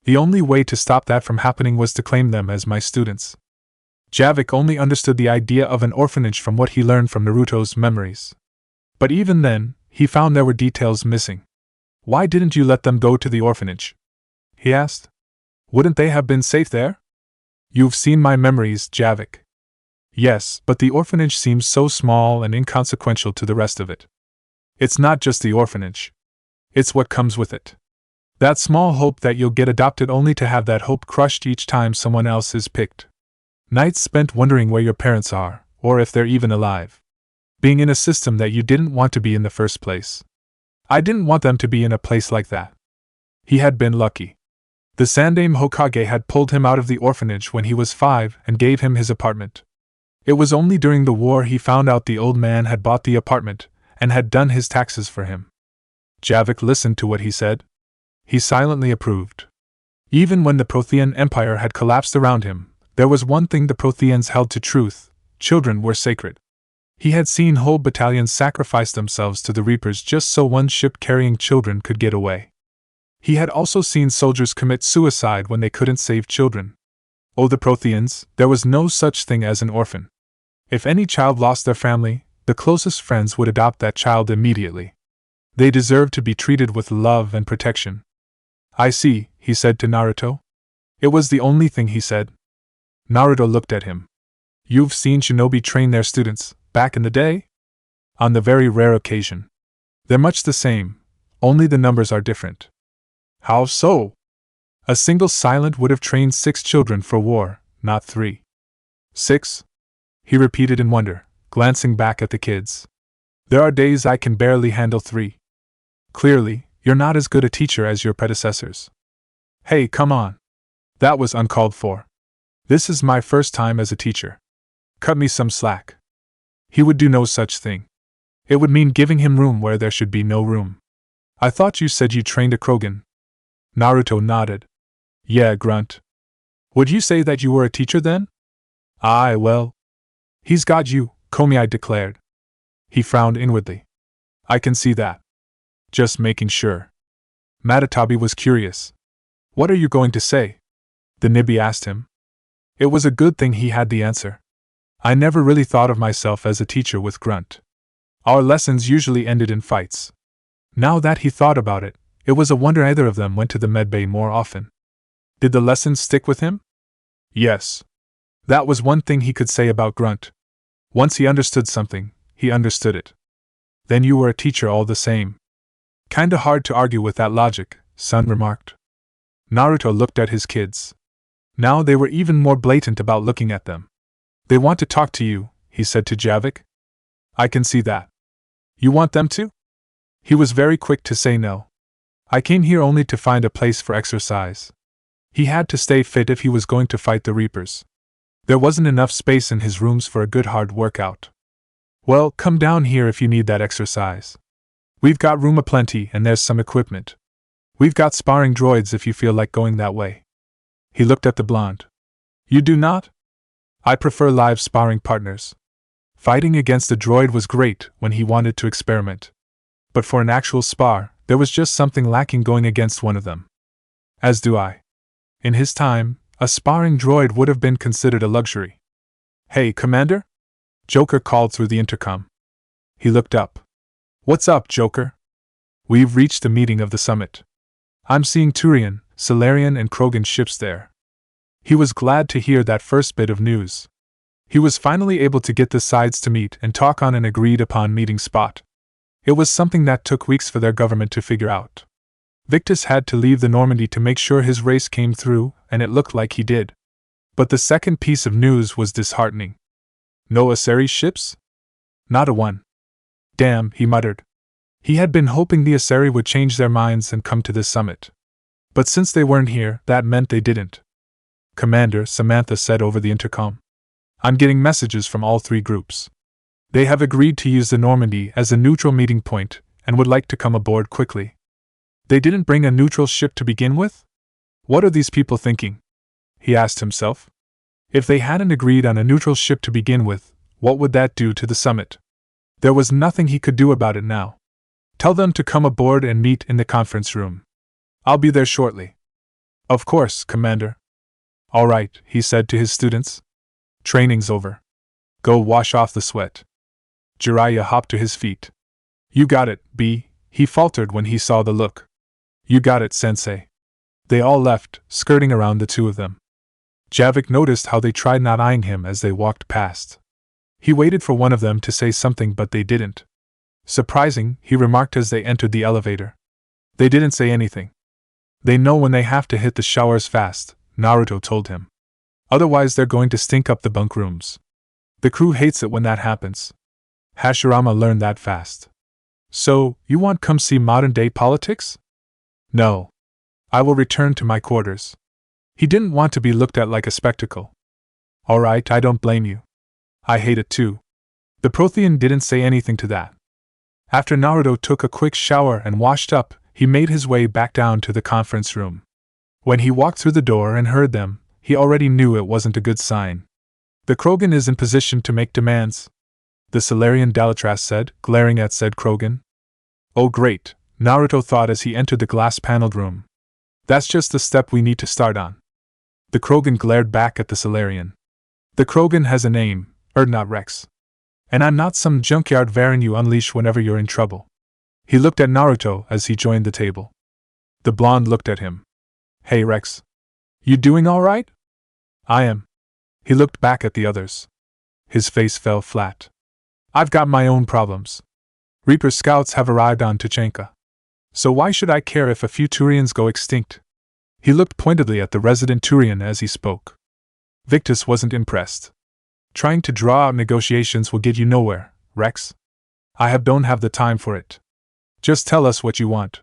The only way to stop that from happening was to claim them as my students. Javic only understood the idea of an orphanage from what he learned from Naruto's memories. But even then, he found there were details missing. Why didn't you let them go to the orphanage? He asked. Wouldn't they have been safe there? You've seen my memories, Javic. Yes, but the orphanage seems so small and inconsequential to the rest of it. It's not just the orphanage. It's what comes with it. That small hope that you'll get adopted only to have that hope crushed each time someone else is picked. Nights spent wondering where your parents are, or if they're even alive. Being in a system that you didn't want to be in the first place. I didn't want them to be in a place like that. He had been lucky. The Sandaime Hokage had pulled him out of the orphanage when he was 5 and gave him his apartment. It was only during the war he found out the old man had bought the apartment and had done his taxes for him. Javic listened to what he said. He silently approved. Even when the Prothean Empire had collapsed around him, there was one thing the Protheans held to truth: children were sacred. He had seen whole battalions sacrifice themselves to the Reapers just so one ship carrying children could get away. He had also seen soldiers commit suicide when they couldn't save children. Oh, the Protheans, there was no such thing as an orphan. If any child lost their family, the closest friends would adopt that child immediately. They deserved to be treated with love and protection. I see, he said to Naruto. It was the only thing he said. Naruto looked at him. You've seen shinobi train their students, back in the day? On the very rare occasion. They're much the same, only the numbers are different. How so? A single silent would have trained 6 children for war, not 3. 6? He repeated in wonder, glancing back at the kids. There are days I can barely handle 3. Clearly, you're not as good a teacher as your predecessors. Hey, come on. That was uncalled for. This is my first time as a teacher. Cut me some slack. He would do no such thing. It would mean giving him room where there should be no room. I thought you said you trained a Krogan. Naruto nodded. Yeah, grunt. Would you say that you were a teacher then? Aye, well. He's got you, Komiai declared. He frowned inwardly. I can see that. Just making sure. Matatabi was curious. What are you going to say? The Nibby asked him. It was a good thing he had the answer. I never really thought of myself as a teacher with Grunt. Our lessons usually ended in fights. Now that he thought about it, it was a wonder either of them went to the medbay more often. Did the lessons stick with him? Yes. That was one thing he could say about Grunt. Once he understood something, he understood it. Then you were a teacher all the same. Kinda hard to argue with that logic, Sun remarked. Naruto looked at his kids. Now they were even more blatant about looking at them. They want to talk to you, he said to Javic. I can see that. You want them to? He was very quick to say no. I came here only to find a place for exercise. He had to stay fit if he was going to fight the Reapers. There wasn't enough space in his rooms for a good hard workout. Well, come down here if you need that exercise. We've got room aplenty and there's some equipment. We've got sparring droids if you feel like going that way. He looked at the blonde. You do not? I prefer live sparring partners. Fighting against a droid was great when he wanted to experiment. But for an actual spar, there was just something lacking going against one of them. As do I. In his time, a sparring droid would have been considered a luxury. Hey, Commander? Joker called through the intercom. He looked up. What's up, Joker? We've reached the meeting of the summit. I'm seeing Turian, Solarian and Krogan ships there. He was glad to hear that first bit of news. He was finally able to get the sides to meet and talk on an agreed-upon meeting spot. It was something that took weeks for their government to figure out. Victus had to leave the Normandy to make sure his race came through, and it looked like he did. But the second piece of news was disheartening. No Asari ships? Not a one. Damn, he muttered. He had been hoping the Asari would change their minds and come to this summit. But since they weren't here, that meant they didn't. Commander, Samantha said over the intercom. I'm getting messages from all 3 groups. They have agreed to use the Normandy as a neutral meeting point and would like to come aboard quickly. They didn't bring a neutral ship to begin with? What are these people thinking? He asked himself. If they hadn't agreed on a neutral ship to begin with, What would that do to the summit? There was nothing he could do about it now. Tell them to come aboard and meet in the conference room. I'll be there shortly. Of course, Commander. All right, he said to his students. Training's over. Go wash off the sweat. Jiraiya hopped to his feet. You got it, B, he faltered when he saw the look. You got it, Sensei. They all left, skirting around the two of them. Javic noticed how they tried not eyeing him as they walked past. He waited for one of them to say something, but they didn't. Surprising, he remarked as they entered the elevator. They didn't say anything. They know when they have to hit the showers fast, Naruto told him. Otherwise they're going to stink up the bunk rooms. The crew hates it when that happens. Hashirama learned that fast. So, you want come see modern-day politics? No. I will return to my quarters. He didn't want to be looked at like a spectacle. Alright, I don't blame you. I hate it too. The Prothean didn't say anything to that. After Naruto took a quick shower and washed up, he made his way back down to the conference room. When he walked through the door and heard them, he already knew it wasn't a good sign. The Krogan is in position to make demands, the Salarian Dalatras said, glaring at said Krogan. Oh great, Naruto thought as he entered the glass-paneled room. That's just the step we need to start on. The Krogan glared back at the Salarian. The Krogan has a name, not Rex. And I'm not some junkyard Varan you unleash whenever you're in trouble. He looked at Naruto as he joined the table. The blonde looked at him. Hey Rex. You doing alright? I am. He looked back at the others. His face fell flat. I've got my own problems. Reaper scouts have arrived on Tuchanka. So why should I care if a few Turians go extinct? He looked pointedly at the resident Turian as he spoke. Victus wasn't impressed. Trying to draw out negotiations will get you nowhere, Rex. Don't have the time for it. Just tell us what you want.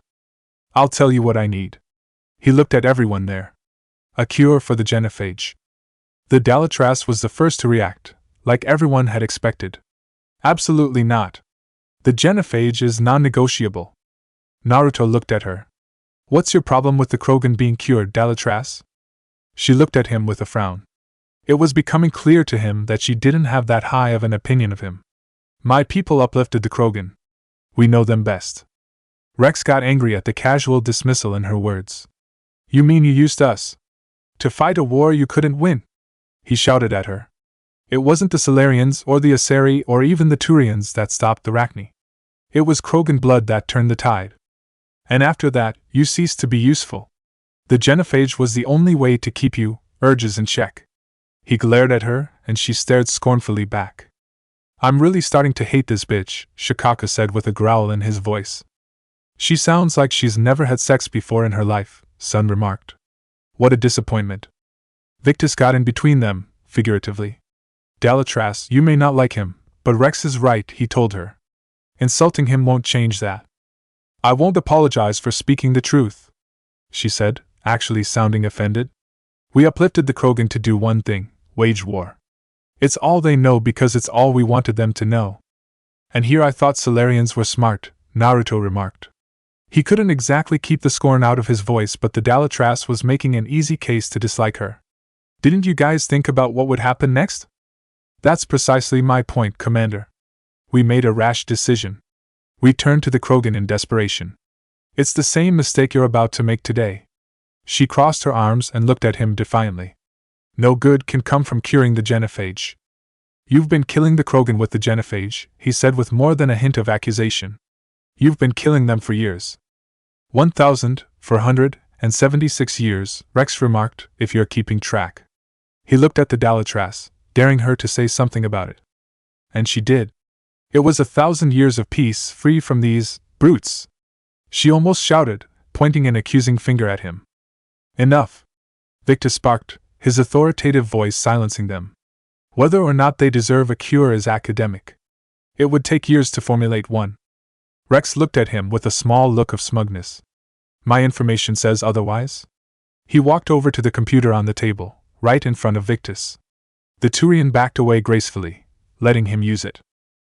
I'll tell you what I need. He looked at everyone there. A cure for the genophage. The Dalatras was the first to react, like everyone had expected. Absolutely not. The genophage is non-negotiable. Naruto looked at her. What's your problem with the Krogan being cured, Dalatras? She looked at him with a frown. It was becoming clear to him that she didn't have that high of an opinion of him. My people uplifted the Krogan. We know them best. Rex got angry at the casual dismissal in her words. You mean you used us to fight a war you couldn't win? He shouted at her. It wasn't the Salarians or the Asari or even the Turians that stopped the Rachni. It was Krogan blood that turned the tide. And after that, you ceased to be useful. The genophage was the only way to keep you, urges in check. He glared at her, and she stared scornfully back. I'm really starting to hate this bitch, Shikaka said with a growl in his voice. She sounds like she's never had sex before in her life, Sun remarked. What a disappointment. Victus got in between them, figuratively. Dalatras, you may not like him, but Rex is right, he told her. Insulting him won't change that. I won't apologize for speaking the truth, she said, actually sounding offended. We uplifted the Krogan to do one thing, wage war. It's all they know because it's all we wanted them to know. And here I thought Salarians were smart, Naruto remarked. He couldn't exactly keep the scorn out of his voice, but the Dalatras was making an easy case to dislike her. Didn't you guys think about what would happen next? That's precisely my point, Commander. We made a rash decision. We turned to the Krogan in desperation. It's the same mistake you're about to make today. She crossed her arms and looked at him defiantly. No good can come from curing the genophage. You've been killing the Krogan with the genophage, he said with more than a hint of accusation. You've been killing them for years. 1,476 years, Rex remarked, if you're keeping track. He looked at the Dalatras, daring her to say something about it. And she did. It was 1,000 years of peace free from these brutes. She almost shouted, pointing an accusing finger at him. Enough! Victus sparked, his authoritative voice silencing them. Whether or not they deserve a cure is academic. It would take years to formulate one. Rex looked at him with a small look of smugness. My information says otherwise. He walked over to the computer on the table, right in front of Victus. The Turian backed away gracefully, letting him use it.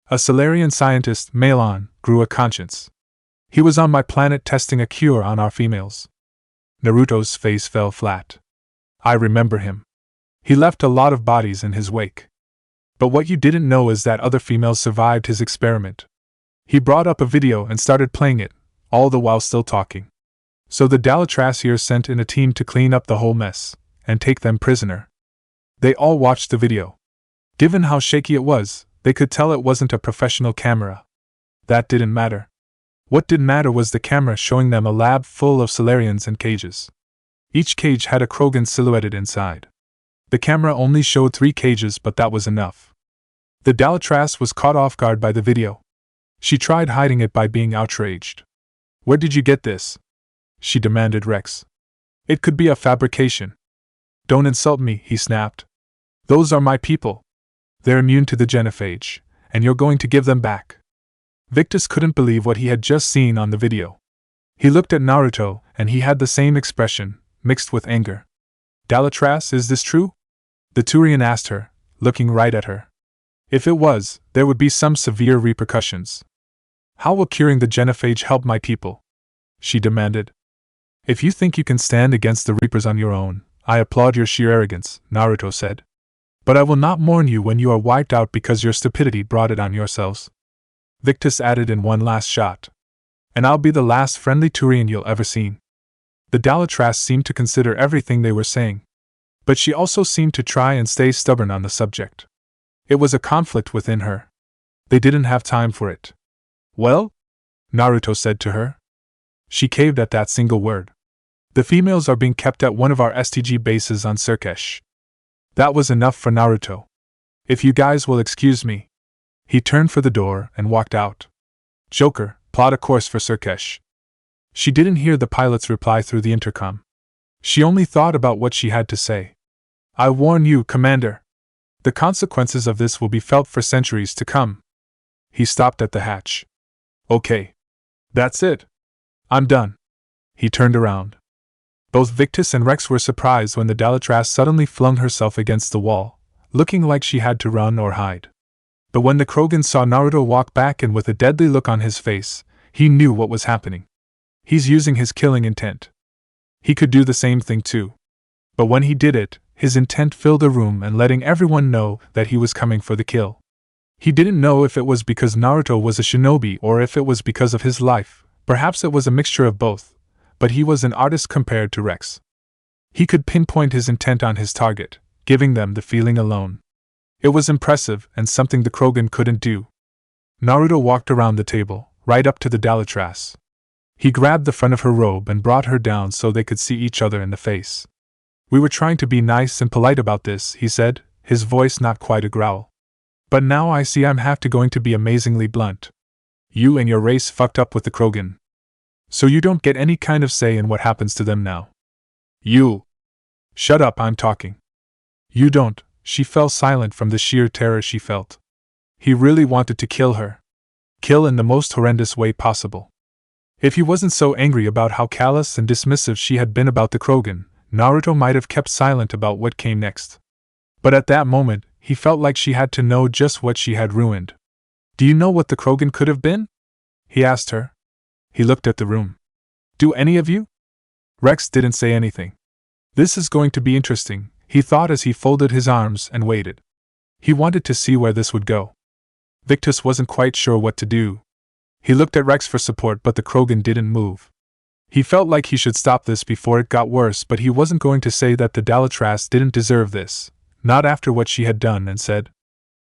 A Salarian scientist, Malon, grew a conscience. He was on my planet testing a cure on our females. Naruto's face fell flat. I remember him. He left a lot of bodies in his wake. But what you didn't know is that other females survived his experiment. He brought up a video and started playing it, all the while still talking. So the Dalatrassiers sent in a team to clean up the whole mess and take them prisoner. They all watched the video. Given how shaky it was, they could tell it wasn't a professional camera. That didn't matter. What did matter was the camera showing them a lab full of Solarians and cages. Each cage had a Krogan silhouetted inside. The camera only showed 3 cages, but that was enough. The Dalatrass was caught off guard by the video. She tried hiding it by being outraged. "Where did you get this?" she demanded Rex. "It could be a fabrication." "Don't insult me," he snapped. "Those are my people. They're immune to the genophage, and you're going to give them back." Victus couldn't believe what he had just seen on the video. He looked at Naruto, and he had the same expression, mixed with anger. "Dalatrass, is this true?" the Turian asked her, looking right at her. "If it was, there would be some severe repercussions." "How will curing the genophage help my people?" she demanded. "If you think you can stand against the Reapers on your own, I applaud your sheer arrogance," Naruto said. "But I will not mourn you when you are wiped out because your stupidity brought it on yourselves." Victus added in one last shot. "And I'll be the last friendly Turian you'll ever see." The Dalatrass seemed to consider everything they were saying. But she also seemed to try and stay stubborn on the subject. It was a conflict within her. They didn't have time for it. "Well?" Naruto said to her. She caved at that single word. "The females are being kept at one of our STG bases on Ciresh." That was enough for Naruto. "If you guys will excuse me." He turned for the door and walked out. "Joker, plot a course for Ciresh." She didn't hear the pilot's reply through the intercom. She only thought about what she had to say. "I warn you, Commander. The consequences of this will be felt for centuries to come." He stopped at the hatch. "Okay. That's it. I'm done." He turned around. Both Victus and Rex were surprised when the Dalatrass suddenly flung herself against the wall, looking like she had to run or hide. But when the Krogan saw Naruto walk back and with a deadly look on his face, he knew what was happening. He's using his killing intent. He could do the same thing too. But when he did it, his intent filled the room and letting everyone know that he was coming for the kill. He didn't know if it was because Naruto was a shinobi or if it was because of his life, perhaps it was a mixture of both, but he was an artist compared to Rex. He could pinpoint his intent on his target, giving them the feeling alone. It was impressive and something the Krogan couldn't do. Naruto walked around the table, right up to the Dalatrass. He grabbed the front of her robe and brought her down so they could see each other in the face. "We were trying to be nice and polite about this," he said, his voice not quite a growl. "But now I see I'm going to be amazingly blunt. You and your race fucked up with the Krogan. So you don't get any kind of say in what happens to them now." "You!" "Shut up, I'm talking." "You don't." She fell silent from the sheer terror she felt. He really wanted to kill her. Kill in the most horrendous way possible. If he wasn't so angry about how callous and dismissive she had been about the Krogan, Naruto might have kept silent about what came next. But at that moment, he felt like she had to know just what she had ruined. "Do you know what the Krogan could have been?" he asked her. He looked at the room. "Do any of you?" Rex didn't say anything. This is going to be interesting, he thought as he folded his arms and waited. He wanted to see where this would go. Victus wasn't quite sure what to do. He looked at Rex for support, but the Krogan didn't move. He felt like he should stop this before it got worse, but he wasn't going to say that the Dalatrass didn't deserve this, not after what she had done and said.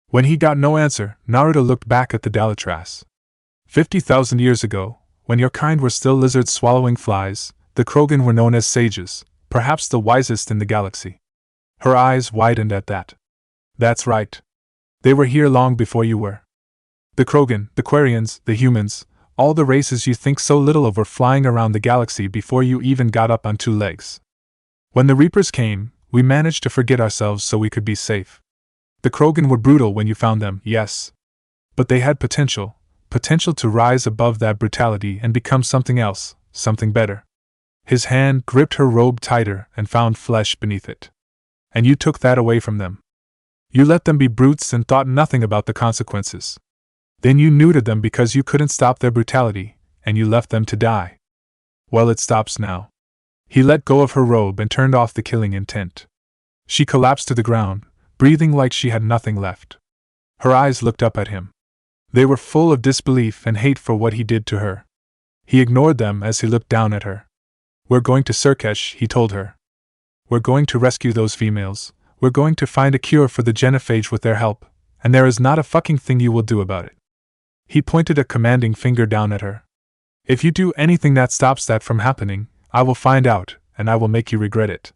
When he got no answer, Naruto looked back at the Dalatrass. 50,000 years ago, when your kind were still lizards swallowing flies, the Krogan were known as sages, perhaps the wisest in the galaxy. Her eyes widened at that. "That's right. They were here long before you were. The Krogan, the Quarians, the humans, all the races you think so little of were flying around the galaxy before you even got up on 2 legs. When the Reapers came, we managed to forget ourselves so we could be safe. The Krogan were brutal when you found them, yes. But they had potential to rise above that brutality and become something else, something better." His hand gripped her robe tighter and found flesh beneath it. "And you took that away from them. You let them be brutes and thought nothing about the consequences. Then you neutered them because you couldn't stop their brutality, and you left them to die. Well, it stops now." He let go of her robe and turned off the killing intent. She collapsed to the ground, breathing like she had nothing left. Her eyes looked up at him. They were full of disbelief and hate for what he did to her. He ignored them as he looked down at her. We're going to Ciresh, he told her. We're going to rescue those females. We're going to find a cure for the genophage with their help, and there is not a fucking thing you will do about it. He pointed a commanding finger down at her. If you do anything that stops that from happening, I will find out, and I will make you regret it.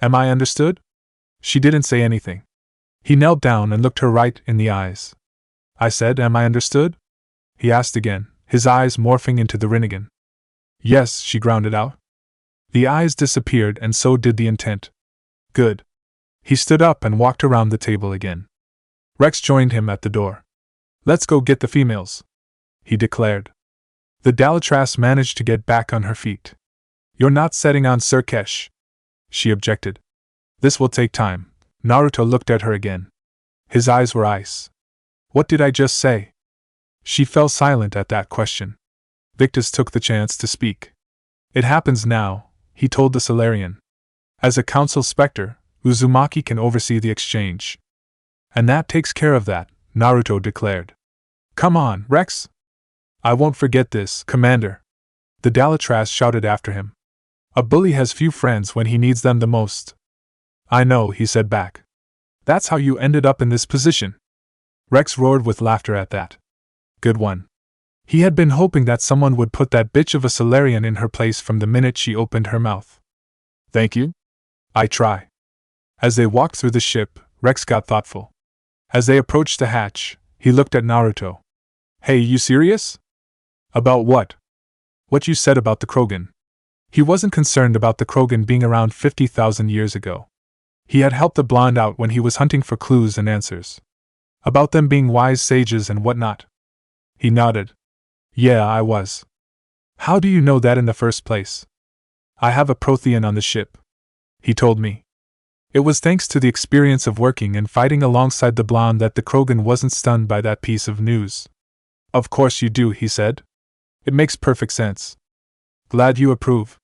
Am I understood? She didn't say anything. He knelt down and looked her right in the eyes. I said, am I understood? He asked again, his eyes morphing into the Rinnegan. Yes, she grounded out. The eyes disappeared and so did the intent. Good. He stood up and walked around the table again. Rex joined him at the door. Let's go get the females, he declared. The Dalatrass managed to get back on her feet. You're not setting on Ciresh, she objected. This will take time. Naruto looked at her again. His eyes were ice. What did I just say? She fell silent at that question. Victus took the chance to speak. It happens now, he told the Solarian. As a council specter, Uzumaki can oversee the exchange. And that takes care of that, Naruto declared. Come on, Rex! I won't forget this, Commander. The Dalatrass shouted after him. A bully has few friends when he needs them the most. I know, he said back. That's how you ended up in this position. Rex roared with laughter at that. Good one. He had been hoping that someone would put that bitch of a Solarian in her place from the minute she opened her mouth. Thank you. I try. As they walked through the ship, Rex got thoughtful. As they approached the hatch, he looked at Naruto. Hey, you serious? About what? What you said about the Krogan. He wasn't concerned about the Krogan being around 50,000 years ago. He had helped the blonde out when he was hunting for clues and answers. About them being wise sages and whatnot. He nodded. Yeah, I was. How do you know that in the first place? I have a Prothean on the ship. He told me. It was thanks to the experience of working and fighting alongside the blonde that the Krogan wasn't stunned by that piece of news. Of course you do, he said. It makes perfect sense. Glad you approve.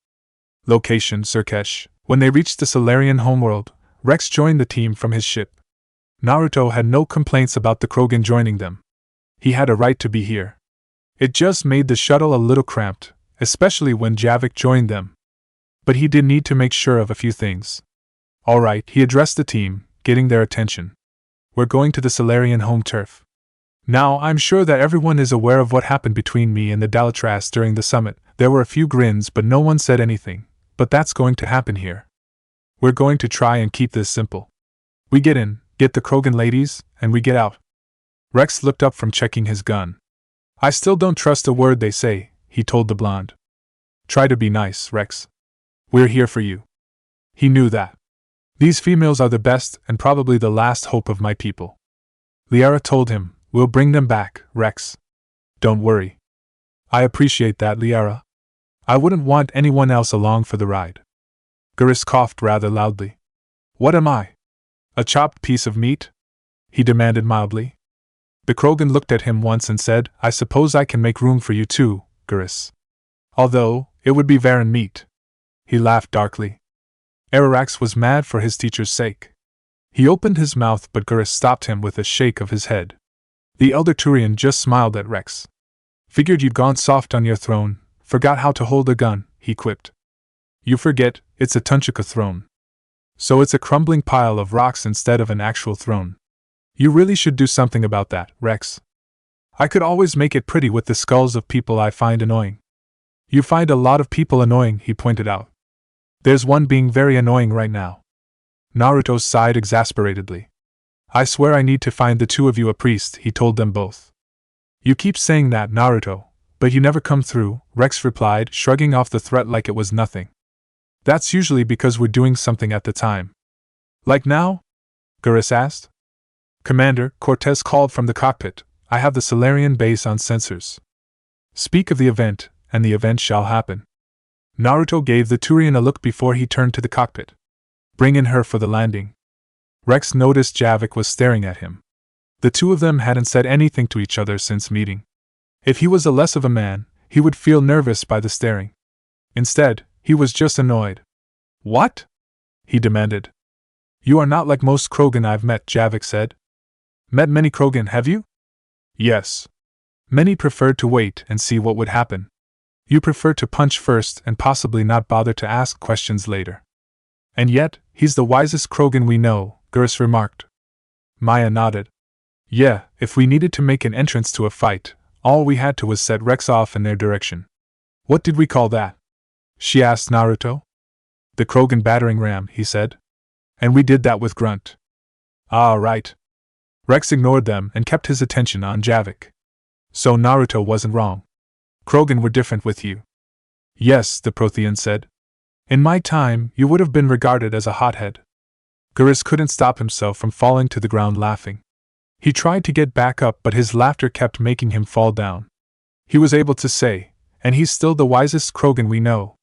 Location, Ciresh. When they reached the Solarian homeworld, Rex joined the team from his ship. Naruto had no complaints about the Krogan joining them. He had a right to be here. It just made the shuttle a little cramped, especially when Javic joined them. But he did need to make sure of a few things. All right, he addressed the team, getting their attention. We're going to the Solarian home turf. Now, I'm sure that everyone is aware of what happened between me and the Dalatrass during the summit. There were a few grins, but no one said anything. But that's going to happen here. We're going to try and keep this simple. We get in, get the Krogan ladies, and we get out. Rex looked up from checking his gun. I still don't trust a word they say, he told the blonde. Try to be nice, Rex. We're here for you. He knew that. These females are the best and probably the last hope of my people. Liara told him, we'll bring them back, Rex. Don't worry. I appreciate that, Liara. I wouldn't want anyone else along for the ride. Geras coughed rather loudly. What am I? A chopped piece of meat? He demanded mildly. The Krogan looked at him once and said, I suppose I can make room for you too, Geras. Although, it would be Varan meat. He laughed darkly. Ararax was mad for his teacher's sake. He opened his mouth but Geras stopped him with a shake of his head. The elder Turian just smiled at Rex. Figured you'd gone soft on your throne, forgot how to hold a gun, he quipped. You forget, it's a Tunchika throne. So it's a crumbling pile of rocks instead of an actual throne. You really should do something about that, Rex. I could always make it pretty with the skulls of people I find annoying. You find a lot of people annoying, he pointed out. There's one being very annoying right now. Naruto sighed exasperatedly. I swear I need to find the two of you a priest, he told them both. You keep saying that, Naruto, but you never come through, Rex replied, shrugging off the threat like it was nothing. That's usually because we're doing something at the time. Like now? Geras asked. Commander, Cortez called from the cockpit. I have the Solarian base on sensors. Speak of the event, and the event shall happen. Naruto gave the Turian a look before he turned to the cockpit. Bring in her for the landing. Rex noticed Javic was staring at him. The two of them hadn't said anything to each other since meeting. If he was a less of a man, he would feel nervous by the staring. Instead, he was just annoyed. What? He demanded. You are not like most Krogan I've met, Javic said. Met many Krogan, have you? Yes. Many preferred to wait and see what would happen. You prefer to punch first and possibly not bother to ask questions later. And yet, he's the wisest Krogan we know, Gurus remarked. Maya nodded. Yeah, if we needed to make an entrance to a fight, all we had to was set Rex off in their direction. What did we call that? She asked Naruto. The Krogan battering ram, he said. And we did that with Grunt. Ah, right. Rex ignored them and kept his attention on Javic. So Naruto wasn't wrong. Krogan were different with you. Yes, the Prothean said. In my time, you would have been regarded as a hothead. Gurus couldn't stop himself from falling to the ground laughing. He tried to get back up, but his laughter kept making him fall down. He was able to say, and he's still the wisest Krogan we know,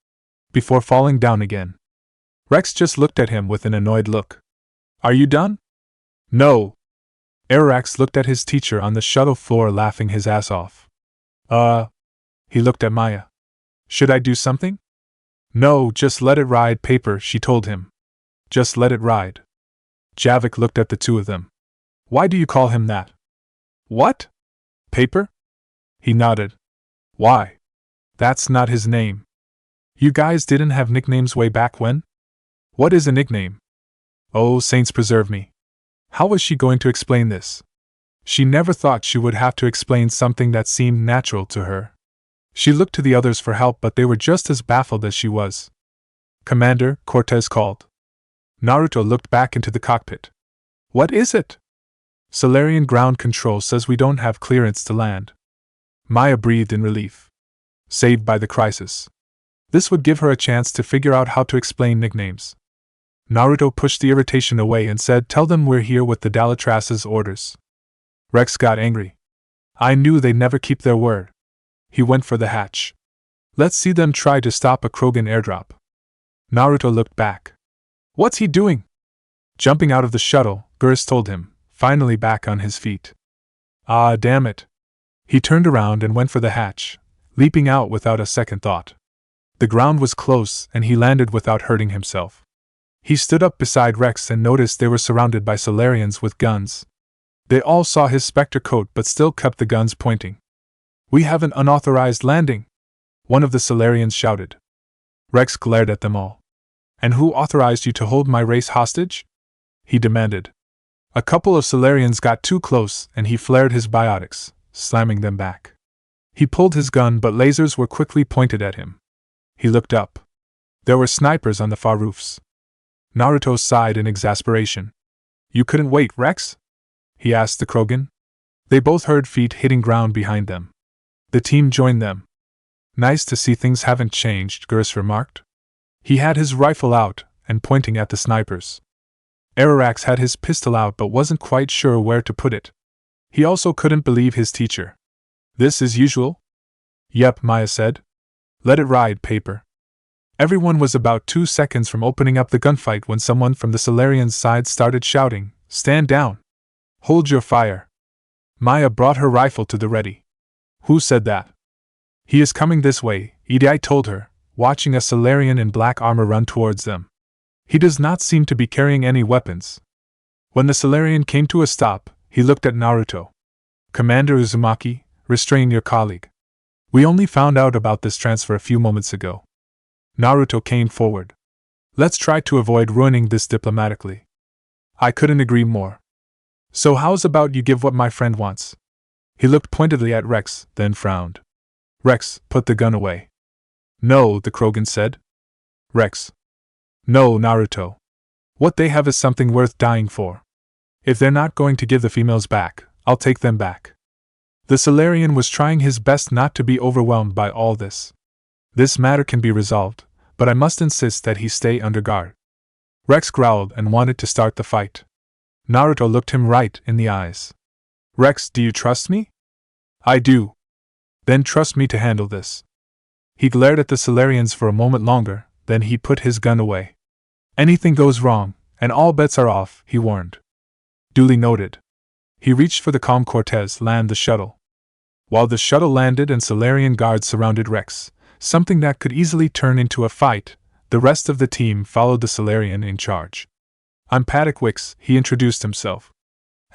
before falling down again. Rex just looked at him with an annoyed look. Are you done? No. Arax looked at his teacher on the shuttle floor laughing his ass off. He looked at Maya. Should I do something? No, just let it ride, Paper, she told him. Just let it ride. Javic looked at the two of them. Why do you call him that? What? Paper? He nodded. Why? That's not his name. You guys didn't have nicknames way back when? What is a nickname? Oh, saints preserve me. How was she going to explain this? She never thought she would have to explain something that seemed natural to her. She looked to the others for help, but they were just as baffled as she was. Commander, Cortez called. Naruto looked back into the cockpit. What is it? Solarian ground control says we don't have clearance to land. Maya breathed in relief. Saved by the crisis. This would give her a chance to figure out how to explain nicknames. Naruto pushed the irritation away and said, Tell them we're here with the Dalatras's orders. Rex got angry. I knew they'd never keep their word. He went for the hatch. Let's see them try to stop a Krogan airdrop. Naruto looked back. What's he doing? Jumping out of the shuttle, Gurus told him, finally back on his feet. Ah, damn it. He turned around and went for the hatch, leaping out without a second thought. The ground was close and he landed without hurting himself. He stood up beside Rex and noticed they were surrounded by Solarians with guns. They all saw his Spectre coat but still kept the guns pointing. We have an unauthorized landing, one of the Solarians shouted. Rex glared at them all. And who authorized you to hold my race hostage? He demanded. A couple of Solarians got too close and he flared his biotics, slamming them back. He pulled his gun but lasers were quickly pointed at him. He looked up. There were snipers on the far roofs. Naruto sighed in exasperation. You couldn't wait, Rex? He asked the Krogan. They both heard feet hitting ground behind them. The team joined them. Nice to see things haven't changed, Gurus remarked. He had his rifle out and pointing at the snipers. Arax had his pistol out but wasn't quite sure where to put it. He also couldn't believe his teacher. This is usual? Yep, Maya said. Let it ride, Paper. Everyone was about 2 seconds from opening up the gunfight when someone from the Solarian side started shouting, Stand down! Hold your fire! Maya brought her rifle to the ready. Who said that? He is coming this way, Edi told her, watching a Solarian in black armor run towards them. He does not seem to be carrying any weapons. When the Solarian came to a stop, he looked at Naruto. Commander Uzumaki, restrain your colleague. We only found out about this transfer a few moments ago. Naruto came forward. Let's try to avoid ruining this diplomatically. I couldn't agree more. So how's about you give what my friend wants? He looked pointedly at Rex, then frowned. Rex, put the gun away. No, the Krogan said. Rex. No, Naruto. What they have is something worth dying for. If they're not going to give the females back, I'll take them back. The Solarian was trying his best not to be overwhelmed by all this. This matter can be resolved, but I must insist that he stay under guard. Rex growled and wanted to start the fight. Naruto looked him right in the eyes. Rex, do you trust me? I do. Then trust me to handle this. He glared at the Solarians for a moment longer, then he put his gun away. Anything goes wrong, and all bets are off, he warned. Duly noted. He reached for the calm Cortez land the shuttle. While the shuttle landed and Solarian guards surrounded Rex, something that could easily turn into a fight, the rest of the team followed the Solarian in charge. I'm Paddock Wicks, he introduced himself.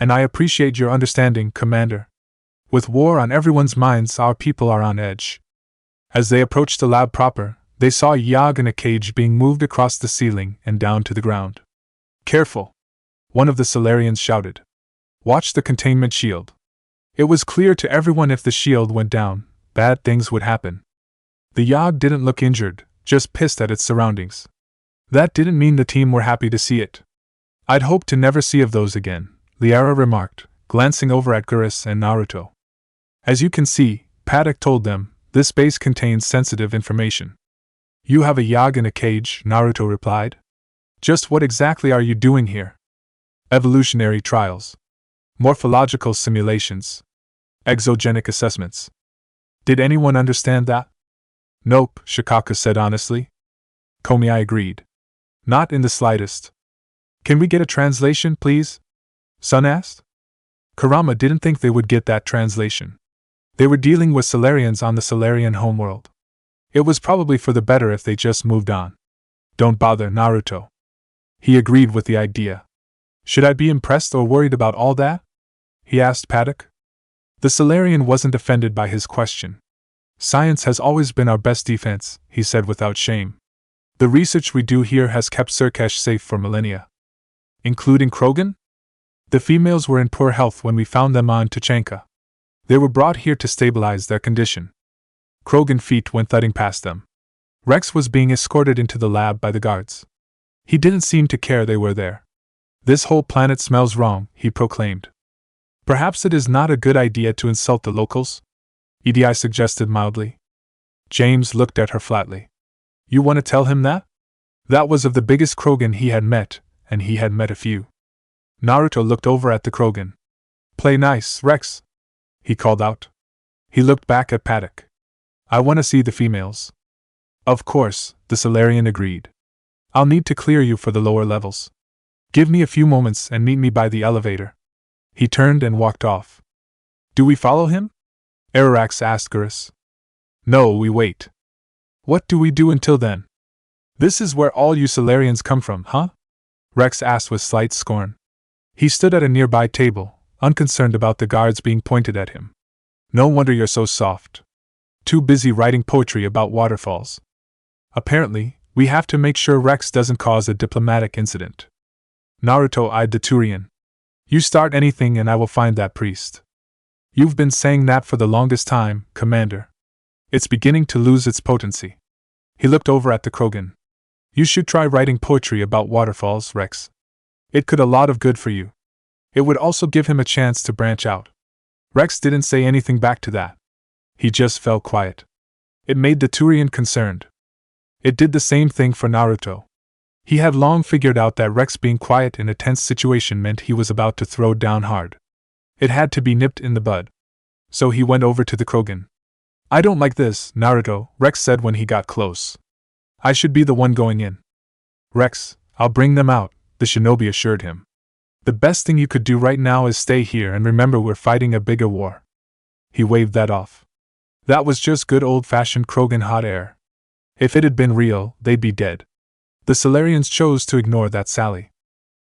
And I appreciate your understanding, Commander. With war on everyone's minds, our people are on edge. As they approached the lab proper, they saw Yag in a cage being moved across the ceiling and down to the ground. Careful! One of the Salarians shouted. Watch the containment shield. It was clear to everyone if the shield went down, bad things would happen. The Yag didn't look injured, just pissed at its surroundings. That didn't mean the team were happy to see it. I'd hoped to never see of those again, Liara remarked, glancing over at Ciresh and Naruto. As you can see, Paddock told them, this base contains sensitive information. You have a Yag in a cage, Naruto replied. Just what exactly are you doing here? Evolutionary trials. Morphological simulations. Exogenic assessments. Did anyone understand that? Nope, Shikaka said honestly. Komiai agreed. Not in the slightest. Can we get a translation, please? Sun asked. Kurama didn't think they would get that translation. They were dealing with Salarians on the Salarian homeworld. It was probably for the better if they just moved on. Don't bother, Naruto. He agreed with the idea. Should I be impressed or worried about all that? He asked Paddock. The Salarian wasn't offended by his question. Science has always been our best defense, he said without shame. The research we do here has kept Ciresh safe for millennia. Including Krogan? The females were in poor health when we found them on Tuchanka. They were brought here to stabilize their condition. Krogan feet went thudding past them. Rex was being escorted into the lab by the guards. He didn't seem to care they were there. This whole planet smells wrong, he proclaimed. Perhaps it is not a good idea to insult the locals? Edi suggested mildly. James looked at her flatly. You want to tell him that? That was of the biggest Krogan he had met, and he had met a few. Naruto looked over at the Krogan. Play nice, Rex, he called out. He looked back at Paddock. I want to see the females. Of course, the Salarian agreed. I'll need to clear you for the lower levels. Give me a few moments and meet me by the elevator. He turned and walked off. Do we follow him? Ararax asked Ciresh. No, we wait. What do we do until then? This is where all you Salarians come from, huh? Rex asked with slight scorn. He stood at a nearby table, unconcerned about the guards being pointed at him. No wonder you're so soft. Too busy writing poetry about waterfalls. Apparently, we have to make sure Rex doesn't cause a diplomatic incident. Naruto eyed the Turian. You start anything and I will find that priest. You've been saying that for the longest time, Commander. It's beginning to lose its potency. He looked over at the Krogan. You should try writing poetry about waterfalls, Rex. It could a lot of good for you. It would also give him a chance to branch out. Rex didn't say anything back to that. He just fell quiet. It made the Turian concerned. It did the same thing for Naruto. He had long figured out that Rex being quiet in a tense situation meant he was about to throw down hard. It had to be nipped in the bud. So he went over to the Krogan. I don't like this, Naruto, Rex said when he got close. I should be the one going in. Rex, I'll bring them out, the shinobi assured him. The best thing you could do right now is stay here and remember we're fighting a bigger war. He waved that off. That was just good old-fashioned Krogan hot air. If it had been real, they'd be dead. The Salarians chose to ignore that sally.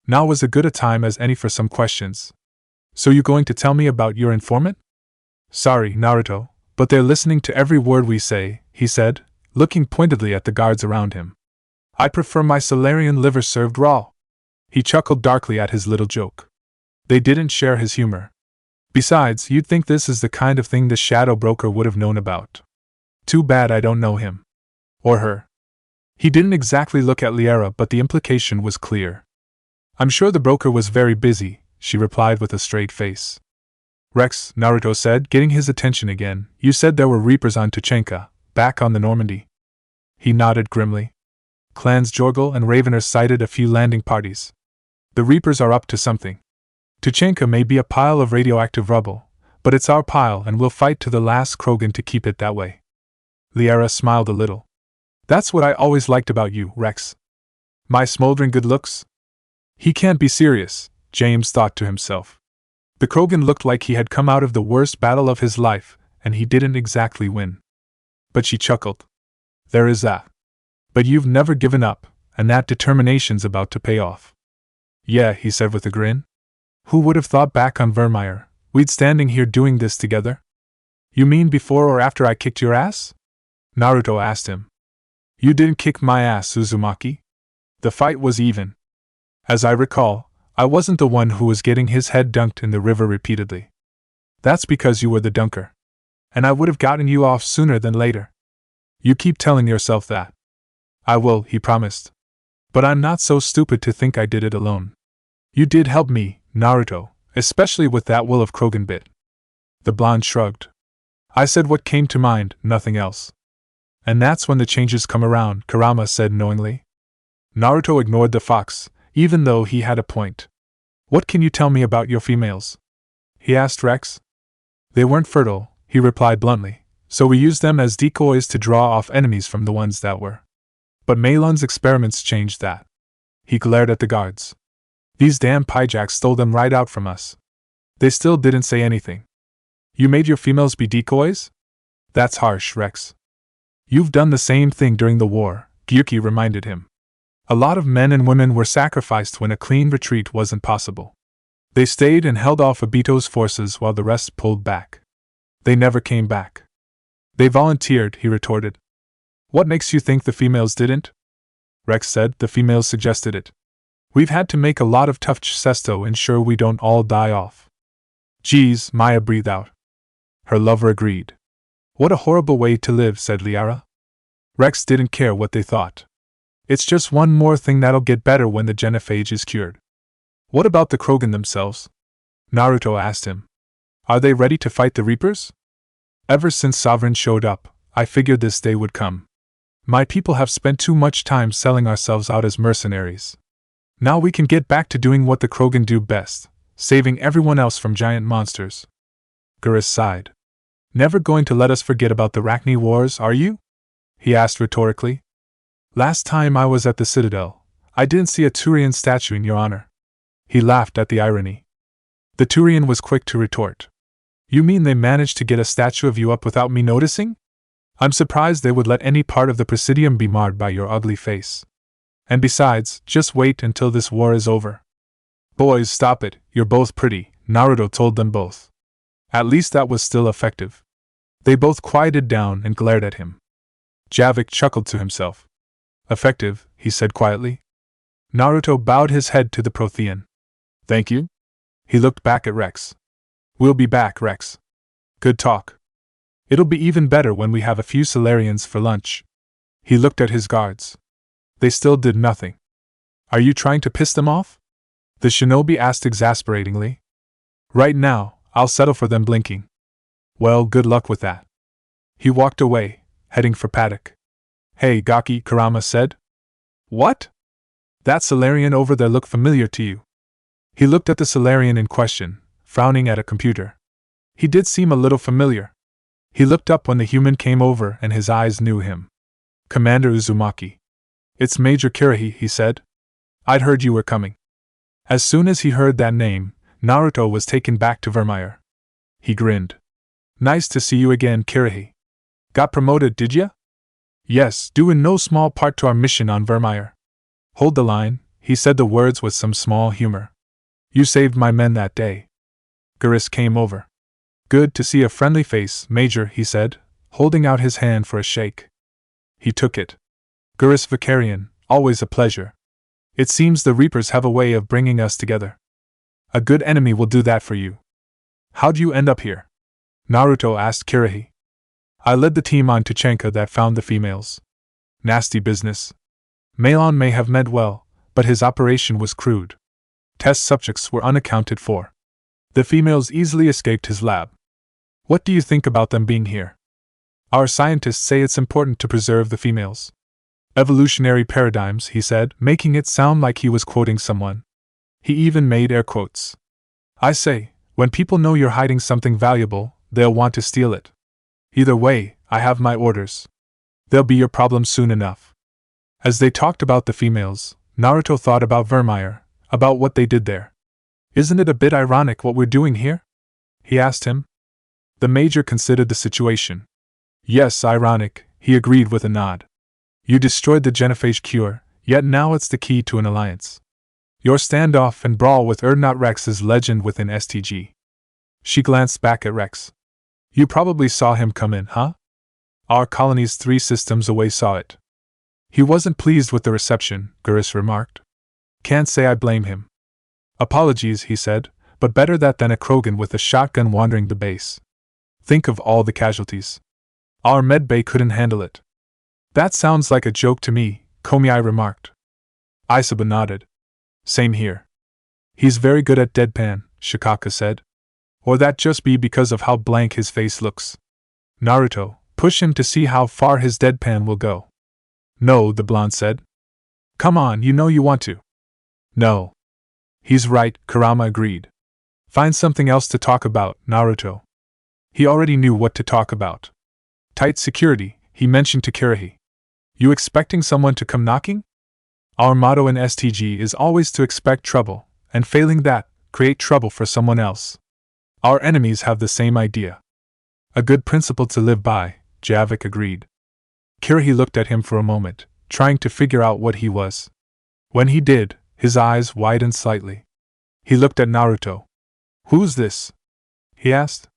Now was as good a time as any for some questions. So you going to tell me about your informant? Sorry, Naruto, but they're listening to every word we say, he said, looking pointedly at the guards around him. I prefer my Salarian liver served raw. He chuckled darkly at his little joke. They didn't share his humor. Besides, you'd think this is the kind of thing the Shadow Broker would have known about. Too bad I don't know him. Or her. He didn't exactly look at Liara, but the implication was clear. I'm sure the broker was very busy, she replied with a straight face. Rex, Naruto said, getting his attention again, you said there were Reapers on Tuchanka, back on the Normandy. He nodded grimly. Clans Jorgel and Ravener sighted a few landing parties. The Reapers are up to something. Tuchanka may be a pile of radioactive rubble, but it's our pile and we'll fight to the last Krogan to keep it that way. Liara smiled a little. That's what I always liked about you, Rex. My smoldering good looks? He can't be serious, James thought to himself. The Krogan looked like he had come out of the worst battle of his life, and he didn't exactly win. But she chuckled. There is that. But you've never given up, and that determination's about to pay off. Yeah, he said with a grin. Who would have thought back on Vermeer, we'd standing here doing this together? You mean before or after I kicked your ass? Naruto asked him. You didn't kick my ass, Uzumaki. The fight was even. As I recall, I wasn't the one who was getting his head dunked in the river repeatedly. That's because you were the dunker. And I would have gotten you off sooner than later. You keep telling yourself that. I will, he promised. But I'm not so stupid to think I did it alone. You did help me, Naruto, especially with that Will of Krogan bit. The blonde shrugged. I said what came to mind, nothing else. And that's when the changes come around, Kurama said knowingly. Naruto ignored the fox, even though he had a point. What can you tell me about your females? He asked Rex. They weren't fertile, he replied bluntly, so we used them as decoys to draw off enemies from the ones that were. But Meilon's experiments changed that. He glared at the guards. These damn pyjaks stole them right out from us. They still didn't say anything. You made your females be decoys? That's harsh, Rex. You've done the same thing during the war, Gyuki reminded him. A lot of men and women were sacrificed when a clean retreat wasn't possible. They stayed and held off Obito's forces while the rest pulled back. They never came back. They volunteered, he retorted. What makes you think the females didn't? Rex said the females suggested it. We've had to make a lot of tough choices to ensure we don't all die off. Geez, Maya breathed out. Her lover agreed. What a horrible way to live, said Liara. Rex didn't care what they thought. It's just one more thing that'll get better when the genophage is cured. What about the Krogan themselves? Naruto asked him. Are they ready to fight the Reapers? Ever since Sovereign showed up, I figured this day would come. My people have spent too much time selling ourselves out as mercenaries. Now we can get back to doing what the Krogan do best, saving everyone else from giant monsters. Geras sighed. Never going to let us forget about the Rachni Wars, are you? He asked rhetorically. Last time I was at the Citadel, I didn't see a Turian statue in your honor. He laughed at the irony. The Turian was quick to retort. You mean they managed to get a statue of you up without me noticing? I'm surprised they would let any part of the Presidium be marred by your ugly face. And besides, just wait until this war is over. Boys, stop it, you're both pretty, Naruto told them both. At least that was still effective. They both quieted down and glared at him. Javic chuckled to himself. Effective, he said quietly. Naruto bowed his head to the Prothean. Thank you? He looked back at Rex. We'll be back, Rex. Good talk. It'll be even better when we have a few Solarians for lunch. He looked at his guards. They still did nothing. Are you trying to piss them off? The shinobi asked exasperatingly. Right now, I'll settle for them blinking. Well, good luck with that. He walked away, heading for paddock. Hey, Gaki, Kurama said. What? That Solarian over there look familiar to you. He looked at the Solarian in question, frowning at a computer. He did seem a little familiar. He looked up when the human came over and his eyes knew him. Commander Uzumaki. It's Major Kirahi, he said. I'd heard you were coming. As soon as he heard that name, Naruto was taken back to Vermeer. He grinned. Nice to see you again, Kirahi. Got promoted, did ya? Yes, due in no small part to our mission on Vermeer. Hold the line, he said the words with some small humor. You saved my men that day. Geras came over. Good to see a friendly face, Major, he said, holding out his hand for a shake. He took it. Geras Vicarian, always a pleasure. It seems the Reapers have a way of bringing us together. A good enemy will do that for you. How'd you end up here? Naruto asked Kirahi. I led the team on Tuchenka that found the females. Nasty business. Meilon may have meant well, but his operation was crude. Test subjects were unaccounted for. The females easily escaped his lab. What do you think about them being here? Our scientists say it's important to preserve the females. Evolutionary paradigms, he said, making it sound like he was quoting someone. He even made air quotes. I say, when people know you're hiding something valuable, they'll want to steal it. Either way, I have my orders. They'll be your problem soon enough. As they talked about the females, Naruto thought about Vermeer, about what they did there. Isn't it a bit ironic what we're doing here? He asked him. The Major considered the situation. Yes, ironic, he agreed with a nod. You destroyed the genophage cure, yet now it's the key to an alliance. Your standoff and brawl with Erdnot Rex is legend within STG. She glanced back at Rex. You probably saw him come in, huh? Our colony's 3 systems away saw it. He wasn't pleased with the reception, Ciresh remarked. Can't say I blame him. Apologies, he said, but better that than a Krogan with a shotgun wandering the base. Think of all the casualties. Our medbay couldn't handle it. That sounds like a joke to me, Komiai remarked. Isaba nodded. Same here. He's very good at deadpan, Shikaka said. Or that just be because of how blank his face looks. Naruto, push him to see how far his deadpan will go. No, the blonde said. Come on, you know you want to. No. He's right, Kurama agreed. Find something else to talk about, Naruto. He already knew what to talk about. Tight security, he mentioned to Kirihei. You expecting someone to come knocking? Our motto in STG is always to expect trouble, and failing that, create trouble for someone else. Our enemies have the same idea. A good principle to live by, Javic agreed. Kirihei looked at him for a moment, trying to figure out what he was. When he did, his eyes widened slightly. He looked at Naruto. Who's this? He asked.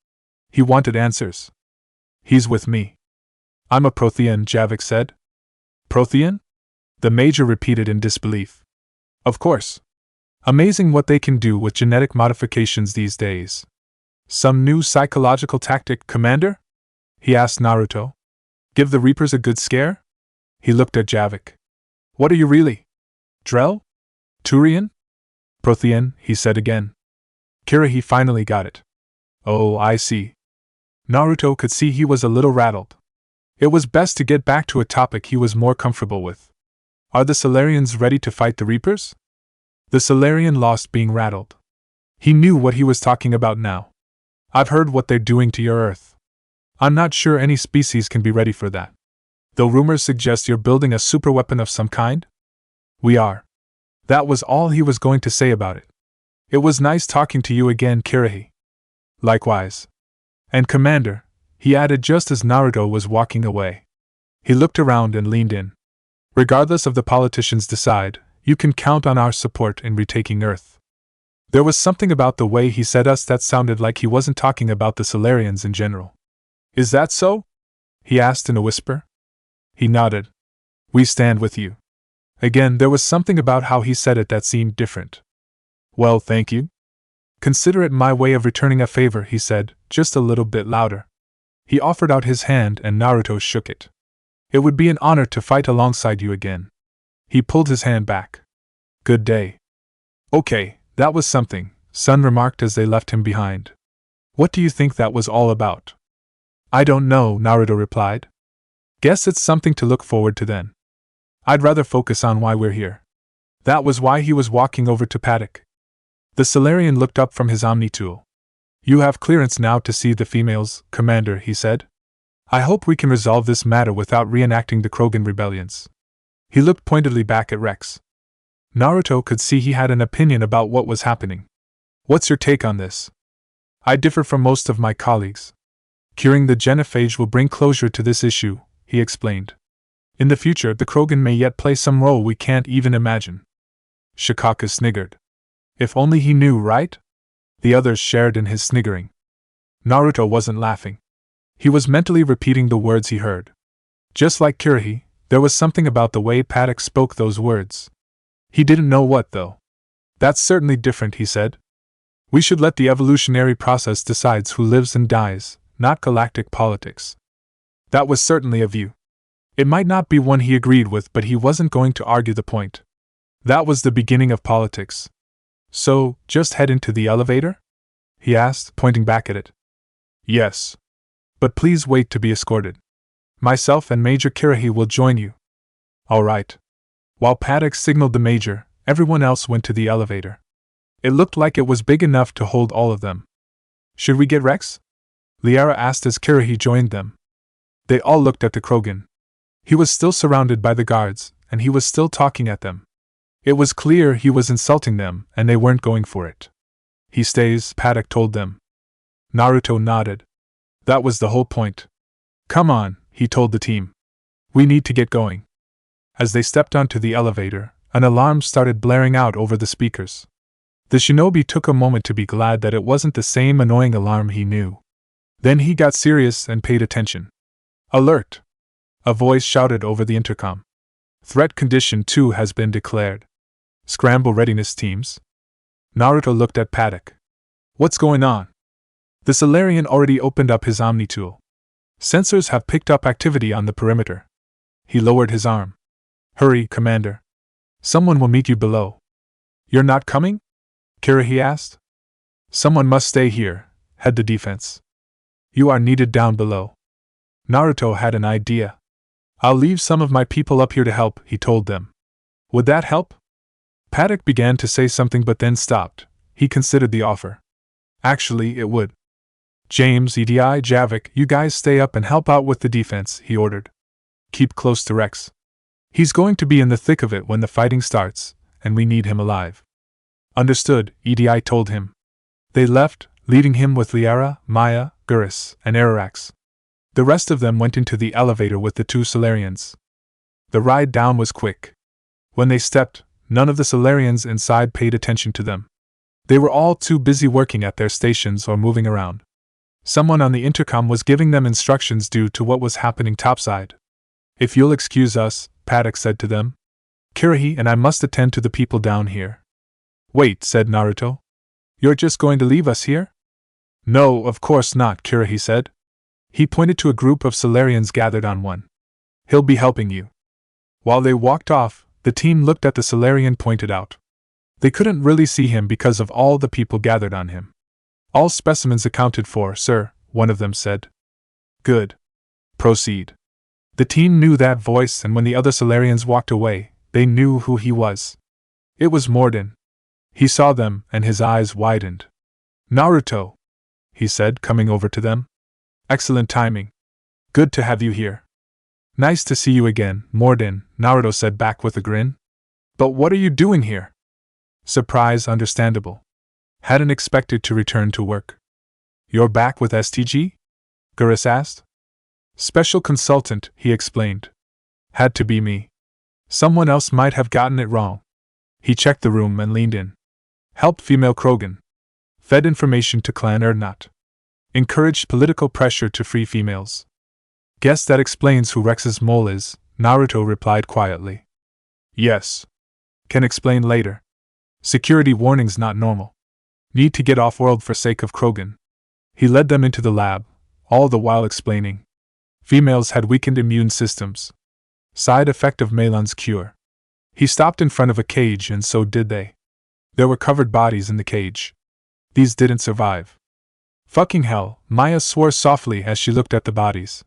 He wanted answers. He's with me. I'm a Prothean, Javic said. Prothean? The Major repeated in disbelief. Of course. Amazing what they can do with genetic modifications these days. Some new psychological tactic, Commander? He asked Naruto. Give the Reapers a good scare? He looked at Javic. What are you really? Drell? Turian? Prothean, he said again. Kirihei finally got it. Oh, I see. Naruto could see he was a little rattled. It was best to get back to a topic he was more comfortable with. Are the Solarians ready to fight the Reapers? The Solarian lost being rattled. He knew what he was talking about now. I've heard what they're doing to your Earth. I'm not sure any species can be ready for that. Though rumors suggest you're building a superweapon of some kind? We are. That was all he was going to say about it. It was nice talking to you again, Kirihei. Likewise. And Commander, he added just as Naruto was walking away. He looked around and leaned in. Regardless of the politicians decide, you can count on our support in retaking Earth. There was something about the way he said us that sounded like he wasn't talking about the Solarians in general. Is that so? He asked in a whisper. He nodded. We stand with you. Again, there was something about how he said it that seemed different. Well, thank you. Consider it my way of returning a favor, he said, just a little bit louder. He offered out his hand and Naruto shook it. It would be an honor to fight alongside you again. He pulled his hand back. Good day. Okay, that was something, Sun remarked as they left him behind. What do you think that was all about? I don't know, Naruto replied. Guess it's something to look forward to then. I'd rather focus on why we're here. That was why he was walking over to Paddock. The Solarian looked up from his Omni tool. You have clearance now to see the females, Commander, he said. I hope we can resolve this matter without reenacting the Krogan rebellions. He looked pointedly back at Rex. Naruto could see he had an opinion about what was happening. What's your take on this? I differ from most of my colleagues. Curing the genophage will bring closure to this issue, he explained. In the future, the Krogan may yet play some role we can't even imagine. Shikaka sniggered. If only he knew, right? The others shared in his sniggering. Naruto wasn't laughing. He was mentally repeating the words he heard. Just like Kirihei, there was something about the way Paddock spoke those words. He didn't know what, though. That's certainly different, he said. We should let the evolutionary process decide who lives and dies, not galactic politics. That was certainly a view. It might not be one he agreed with, but he wasn't going to argue the point. That was the beginning of politics. So, just head into the elevator? He asked, pointing back at it. Yes. But please wait to be escorted. Myself and Major Kirihei will join you. All right. While Paddock signaled the Major, everyone else went to the elevator. It looked like it was big enough to hold all of them. Should we get Rex? Liara asked as Kirihei joined them. They all looked at the Krogan. He was still surrounded by the guards, and he was still talking at them. It was clear he was insulting them, and they weren't going for it. He stays, Paddock told them. Naruto nodded. That was the whole point. Come on, he told the team. We need to get going. As they stepped onto the elevator, An alarm started blaring out over the speakers. The shinobi took a moment to be glad that it wasn't the same annoying alarm he knew. Then he got serious and paid attention. Alert! A voice shouted over the intercom. Threat Condition 2 has been declared. Scramble readiness teams. Naruto looked at Paddock. What's going on? The Solarian already opened up his Omni tool. Sensors have picked up activity on the perimeter. He lowered his arm. Hurry, Commander. Someone will meet you below. You're not coming? Kirahi asked. Someone must stay here, head the defense. You are needed down below. Naruto had an idea. I'll leave some of my people up here to help, he told them. Would that help? Paddock began to say something but then stopped. He considered the offer. Actually, it would. James, EDI, Javic, you guys stay up and help out with the defense, he ordered. Keep close to Rex. He's going to be in the thick of it when the fighting starts, and we need him alive. Understood, EDI told him. They left, leaving him with Liara, Maya, Gurus, and Ararax. The rest of them went into the elevator with the two Solarians. The ride down was quick. When they stepped, none of the Solarians inside paid attention to them. They were all too busy working at their stations or moving around. Someone on the intercom was giving them instructions due to what was happening topside. If you'll excuse us, Paddock said to them. Kirahi and I must attend to the people down here. Wait, said Naruto. You're just going to leave us here? No, of course not, Kirahi said. He pointed to a group of Solarians gathered on one. He'll be helping you. While they walked off, the team looked at the Solarian pointed out. They couldn't really see him because of all the people gathered on him. All specimens accounted for, sir, one of them said. Good. Proceed. The team knew that voice, and when the other Solarians walked away, they knew who he was. It was Morden. He saw them, and his eyes widened. Naruto, he said, coming over to them. Excellent timing. Good to have you here. Nice to see you again, Morden, Naruto said back with a grin. But what are you doing here? Surprise, understandable. Hadn't expected to return to work. You're back with STG? Gurus asked. Special consultant, he explained. Had to be me. Someone else might have gotten it wrong. He checked the room and leaned in. Helped female Krogan. Fed information to Clan Erdnot. Encouraged political pressure to free females. Guess that explains who Rex's mole is, Naruto replied quietly. Yes. Can explain later. Security warnings not normal. Need to get off-world for sake of Krogan. He led them into the lab, all the while explaining. Females had weakened immune systems. Side effect of Melon's cure. He stopped in front of a cage and so did they. There were covered bodies in the cage. These didn't survive. Fucking hell, Maya swore softly as she looked at the bodies.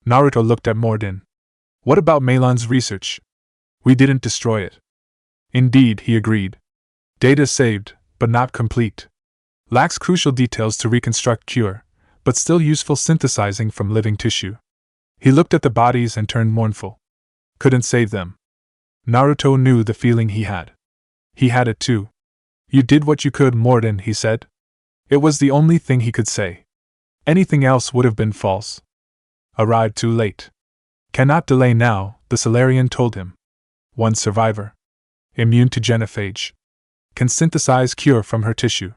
Naruto looked at Morden. What about Melon's research? We didn't destroy it. Indeed, he agreed. Data saved, but not complete. Lacks crucial details to reconstruct cure, but still useful synthesizing from living tissue. He looked at the bodies and turned mournful. Couldn't save them. Naruto knew the feeling he had. He had it too. You did what you could, Morden, he said. It was the only thing he could say. Anything else would have been false. Arrived too late. Cannot delay now, the Solarian told him. One survivor. Immune to genophage. Can synthesize cure from her tissue.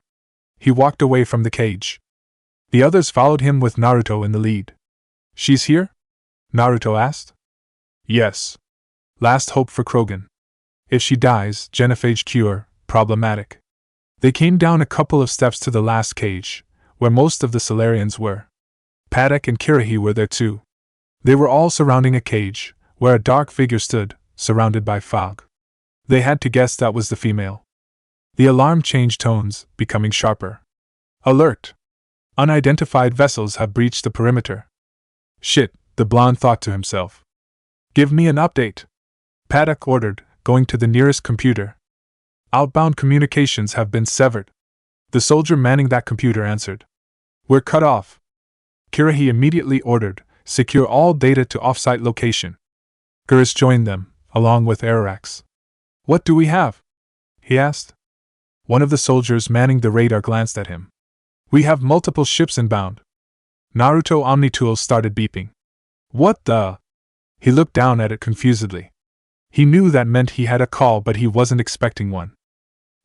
He walked away from the cage. The others followed him with Naruto in the lead. She's here? Naruto asked. Yes. Last hope for Krogan. If she dies, genophage cure, problematic. They came down a couple of steps to the last cage, where most of the Solarians were. Paddock and Kirahi were there too. They were all surrounding a cage, where a dark figure stood, surrounded by fog. They had to guess that was the female. The alarm changed tones, becoming sharper. Alert! Unidentified vessels have breached the perimeter. Shit, the blonde thought to himself. Give me an update. Paddock ordered, going to the nearest computer. Outbound communications have been severed. The soldier manning that computer answered. We're cut off. Kirahi immediately ordered, secure all data to offsite location. Gurus joined them, along with Ararax. What do we have? He asked. One of the soldiers manning the radar glanced at him. We have multiple ships inbound. Naruto Omnitool started beeping. What the? He looked down at it confusedly. He knew that meant he had a call, but he wasn't expecting one.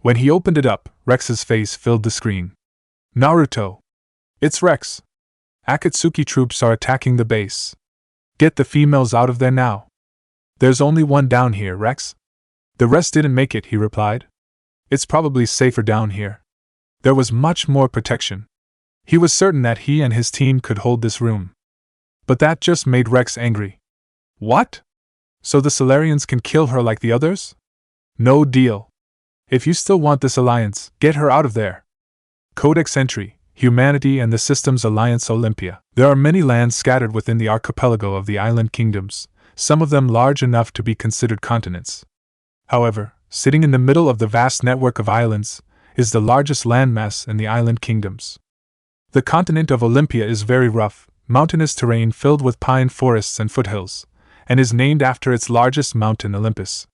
When he opened it up, Rex's face filled the screen. Naruto. It's Rex. Akatsuki troops are attacking the base. Get the females out of there now. There's only one down here, Rex. The rest didn't make it, he replied. It's probably safer down here. There was much more protection. He was certain that he and his team could hold this room. But that just made Rex angry. What? So the Solarians can kill her like the others? No deal. If you still want this alliance, get her out of there. Codex entry, Humanity and the Systems Alliance Olympia. There are many lands scattered within the archipelago of the island kingdoms, some of them large enough to be considered continents. However, sitting in the middle of the vast network of islands, is the largest landmass in the island kingdoms. The continent of Olympia is very rough, mountainous terrain filled with pine forests and foothills, and is named after its largest mountain, Olympus.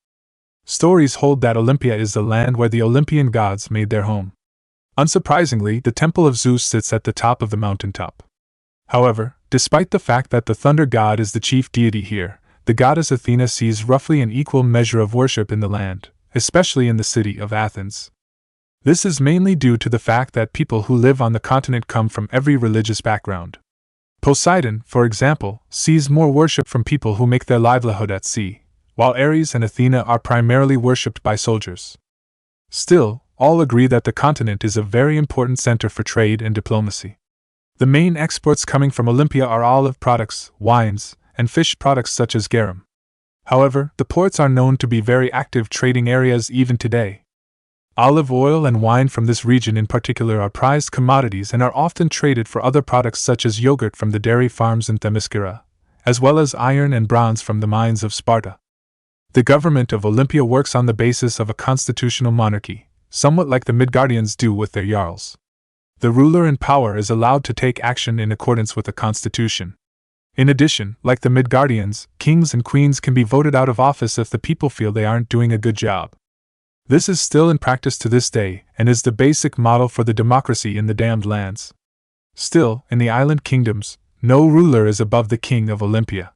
Stories hold that Olympia is the land where the Olympian gods made their home. Unsurprisingly, the Temple of Zeus sits at the top of the mountaintop. However, despite the fact that the thunder god is the chief deity here, the goddess Athena sees roughly an equal measure of worship in the land, especially in the city of Athens. This is mainly due to the fact that people who live on the continent come from every religious background. Poseidon, for example, sees more worship from people who make their livelihood at sea, while Ares and Athena are primarily worshipped by soldiers. Still, all agree that the continent is a very important center for trade and diplomacy. The main exports coming from Olympia are olive products, wines, and fish products such as garum. However, the ports are known to be very active trading areas even today. Olive oil and wine from this region in particular are prized commodities and are often traded for other products such as yogurt from the dairy farms in Themyscira, as well as iron and bronze from the mines of Sparta. The government of Olympia works on the basis of a constitutional monarchy, somewhat like the Midgardians do with their jarls. The ruler in power is allowed to take action in accordance with the constitution. In addition, like the Midgardians, kings and queens can be voted out of office if the people feel they aren't doing a good job. This is still in practice to this day, and is the basic model for the democracy in the Damned Lands. Still, in the island kingdoms, no ruler is above the king of Olympia.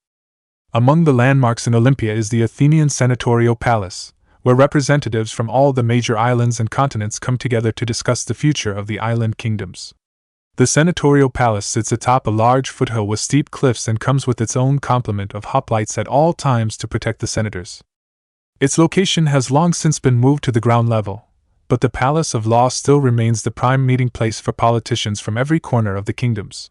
Among the landmarks in Olympia is the Athenian Senatorial Palace, where representatives from all the major islands and continents come together to discuss the future of the island kingdoms. The Senatorial Palace sits atop a large foothill with steep cliffs and comes with its own complement of hoplites at all times to protect the senators. Its location has long since been moved to the ground level, but the Palace of Law still remains the prime meeting place for politicians from every corner of the kingdoms.